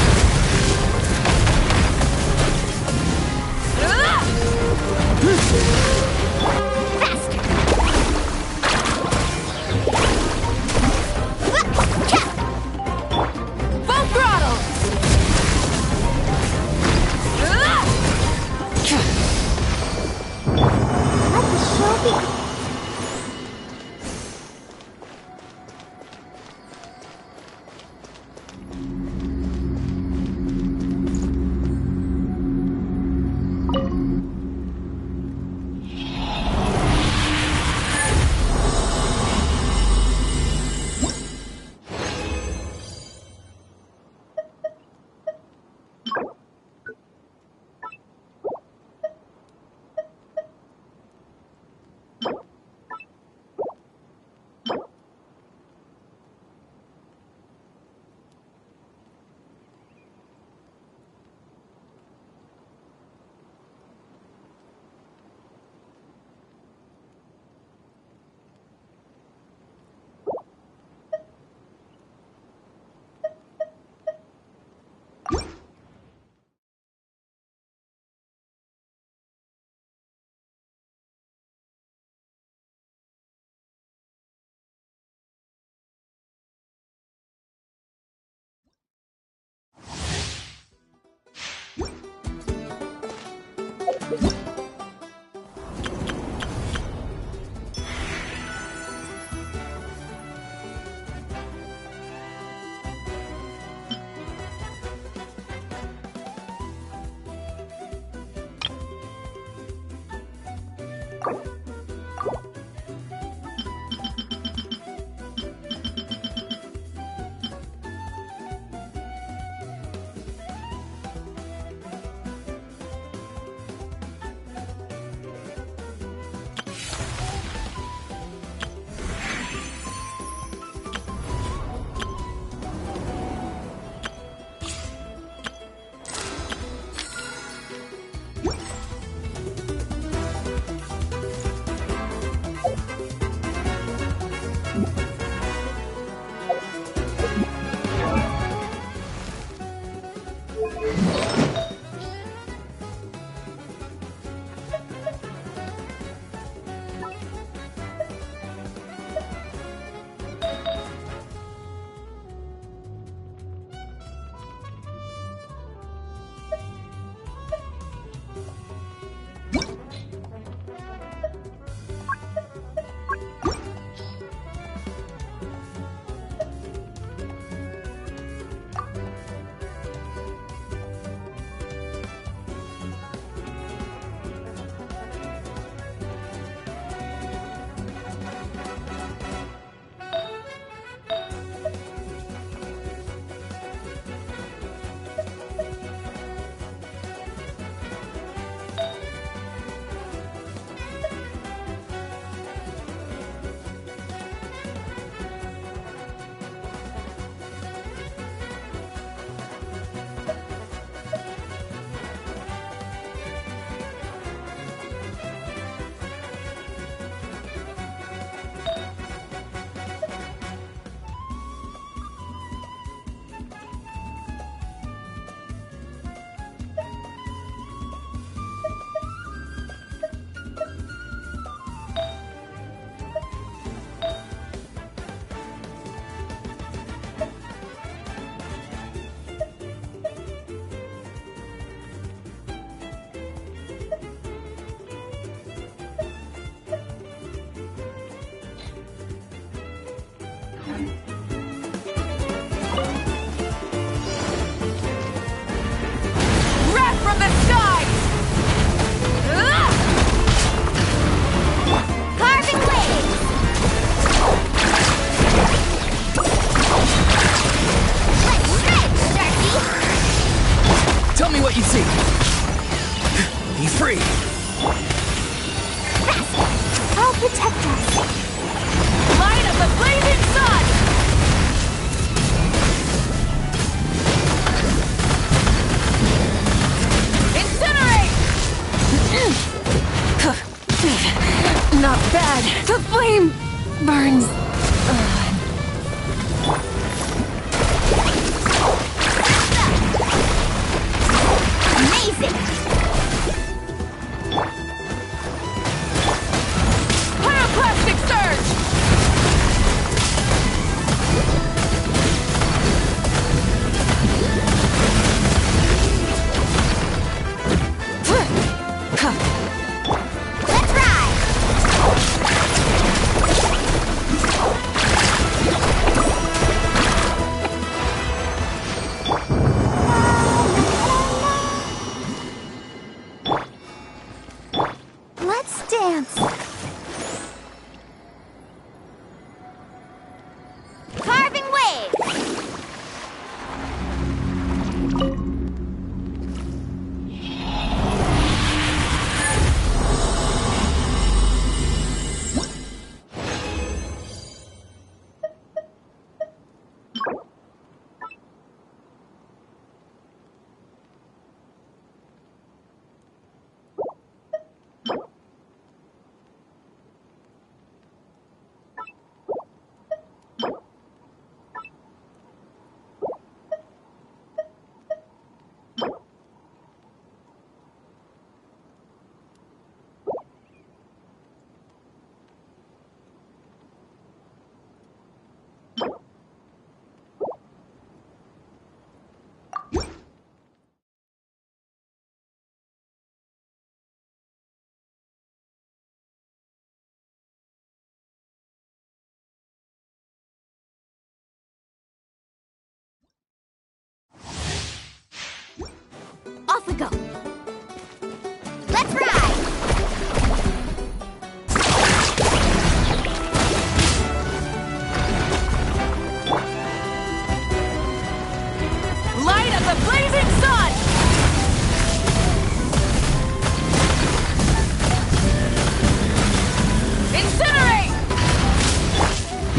Speaker 10: Not bad. The flame burns.
Speaker 1: Amazing!
Speaker 10: Pyroclastic surge!
Speaker 1: Let's ride!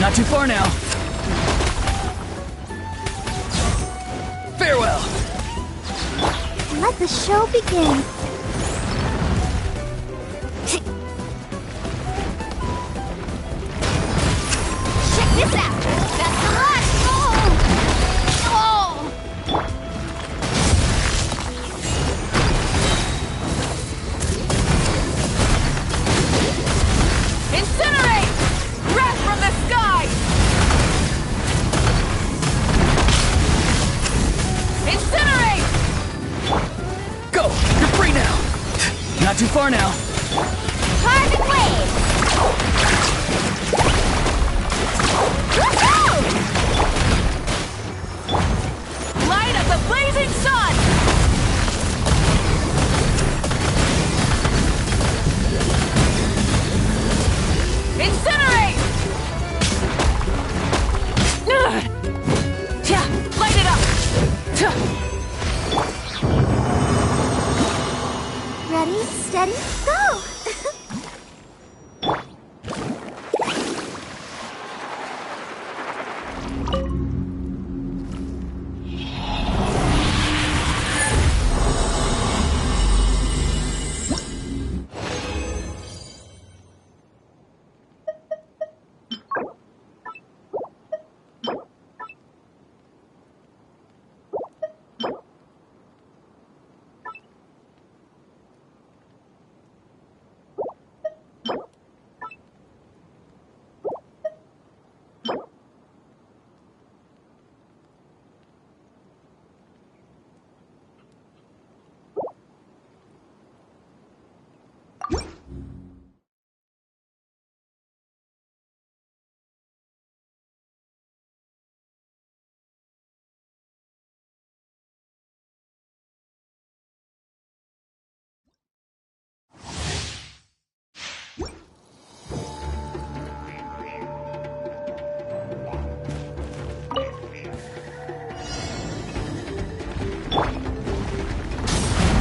Speaker 5: Not too far now. Farewell.
Speaker 1: Let the show begin. Check this out. That's the last. Oh!
Speaker 7: Incinerate! Breath from the sky! Incinerate!
Speaker 5: Go! You're free now! Not too far now.
Speaker 1: Carbon wave! Woohoo!
Speaker 7: Light of the blazing sun! Incinerate! Light it up!
Speaker 1: Ready, steady, go!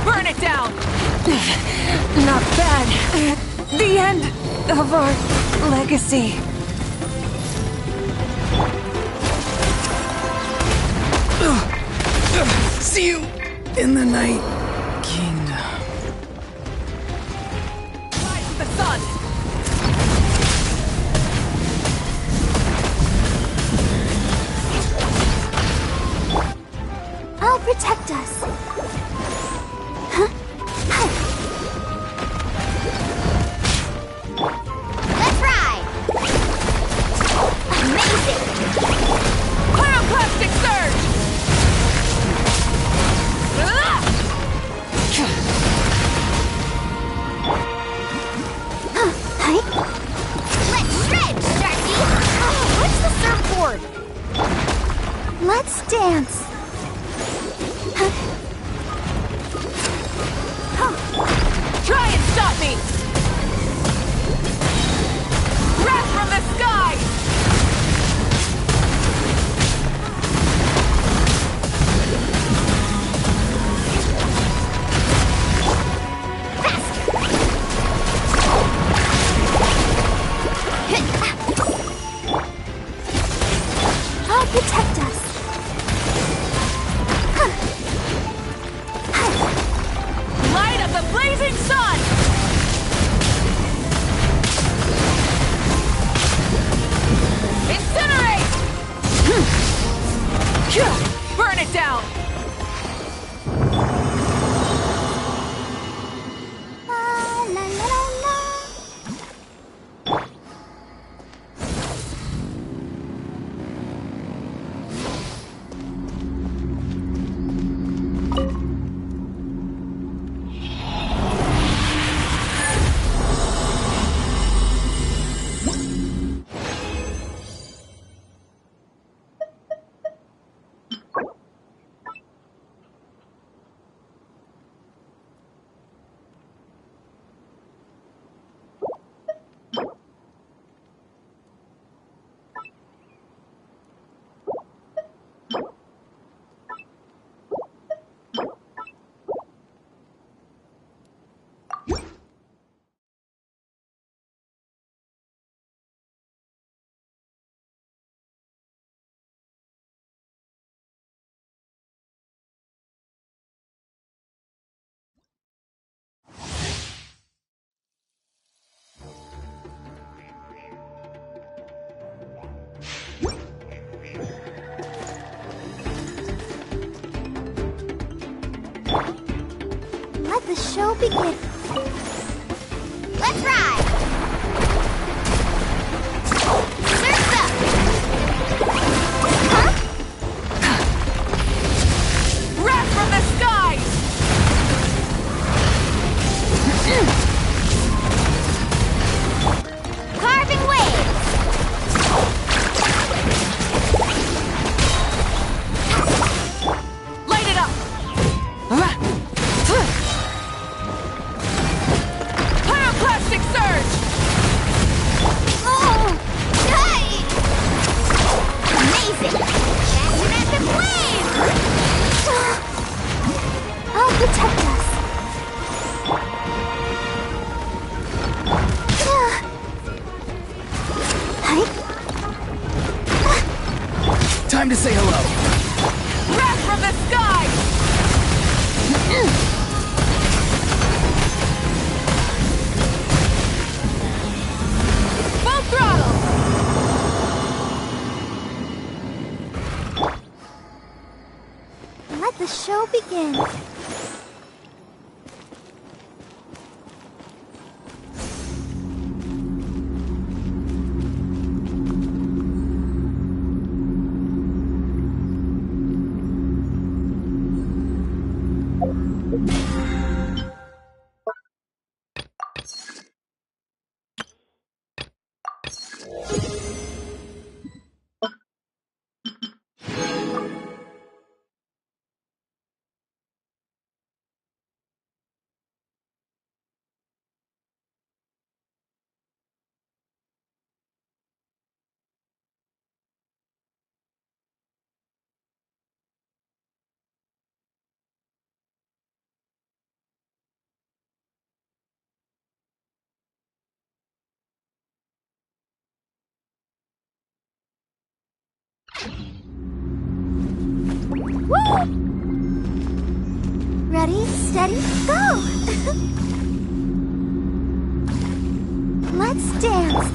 Speaker 7: Burn it down!
Speaker 10: Not bad. The end of our legacy.
Speaker 5: See you in the night kingdom.
Speaker 7: Rise of the sun!
Speaker 1: I'll protect us. Let's ride! Amazing!
Speaker 7: Pyroclastic surge!
Speaker 1: Let's shred, Sharky! What's the surfboard? Let's dance.
Speaker 7: Try and stop me! Breath from the sky!
Speaker 1: I'll protect us. Let the show begin. Let's ride! Surf's up! Huh?
Speaker 7: Wrath from the skies!
Speaker 1: Carving waves!
Speaker 7: Light it up! Pyroclastic surge!
Speaker 1: Oh! Hey! Amazing! Magnetic wave! I'll protect us.
Speaker 5: Time to say hello.
Speaker 7: Wrath from the skies! Full throttle!
Speaker 1: Let the show begin. Ready, steady, go! Let's dance!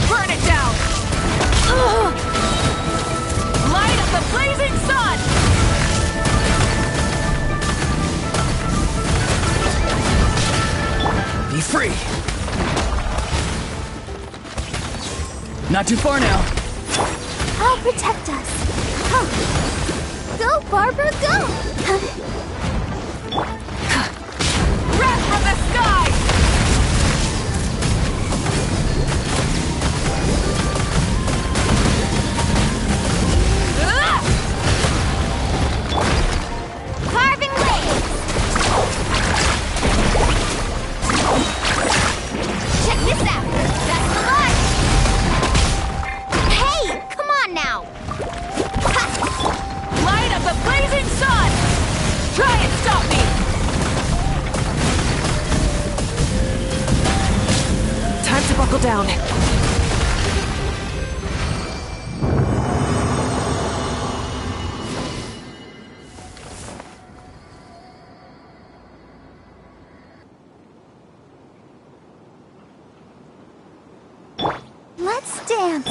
Speaker 7: Burn it down! Ugh. Light of the blazing sun!
Speaker 5: Be free. Not too far now.
Speaker 1: I'll protect us. Huh. Go, Barbara, go!
Speaker 7: Wrath from the skies!
Speaker 1: Carving waves! Check this out! That's the luck! Hey, come on now! Ha!
Speaker 7: Light of the blazing sun! Try and stop me!
Speaker 10: Time to buckle down.
Speaker 1: Let's dance!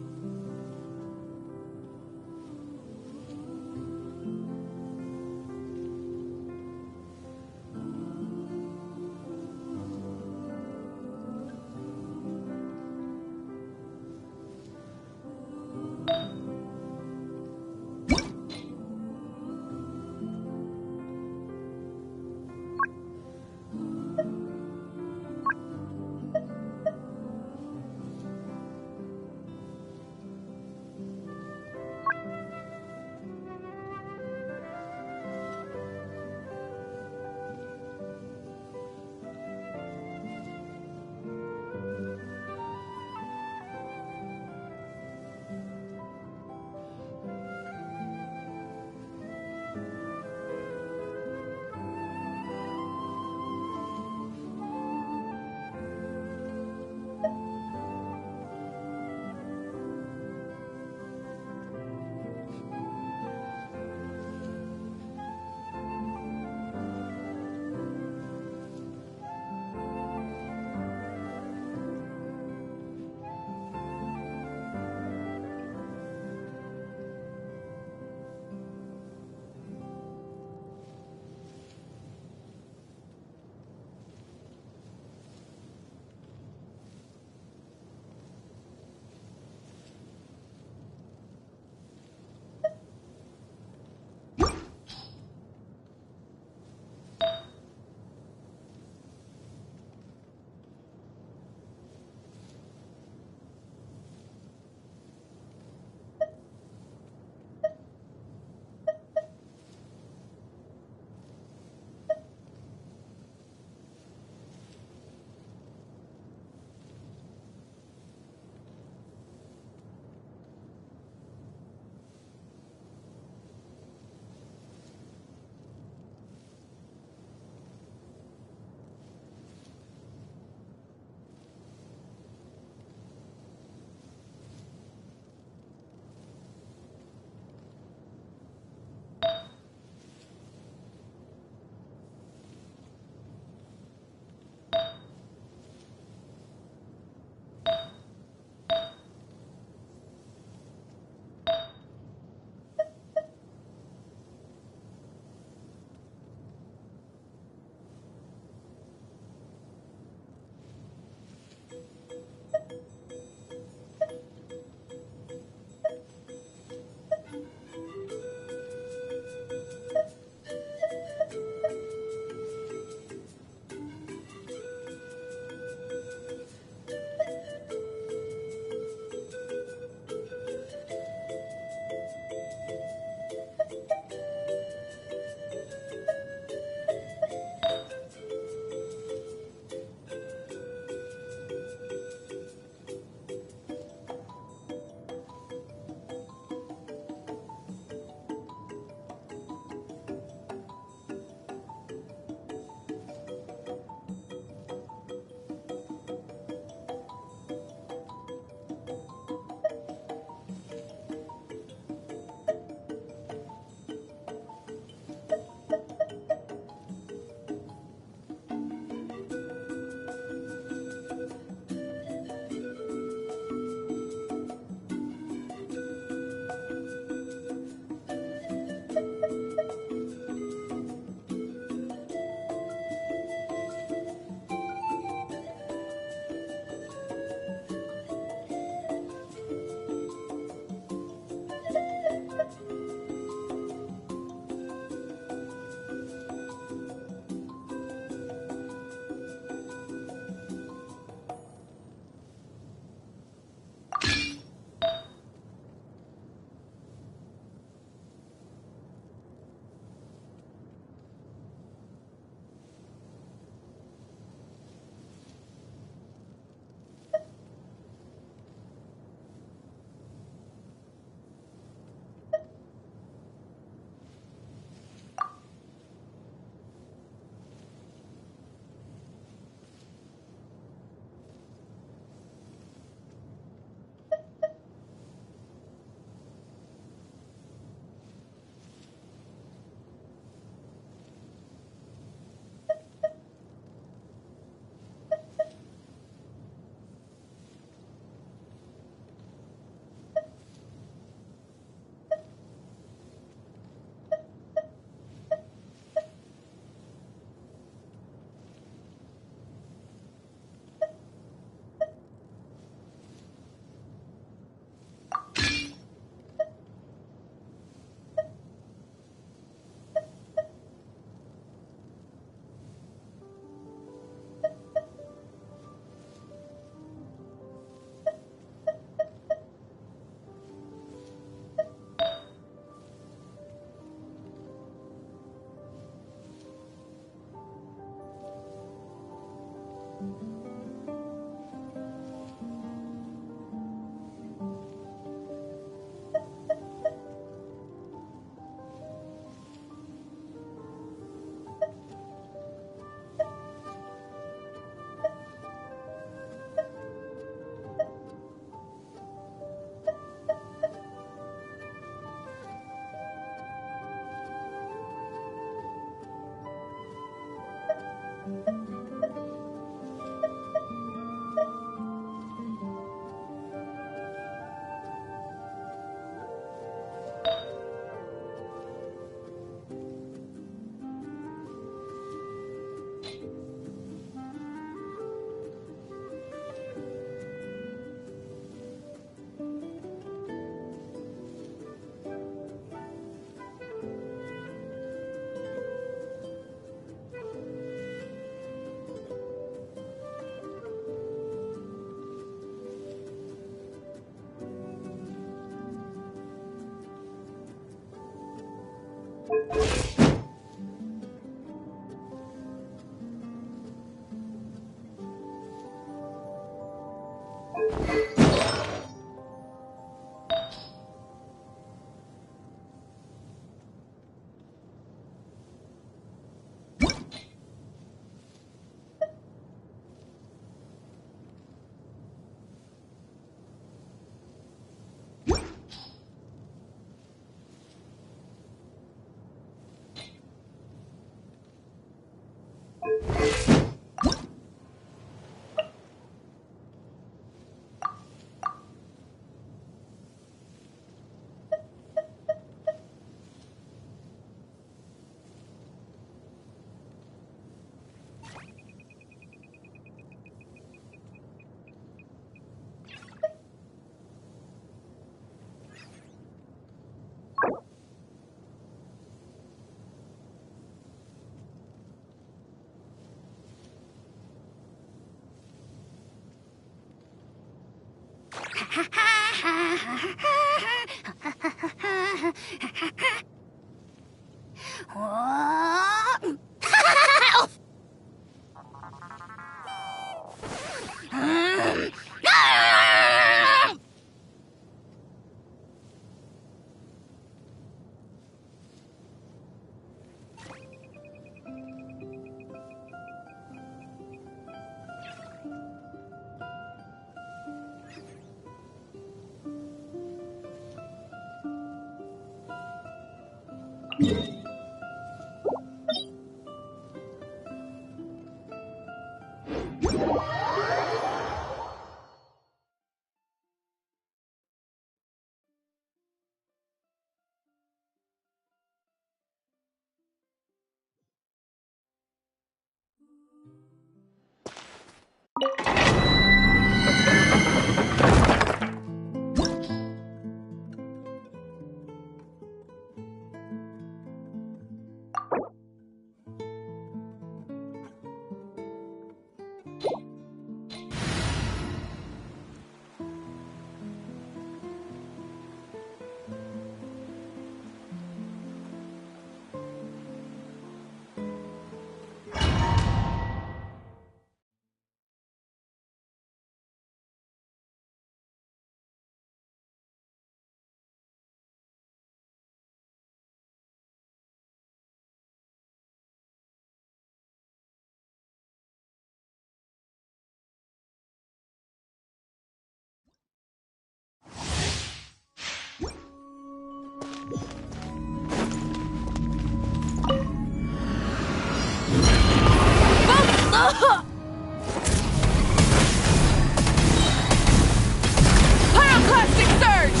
Speaker 10: Pyroclastic surge!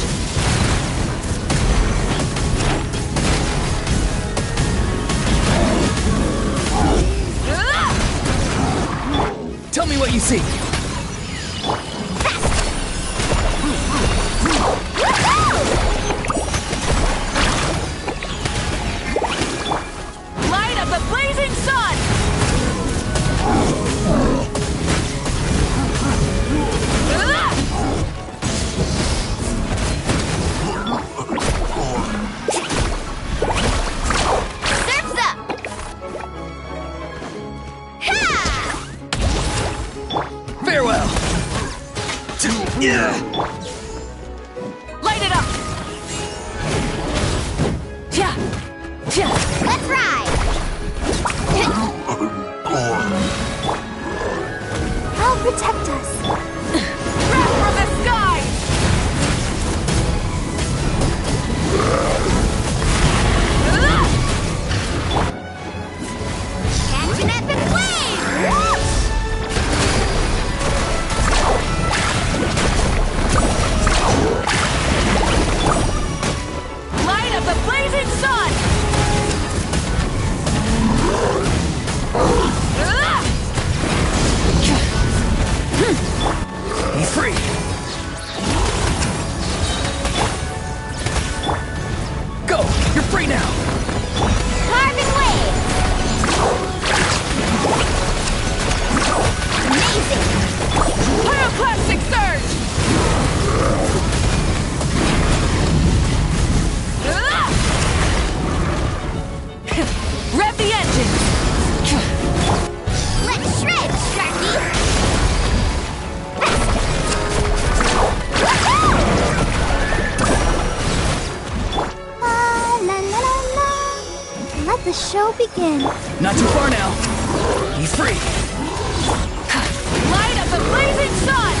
Speaker 5: Tell me what you see.
Speaker 10: Light of the blazing sun!
Speaker 1: Surf's up!
Speaker 5: Farewell.
Speaker 10: Light it up!
Speaker 1: Let's ride! I'll protect us.
Speaker 10: Wrath from the sky!
Speaker 1: Catching up in flames!
Speaker 14: show begin?
Speaker 5: Not too far now. Be free.
Speaker 7: Light of the blazing sun!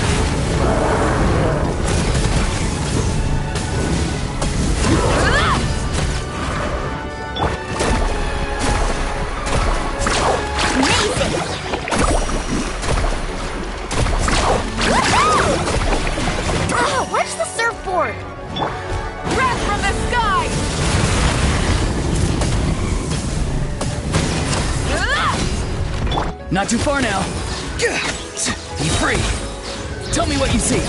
Speaker 2: Oh, where's the surfboard?
Speaker 7: Breath from the sky!
Speaker 5: Not too far now. Be free. Tell me what you see.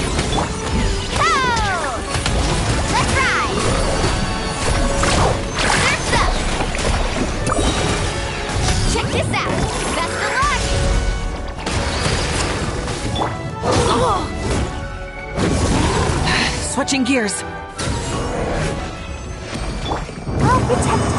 Speaker 2: Oh! Let's ride! Surf's up! Check this out! Best of luck!
Speaker 3: Switching gears.
Speaker 14: I'll protect us.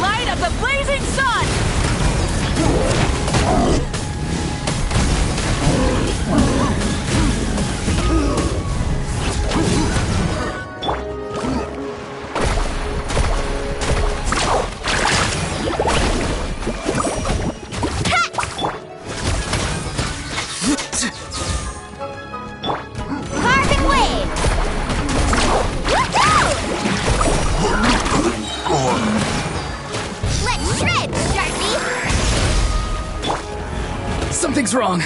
Speaker 7: Light of the blazing sun!
Speaker 5: Something's wrong.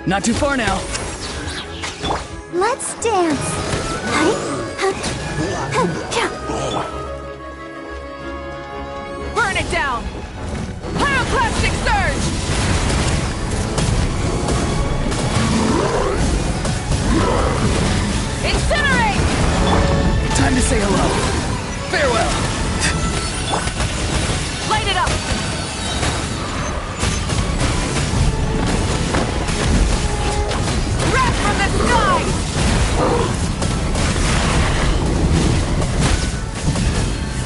Speaker 5: Not too far now.
Speaker 14: Let's dance.
Speaker 7: Burn it down! Pyroclastic surge! Incinerate!
Speaker 5: Time to say hello. Farewell.
Speaker 7: Light it up! Breath from the sky!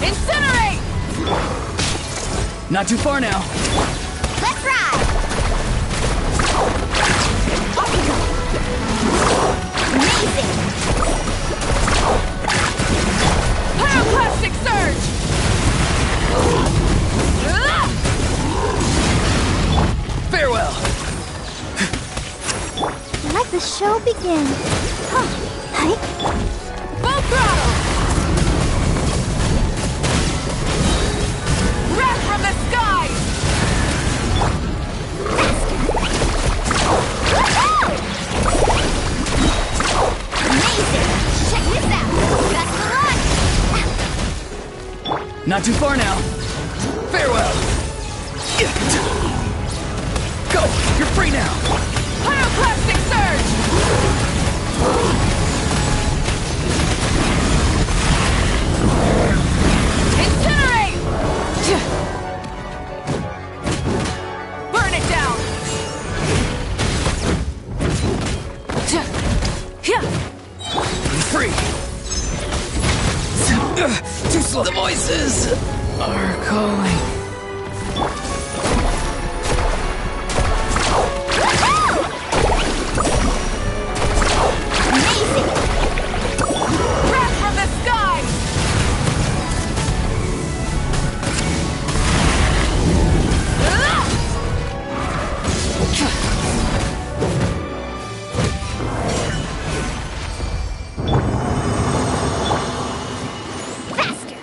Speaker 7: Incinerate!
Speaker 5: Not too far now.
Speaker 2: Let's ride!
Speaker 14: the show begin. Hi.
Speaker 10: Full throttle! Wrath from the skies!
Speaker 2: Amazing! Check this out! Best of luck!
Speaker 5: Not too far now. Farewell. Go! You're free now!
Speaker 10: Pyroclastic surge! Incinerate! Burn it down!
Speaker 5: Be free! Too slow. The voices are calling.
Speaker 10: Wrath from the skies!
Speaker 2: Faster!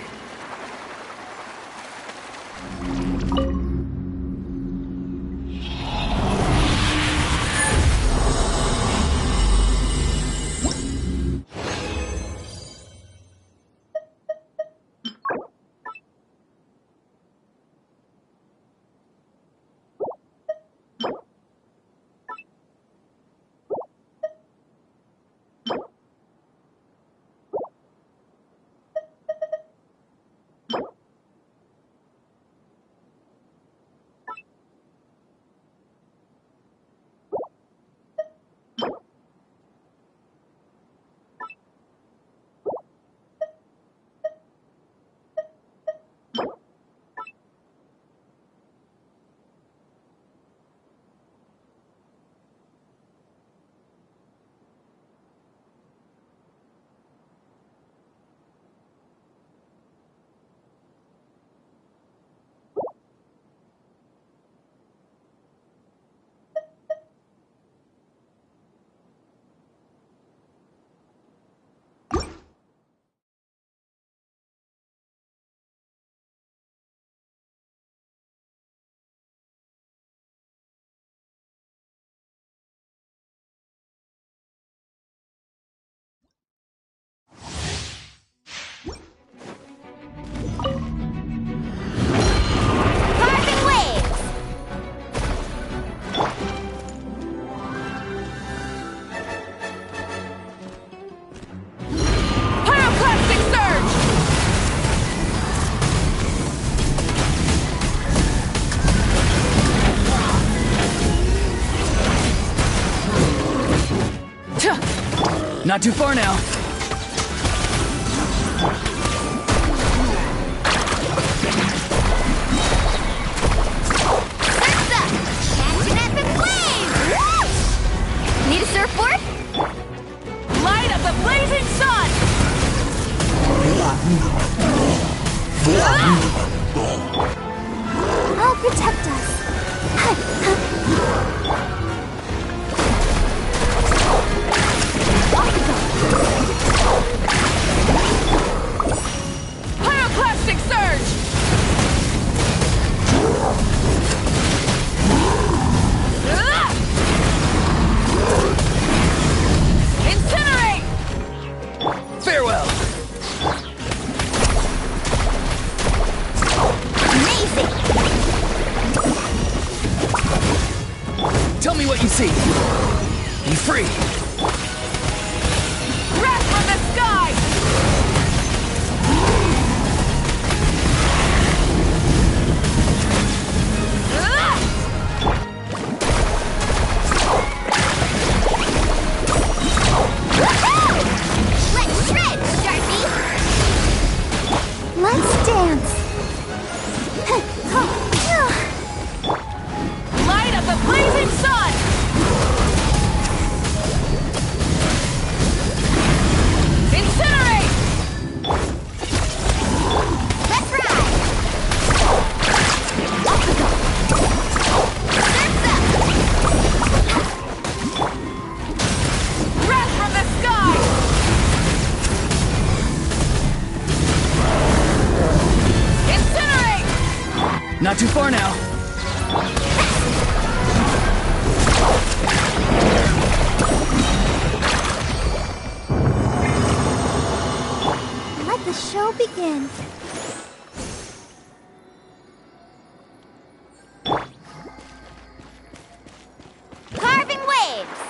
Speaker 2: Parting waves!
Speaker 10: Pyroclastic surge!
Speaker 5: Not too far now.
Speaker 2: Catch an epic wave! Need a surfboard?
Speaker 10: Light of the blazing sun!
Speaker 14: I'll protect us.
Speaker 10: Pyroclastic surge! Incinerate!
Speaker 5: Farewell.
Speaker 2: Amazing!
Speaker 5: Tell me what you see. Be free.
Speaker 10: Wrath from the skies!
Speaker 2: Let's shred, Darcy!
Speaker 14: Let's dance.
Speaker 10: Light of the blazing sun!
Speaker 20: too far now.
Speaker 1: Let the show begin.
Speaker 2: Carving waves!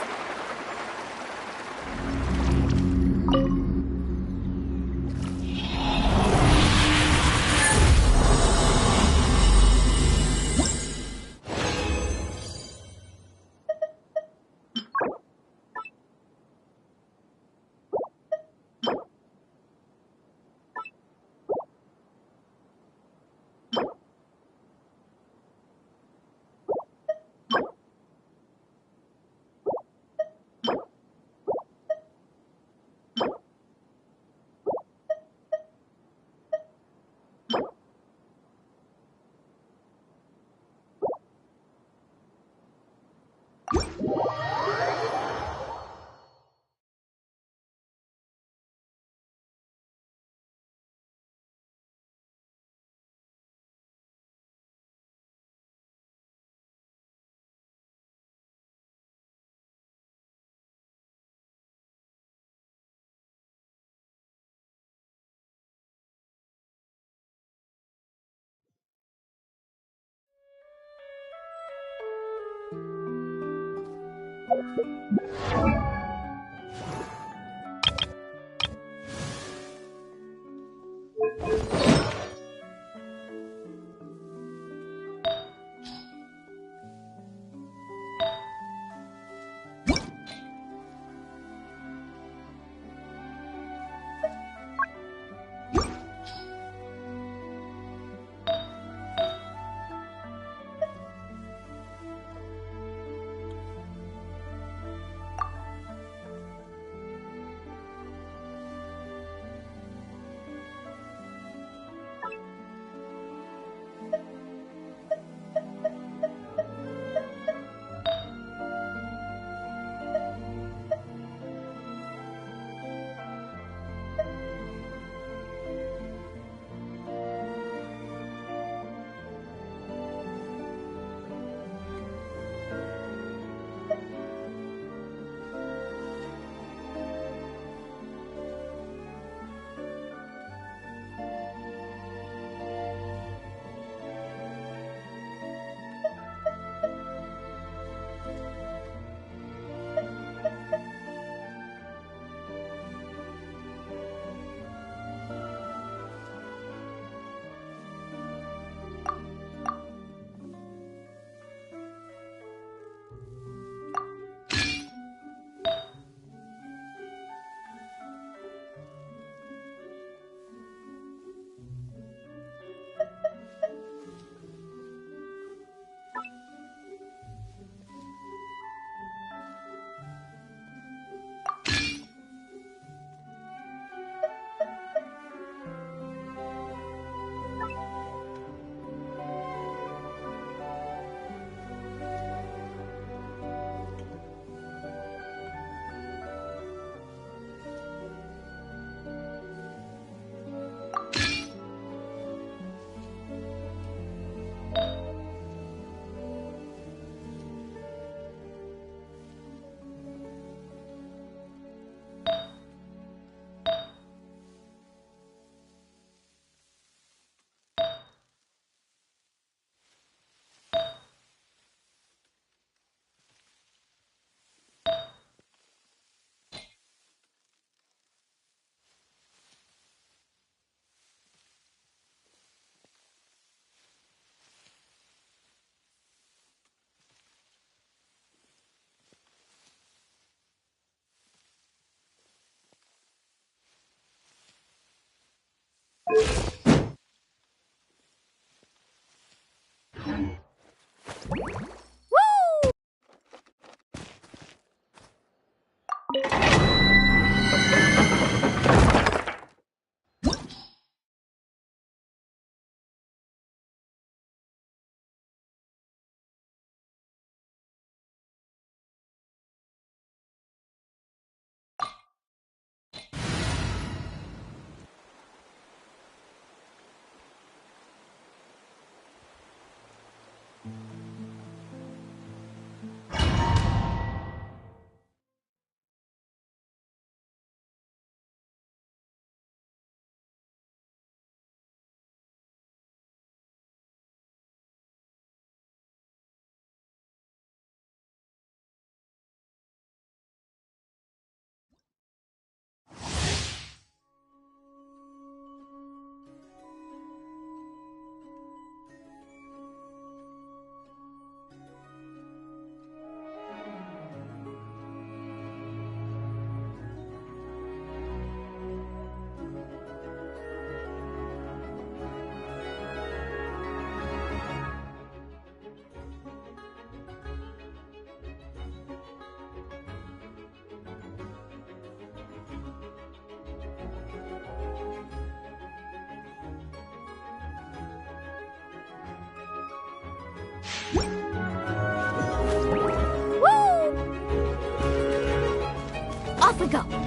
Speaker 2: Off we go.